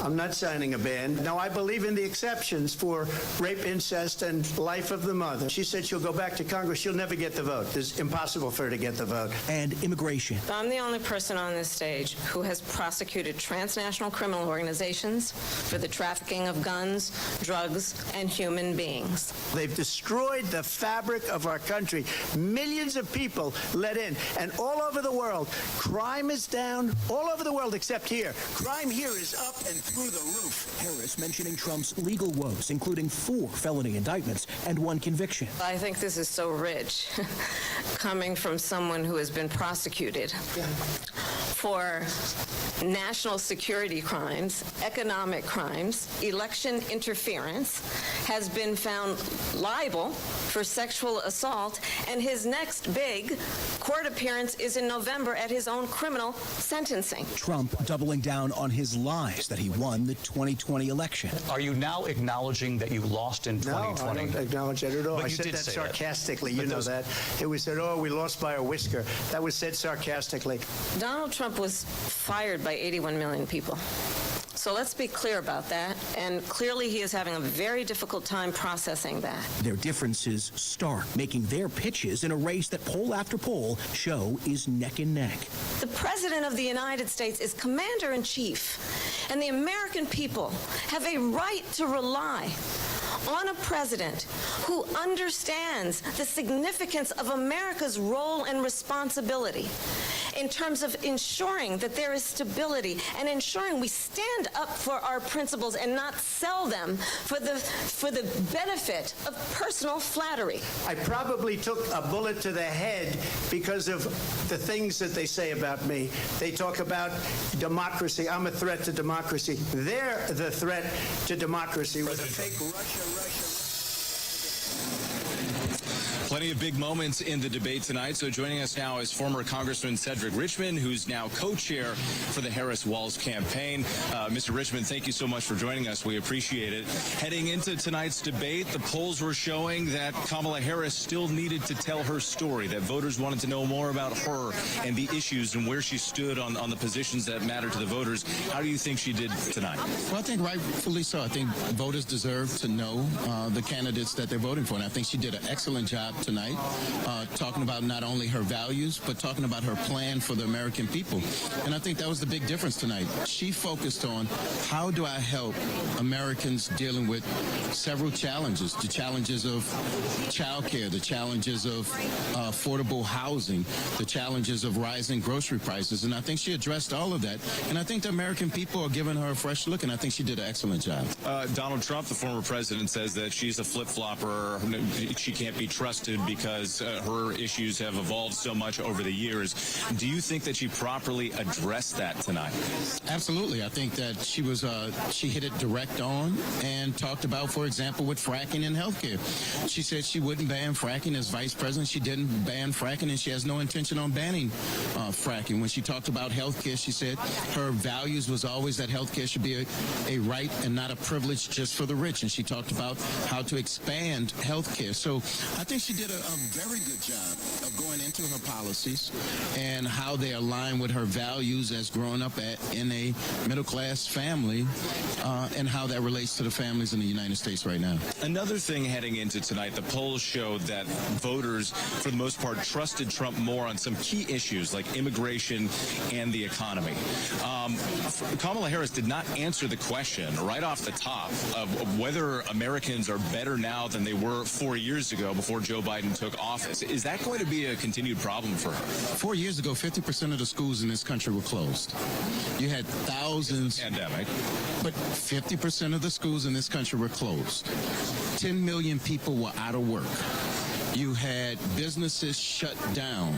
I'm not signing a ban. Now, I believe in the exceptions for rape, incest, and life of the mother. She said she'll go back to Congress. She'll never get the vote. It's impossible for her to get the vote. And immigration. I'm the only person on this stage who has prosecuted transnational criminal organizations for the trafficking of guns, drugs, and human beings. They've destroyed the fabric of our country. Millions of people let in. And all over the world, crime is down. All over the world except here. Crime here is up and through the roof. Harris mentioning Trump's legal woes, including 4 felony indictments and 1 conviction. I think this is so rich, coming from someone who has been prosecuted for national security crimes, economic crimes, election interference, has been found liable for sexual assault, and his next big court appearance is in November at his own criminal sentencing. Trump doubling down on his lies that he won the 2020 election. Are you now acknowledging that you lost in 2020? No, I don't acknowledge that at all. But I you said did that say sarcastically. That. You know that. It was said, oh, we lost by a whisker. That was said sarcastically. Donald Trump was fired by 81 million people. So let's be clear about that. And clearly he is having a very difficult time processing that. Their differences stark, making their pitches in a race that poll after poll show is neck and neck. The President of the United States is commander-in-chief, and the American people have a right to rely on a president who understands the significance of America's role and responsibility in terms of ensuring that there is stability and ensuring we stand up for our principles and not sell them for the benefit of personal flattery. I probably took a bullet to the head because of the things that they say about me. They talk about democracy. I'm a threat to democracy. They're the threat to democracy with a fake Russia. Plenty of big moments in the debate tonight. So joining us now is former Congressman Cedric Richmond, who's now co-chair for the Harris-Walz campaign. Mr. Richmond, thank you so much for joining us. We appreciate it. Heading into tonight's debate, the polls were showing that Kamala Harris still needed to tell her story, that voters wanted to know more about her and the issues and where she stood on the positions that matter to the voters. How do you think she did tonight? Well, I think rightfully so. I think voters deserve to know the candidates that they're voting for. And I think she did an excellent job tonight talking about not only her values, but talking about her plan for the American people. And I think that was the big difference tonight. She focused on how do I help Americans dealing with several challenges, the challenges of child care, the challenges of affordable housing, the challenges of rising grocery prices. And I think she addressed all of that. And I think the American people are giving her a fresh look, and I think she did an excellent job. Donald Trump, the former president, says that she's a flip-flopper. She can't be trusted because her issues have evolved so much over the years. Do you think that she properly addressed that tonight? Absolutely. I think that she hit it direct on and talked about, for example, with fracking and healthcare. She said she wouldn't ban fracking as vice president. She didn't ban fracking, and she has no intention on banning fracking. When she talked about healthcare, she said her values was always that healthcare should be a right and not a privilege just for the rich. And she talked about how to expand healthcare. So I think she did a very good job of going into her policies and how they align with her values as growing up in a middle-class family and how that relates to the families in the United States right now. Another thing heading into tonight, the polls showed that voters, for the most part, trusted Trump more on some key issues like immigration and the economy. Kamala Harris did not answer the question right off the top of whether Americans are better now than they were 4 years ago before Joe Biden took office. Is that going to be a continued problem for her? 4 years ago, 50% of the schools in this country were closed. You had thousands. Pandemic. But 50% of the schools in this country were closed. 10 million people were out of work. You had businesses shut down,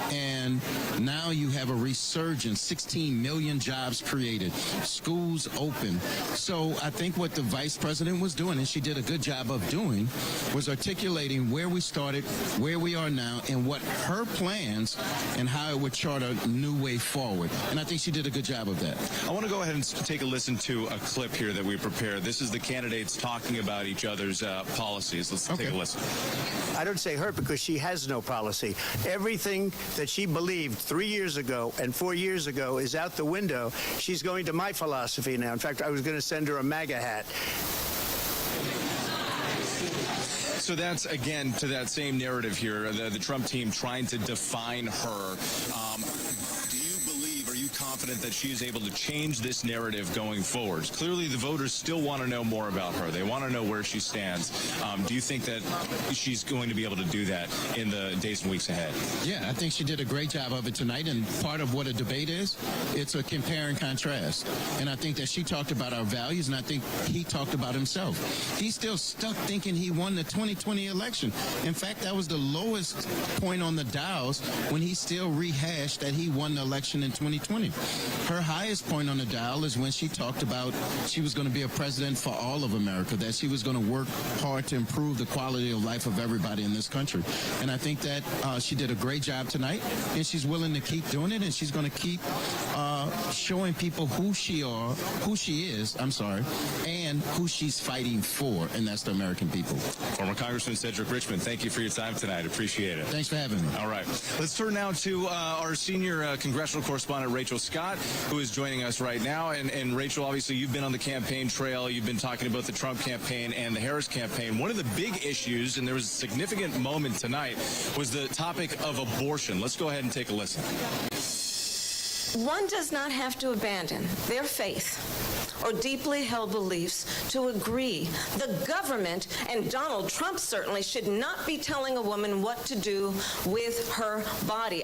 and now you have a resurgence, 16 million jobs created, schools open. So I think what the vice president was doing, and she did a good job of doing, was articulating where we started, where we are now, and what her plans and how it would chart a new way forward. And I think she did a good job of that. I want to go ahead and take a listen to a clip here that we prepared. This is the candidates talking about each other's policies. Let's take a listen. I don't say her because she has no policy. Everything that she believed 3 years ago and 4 years ago is out the window. She's going to my philosophy now. In fact, I was going to send her a MAGA hat. So that's, again, to that same narrative here, the Trump team trying to define her. Do you believe, are you confident that she is able to change this narrative going forward? Clearly, the voters still want to know more about her. They want to know where she stands. Do you think that she's going to be able to do that in the days and weeks ahead? Yeah, I think she did a great job of it tonight. And part of what a debate is, it's a compare and contrast. And I think that she talked about our values, and I think he talked about himself. He's still stuck thinking he won the 2020 election. In fact, that was the lowest point on the dials when he still rehashed that he won the election in 2020. Her highest point on the dial is when she talked about she was going to be a president for all of America, that she was going to work hard to improve the quality of life of everybody in this country. And I think that she did a great job tonight, and she's willing to keep doing it, and she's going to keep showing people who she is, and who she's fighting for, and that's the American people. Former Congressman Cedric Richmond, thank you for your time tonight. Appreciate it. Thanks for having me. All right. Let's turn now to our senior congressional correspondent, Rachel Scott, who is joining us right now. And Rachel, obviously, you've been on the campaign trail. You've been talking about the Trump campaign and the Harris campaign. One of the big issues, and there was a significant moment tonight, was the topic of abortion. Let's go ahead and take a listen. One does not have to abandon their faith or deeply held beliefs to agree. The government, and Donald Trump certainly, should not be telling a woman what to do with her body.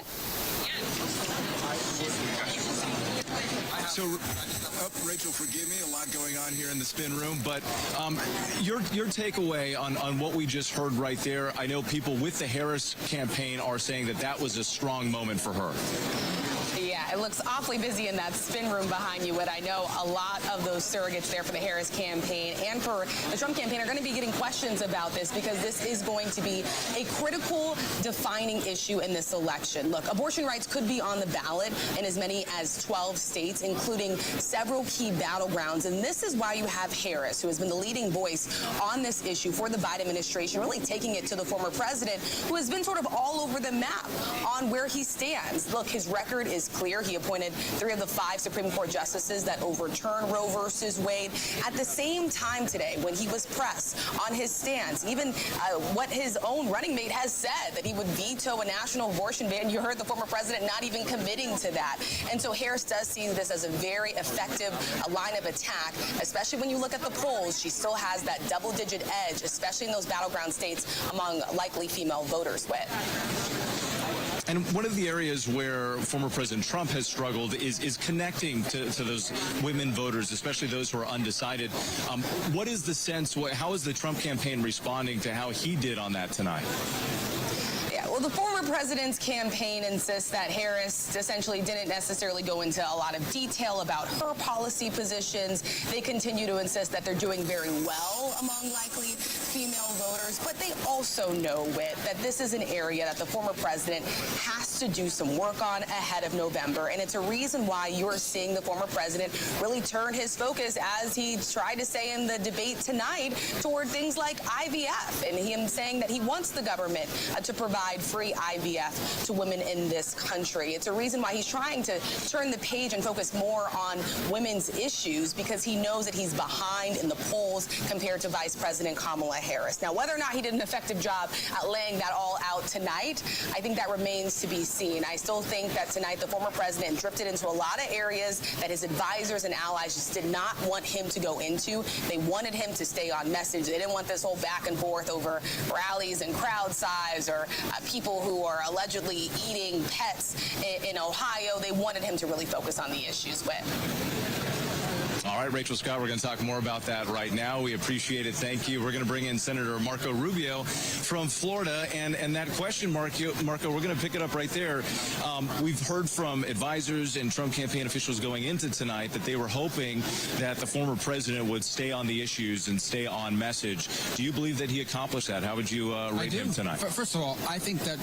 So, Rachel, forgive me, a lot going on here in the spin room, but your takeaway on what we just heard right there, I know people with the Harris campaign are saying that that was a strong moment for her. Yeah, It looks awfully busy in that spin room behind you, but I know a lot of those surrogates there for the Harris campaign and for the Trump campaign are going to be getting questions about this because this is going to be a critical defining issue in this election. Look, abortion rights could be on the ballot in as many as 12 states, including several key battlegrounds. And this is why you have Harris, who has been the leading voice on this issue for the Biden administration, really taking it to the former president, who has been sort of all over the map on where he stands. Look, his record is clear. He appointed 3 of the 5 Supreme Court justices that overturned Roe versus Wade. At the same time today, when he was pressed on his stance, even what his own running mate has said, that he would veto a national abortion ban, you heard the former president not even committing to that. And so Harris does see this as a very effective line of attack, especially when you look at the polls. She still has that double-digit edge, especially in those battleground states among likely female voters with. And one of the areas where former President Trump has struggled is connecting to those women voters, especially those who are undecided. What is the sense, how is the Trump campaign responding to how he did on that tonight? Well, the former president's campaign insists that Harris essentially didn't necessarily go into a lot of detail about her policy positions. They continue to insist that they're doing very well among likely female voters, but they also know, Whit, that this is an area that the former president has to do some work on ahead of November, and it's a reason why you're seeing the former president really turn his focus, as he tried to say in the debate tonight, toward things like IVF, and him saying that he wants the government to provide free IVF to women in this country. It's a reason why he's trying to turn the page and focus more on women's issues, because he knows that he's behind in the polls compared to Vice President Kamala Harris. Now, whether or not he did an effective job at laying that all out tonight, I think that remains to be seen. I still think that tonight the former president drifted into a lot of areas that his advisors and allies just did not want him to go into. They wanted him to stay on message. They didn't want this whole back and forth over rallies and crowd size or people who are allegedly eating pets in Ohio. They wanted him to really focus on the issues with. All right, Rachel Scott, we're going to talk more about that right now. We appreciate it. Thank you. We're going to bring in Senator Marco Rubio from Florida. And that question, Marco, we're going to pick it up right there. We've heard from advisors and Trump campaign officials going into tonight that they were hoping that the former president would stay on the issues and stay on message. Do you believe that he accomplished that? How would you rate him tonight? First of all, I think that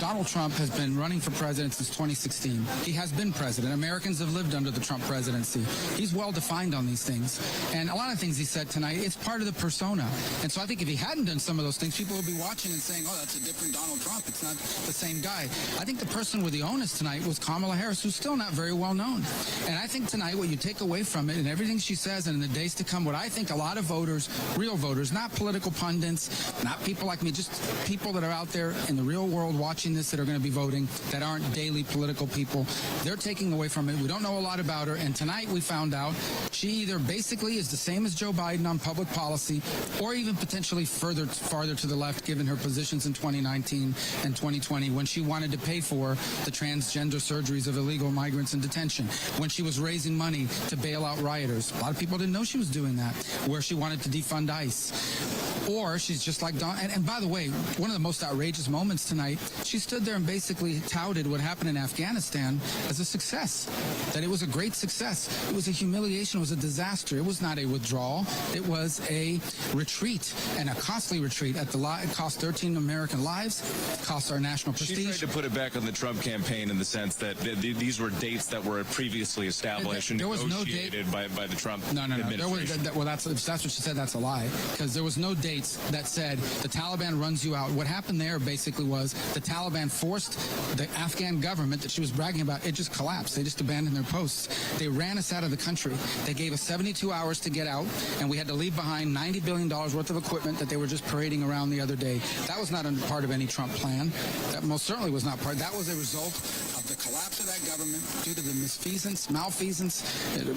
Donald Trump has been running for president since 2016. He has been president. Americans have lived under the Trump presidency. He's well defined on these things. And a lot of things he said tonight, it's part of the persona. And so I think if he hadn't done some of those things, people would be watching and saying, oh, that's a different Donald Trump. It's not the same guy. I think the person with the onus tonight was Kamala Harris, who's still not very well known. And I think tonight what you take away from it and everything she says and in the days to come, what I think a lot of voters, real voters, not political pundits, not people like me, just people that are out there in the real world watching this that are going to be voting, that aren't daily political people, they're taking away from it. We don't know a lot about her. And tonight we found out she either basically is the same as Joe Biden on public policy or even potentially farther to the left, given her positions in 2019 and 2020 when she wanted to pay for the transgender surgeries of illegal migrants in detention, when she was raising money to bail out rioters. A lot of people didn't know she was doing that, where she wanted to defund ICE. Or she's just like Don. And by the way, one of the most outrageous moments tonight, she stood there and basically touted what happened in Afghanistan as a success, that it was a great success. It was a humiliation. It was a disaster. It was not a withdrawal. It was a retreat, and a costly retreat. It cost 13 American lives, cost our national prestige. She tried to put it back on the Trump campaign in the sense that these were dates that were previously established and negotiated by the Trump administration. If that's what she said, that's a lie, because there was no dates that said the Taliban runs you out. What happened there basically was the Taliban forced the Afghan government that she was bragging about. It just collapsed. They just abandoned their posts. They ran us out of the country. They gave us 72 hours to get out, and we had to leave behind $90 billion worth of equipment that they were just parading around the other day. That was not a part of any Trump plan. That most certainly was not part. That was a result of the collapse of that government due to the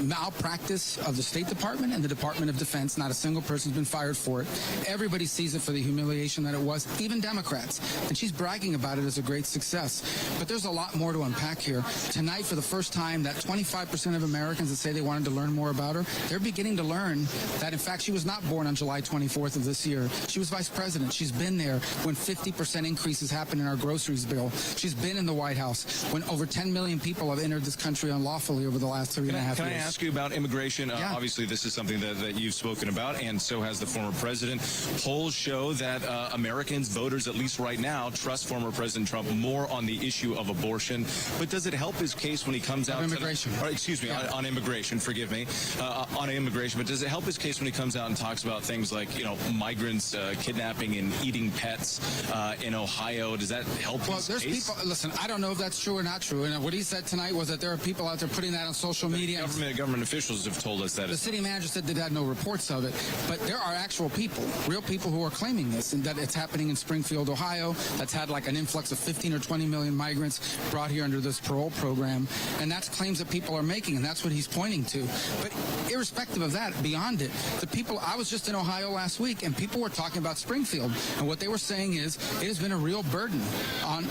malpractice of the State Department and the Department of Defense. Not a single person's been fired for it. Everybody sees it for the humiliation that it was, even Democrats. And she's bragging about it as a great success. But there's a lot more to unpack here. Tonight, for the first time, that 25% of Americans that say they wanted to learn more about her, they're beginning to learn that, in fact, she was not born on July 24th of this year. She was vice president. She's been there when 50% increases happened in our groceries bill. She's been in the White House when over over 10 million people have entered this country unlawfully over the last 3.5 years. Can I ask you about immigration? Yeah. Obviously, this is something that you've spoken about, and so has the former president. Polls show that Americans, voters, at least right now, trust former President Trump more on the issue of abortion. But does it help his case when he comes out? Immigration. On immigration, forgive me. On immigration, but does it help his case when he comes out and talks about things like, migrants kidnapping and eating pets in Ohio? Does that help his there's case? people, listen, I don't know if that's true or not true. And what he said tonight was that there are people out there putting that on social media. Government officials have told us that. The city manager said they had no reports of it, but there are actual people, real people who are claiming this, and that it's happening in Springfield, Ohio, that's had like an influx of 15 or 20 million migrants brought here under this parole program, and that's claims that people are making, and that's what he's pointing to. But irrespective of that, beyond it, the people, I was just in Ohio last week, and people were talking about Springfield, and what they were saying is it has been a real burden on,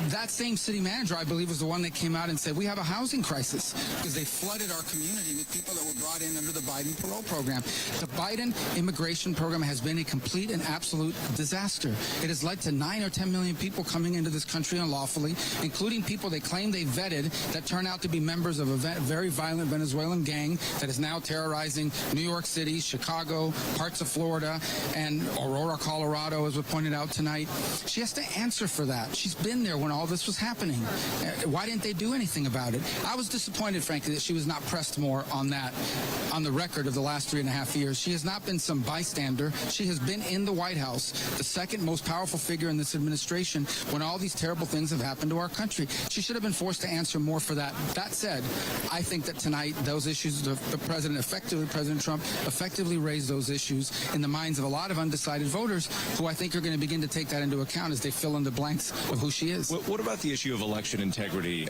that same city manager, I believe, was the one that came out and said, we have a housing crisis, because they flooded our community with people that were brought in under the Biden parole program. The Biden immigration program has been a complete and absolute disaster. It has led to 9 or 10 million people coming into this country unlawfully, including people they claim they vetted that turn out to be members of a very violent Venezuelan gang that is now terrorizing New York City, Chicago, parts of Florida, and Aurora, Colorado, as was pointed out tonight. She has to answer for that. She's been there when all this was happening. Why didn't they do anything about it? I was disappointed, frankly, that she was not pressed more on that, on the record of the last 3.5 years. She has not been some bystander. She has been in the White House, the second most powerful figure in this administration, when all these terrible things have happened to our country. She should have been forced to answer more for that. That said, I think that tonight those issues, the President Trump effectively raised those issues in the minds of a lot of undecided voters who I think are going to begin to take that into account as they fill in the blanks of who she is. What about the issue of election integrity?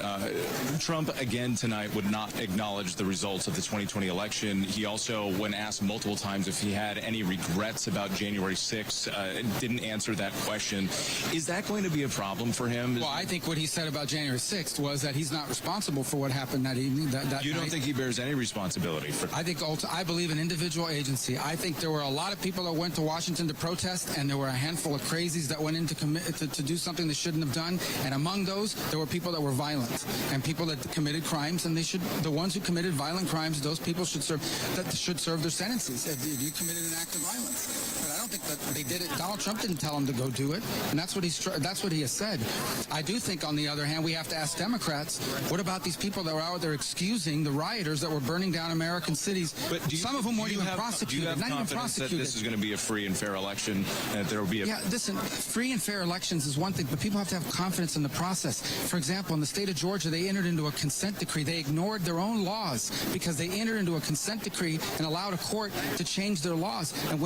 Trump, again, tonight would not acknowledge the results of the 2020 election. He also, when asked multiple times if he had any regrets about January 6th, didn't answer that question. Is that going to be a problem for him? Well, I think what he said about January 6th was that he's not responsible for what happened that evening. You don't think he bears any responsibility for that? I believe in individual agency. I think there were a lot of people that went to Washington to protest, and there were a handful of crazies that went in to do something they shouldn't have done. And among those, there were people that were violent and people that committed crimes, and the ones who committed violent crimes, those people should serve their sentences if you committed an act of violence. But I don't think that they did it. Donald Trump didn't tell them to go do it, and that's what he has said. I do think, on the other hand, we have to ask Democrats, what about these people that were out there excusing the rioters that were burning down American cities, some of whom weren't even prosecuted? Do you have confidence that this is going to be a free and fair election, and that there will be a... Yeah, listen, free and fair elections is one thing, but people have to have confidence in the process. For example, in the state of Georgia, they entered into a consent decree. They ignored their own laws because they entered into a consent decree and allowed a court to change their laws and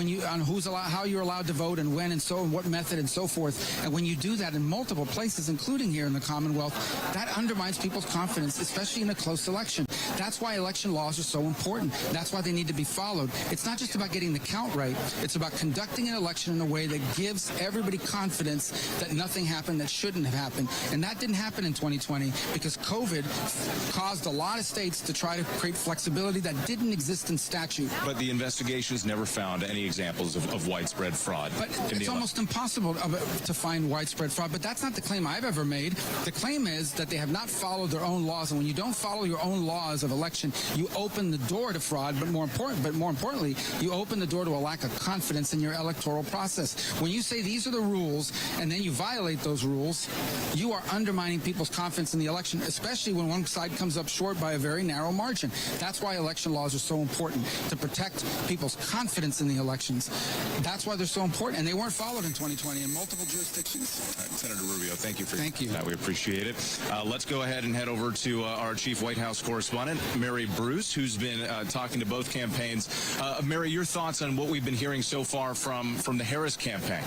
how you're allowed to vote and when and what method and so forth. And when you do that in multiple places, including here in the Commonwealth, that undermines people's confidence, especially in a close election. That's why election laws are so important. That's why they need to be followed. It's not just about getting the count right. It's about conducting an election in a way that gives everybody confidence that nothing happened that shouldn't have happened. And that didn't happen in 2020 because COVID caused a lot of states to try to create flexibility that didn't exist in statute. But the investigations never found any examples of widespread fraud. But it's almost impossible to find widespread fraud. But that's not the claim I've ever made. The claim is that they have not followed their own laws. And when you don't follow your own laws of election, you open the door to fraud. But more importantly, you open the door to a lack of confidence in your electoral process. When you say these are the rules and then you violate those rules, you are undermining people's confidence in the election, especially when one side comes up short by a very narrow margin. That's why election laws are so important, to protect people's confidence in the elections. That's why they're so important, and they weren't followed in 2020 in multiple jurisdictions. All right, Senator Rubio, thank you for that. We appreciate it. Let's go ahead and head over to our chief White House correspondent, Mary Bruce, who's been talking to both campaigns. Mary, your thoughts on what we've been hearing so far from the Harris campaign?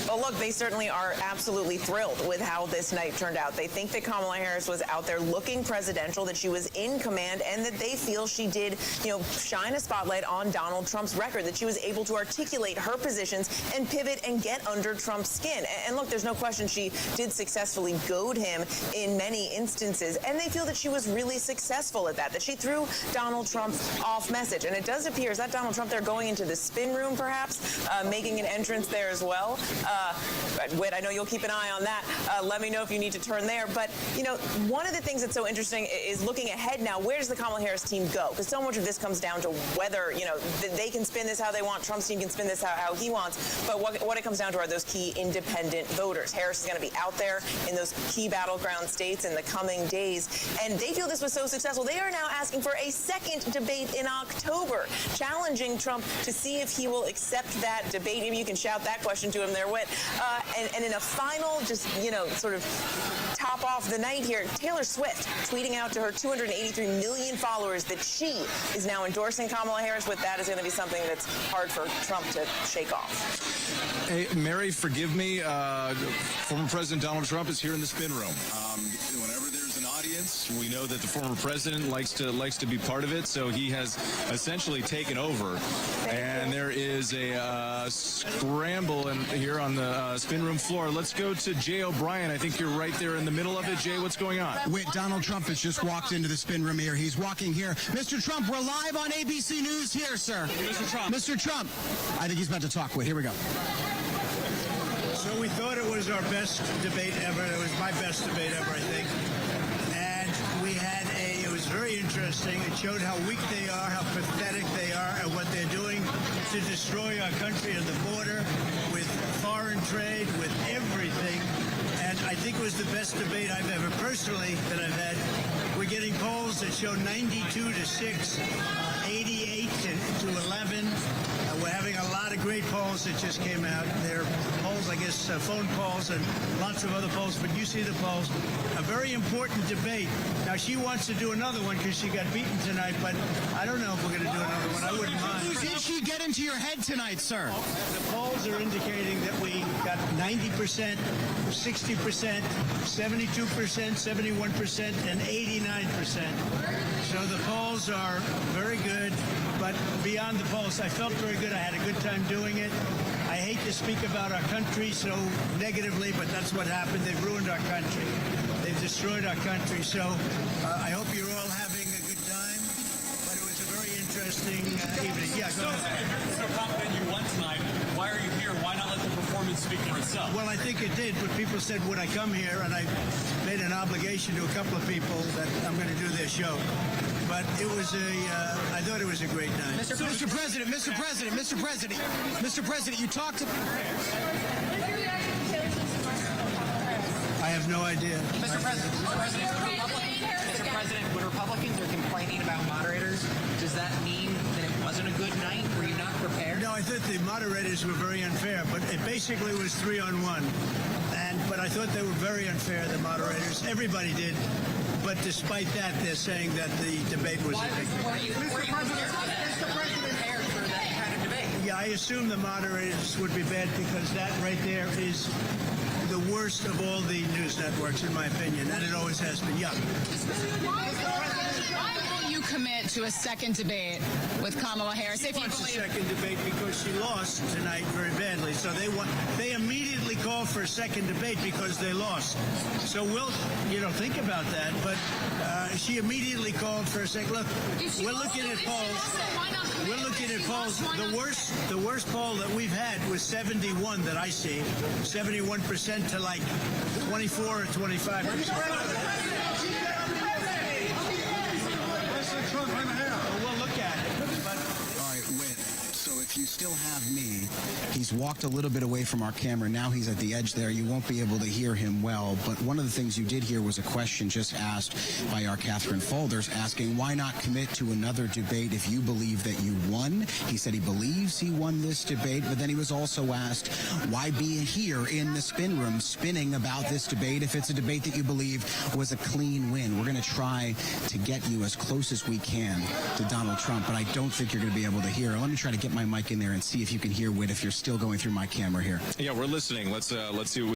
Well, look, they certainly are absolutely thrilled with how this night turned out. They think that Kamala Harris was out there looking presidential, that she was in command, and that they feel she did, shine a spotlight on Donald Trump's record, that she was able to articulate her positions and pivot and get under Trump's skin. And look, there's no question she did successfully goad him in many instances, and they feel that she was really successful at that she threw Donald Trump off message. And it does appear, is that Donald Trump there going into the spin room, perhaps, making an entrance there as well? Whit, I know you'll keep an eye on that. Let me know if you need to turn there. But, you know, one of the things that's so interesting is looking ahead now. Where does the Kamala Harris team go? Because so much of this comes down to whether, you know, they can spin this how they want. Trump's team can spin this how he wants. But what it comes down to are those key independent voters. Harris is going to be out there in those key battleground states in the coming days. And they feel this was so successful, they are now asking for a second debate in October, challenging Trump to see if he will accept that debate. Maybe you can shout that question to him there, Whit. And in a final, just, you know, sort of top off the night here, Taylor Swift tweeting out to her 283 million followers that she is now endorsing Kamala Harris. With that is going to be something that's hard for Trump to shake off. Hey, Mary, forgive me. Former President Donald Trump is here in the spin room. Whenever there's an audience, we know that the former president likes to be part of it, so he has essentially taken over. And there is a scramble here on the spin room floor. Let's go to Jay O'Brien. I think you're right there in the middle of it. Jay, what's going on? Whit, Donald Trump has just walked into the spin room here. He's walking here. Mr. Trump, we're live on ABC News here, sir. Mr. Trump. Mr. Trump. I think he's about to talk. Whit, here we go. So we thought it was our best debate ever. It was my best debate ever, I think. And we had it was very interesting. It showed how weak they are, how pathetic they are, and what they're doing to destroy our country and the border with foreign trade, with everything. And I think it was the best debate I've ever personally that I've had. We're getting polls that show 92 to 6, 88 to 11. We're having a lot of great polls that just came out. They're polls, I guess, phone polls and lots of other polls, but you see the polls. A very important debate. Now, she wants to do another one because she got beaten tonight, but I don't know if we're going to do another one. I wouldn't mind. Did she get into your head tonight, sir? The polls are indicating that we got 90%, 60%, 72%, 71%, and 89%. So the polls are very good, but beyond the polls, I felt very good. I had a good time doing it. I hate to speak about our country so negatively, but that's what happened. They've ruined our country. They've destroyed our country. So I hope you're all having a good time. But it was a very interesting evening. Yeah, go ahead. So confident you won tonight. Why are you here? Why not let the performance speak for itself? Well, I think it did, but people said, would I come here? And I made an obligation to a couple of people that I'm going to do their show. But it was I thought it was a great night. Mr. President, you talked to... I have no idea. Mr. President, when Republicans are complaining about moderators, does that mean that it wasn't a good night? Were you not prepared? No, I thought the moderators were very unfair, but it basically was 3-on-1. But I thought they were very unfair, the moderators. Everybody did. But despite that, they're saying that the debate was... Were you prepared for that kind of debate? Yeah, I assume the moderators would be bad because that right there is the worst of all the news networks, in my opinion, and it always has been. Yeah. Why will you commit to a second debate with Kamala Harris? She wants a second debate because she lost tonight very badly. So they immediately called for a second debate because they lost. So we'll, think about that. But she immediately called for a second. Look, we're looking at polls. We're looking at polls. The worst poll that we've had was 71 that I see, 71% to like 24 or 25%. We'll look at it. All right, Whit. So if you still have me, he's walked a little bit away from our camera. Now he's at the edge there. You won't be able to hear him well. But one of the things you did hear was a question just asked by our Catherine Folders asking, why not commit to another debate if you believe that you won? He said he believes he won this debate, but then he was also asked, why be here in the spin room spinning about this debate if it's a debate that you believe was a clean win? We're going to try to get you as close as we can to Donald Trump, but I don't think you're going to be able to hear. Let me try to get my mic in there and see if you can hear Whit if you're still going through my camera here. Yeah, we're listening. Let's see.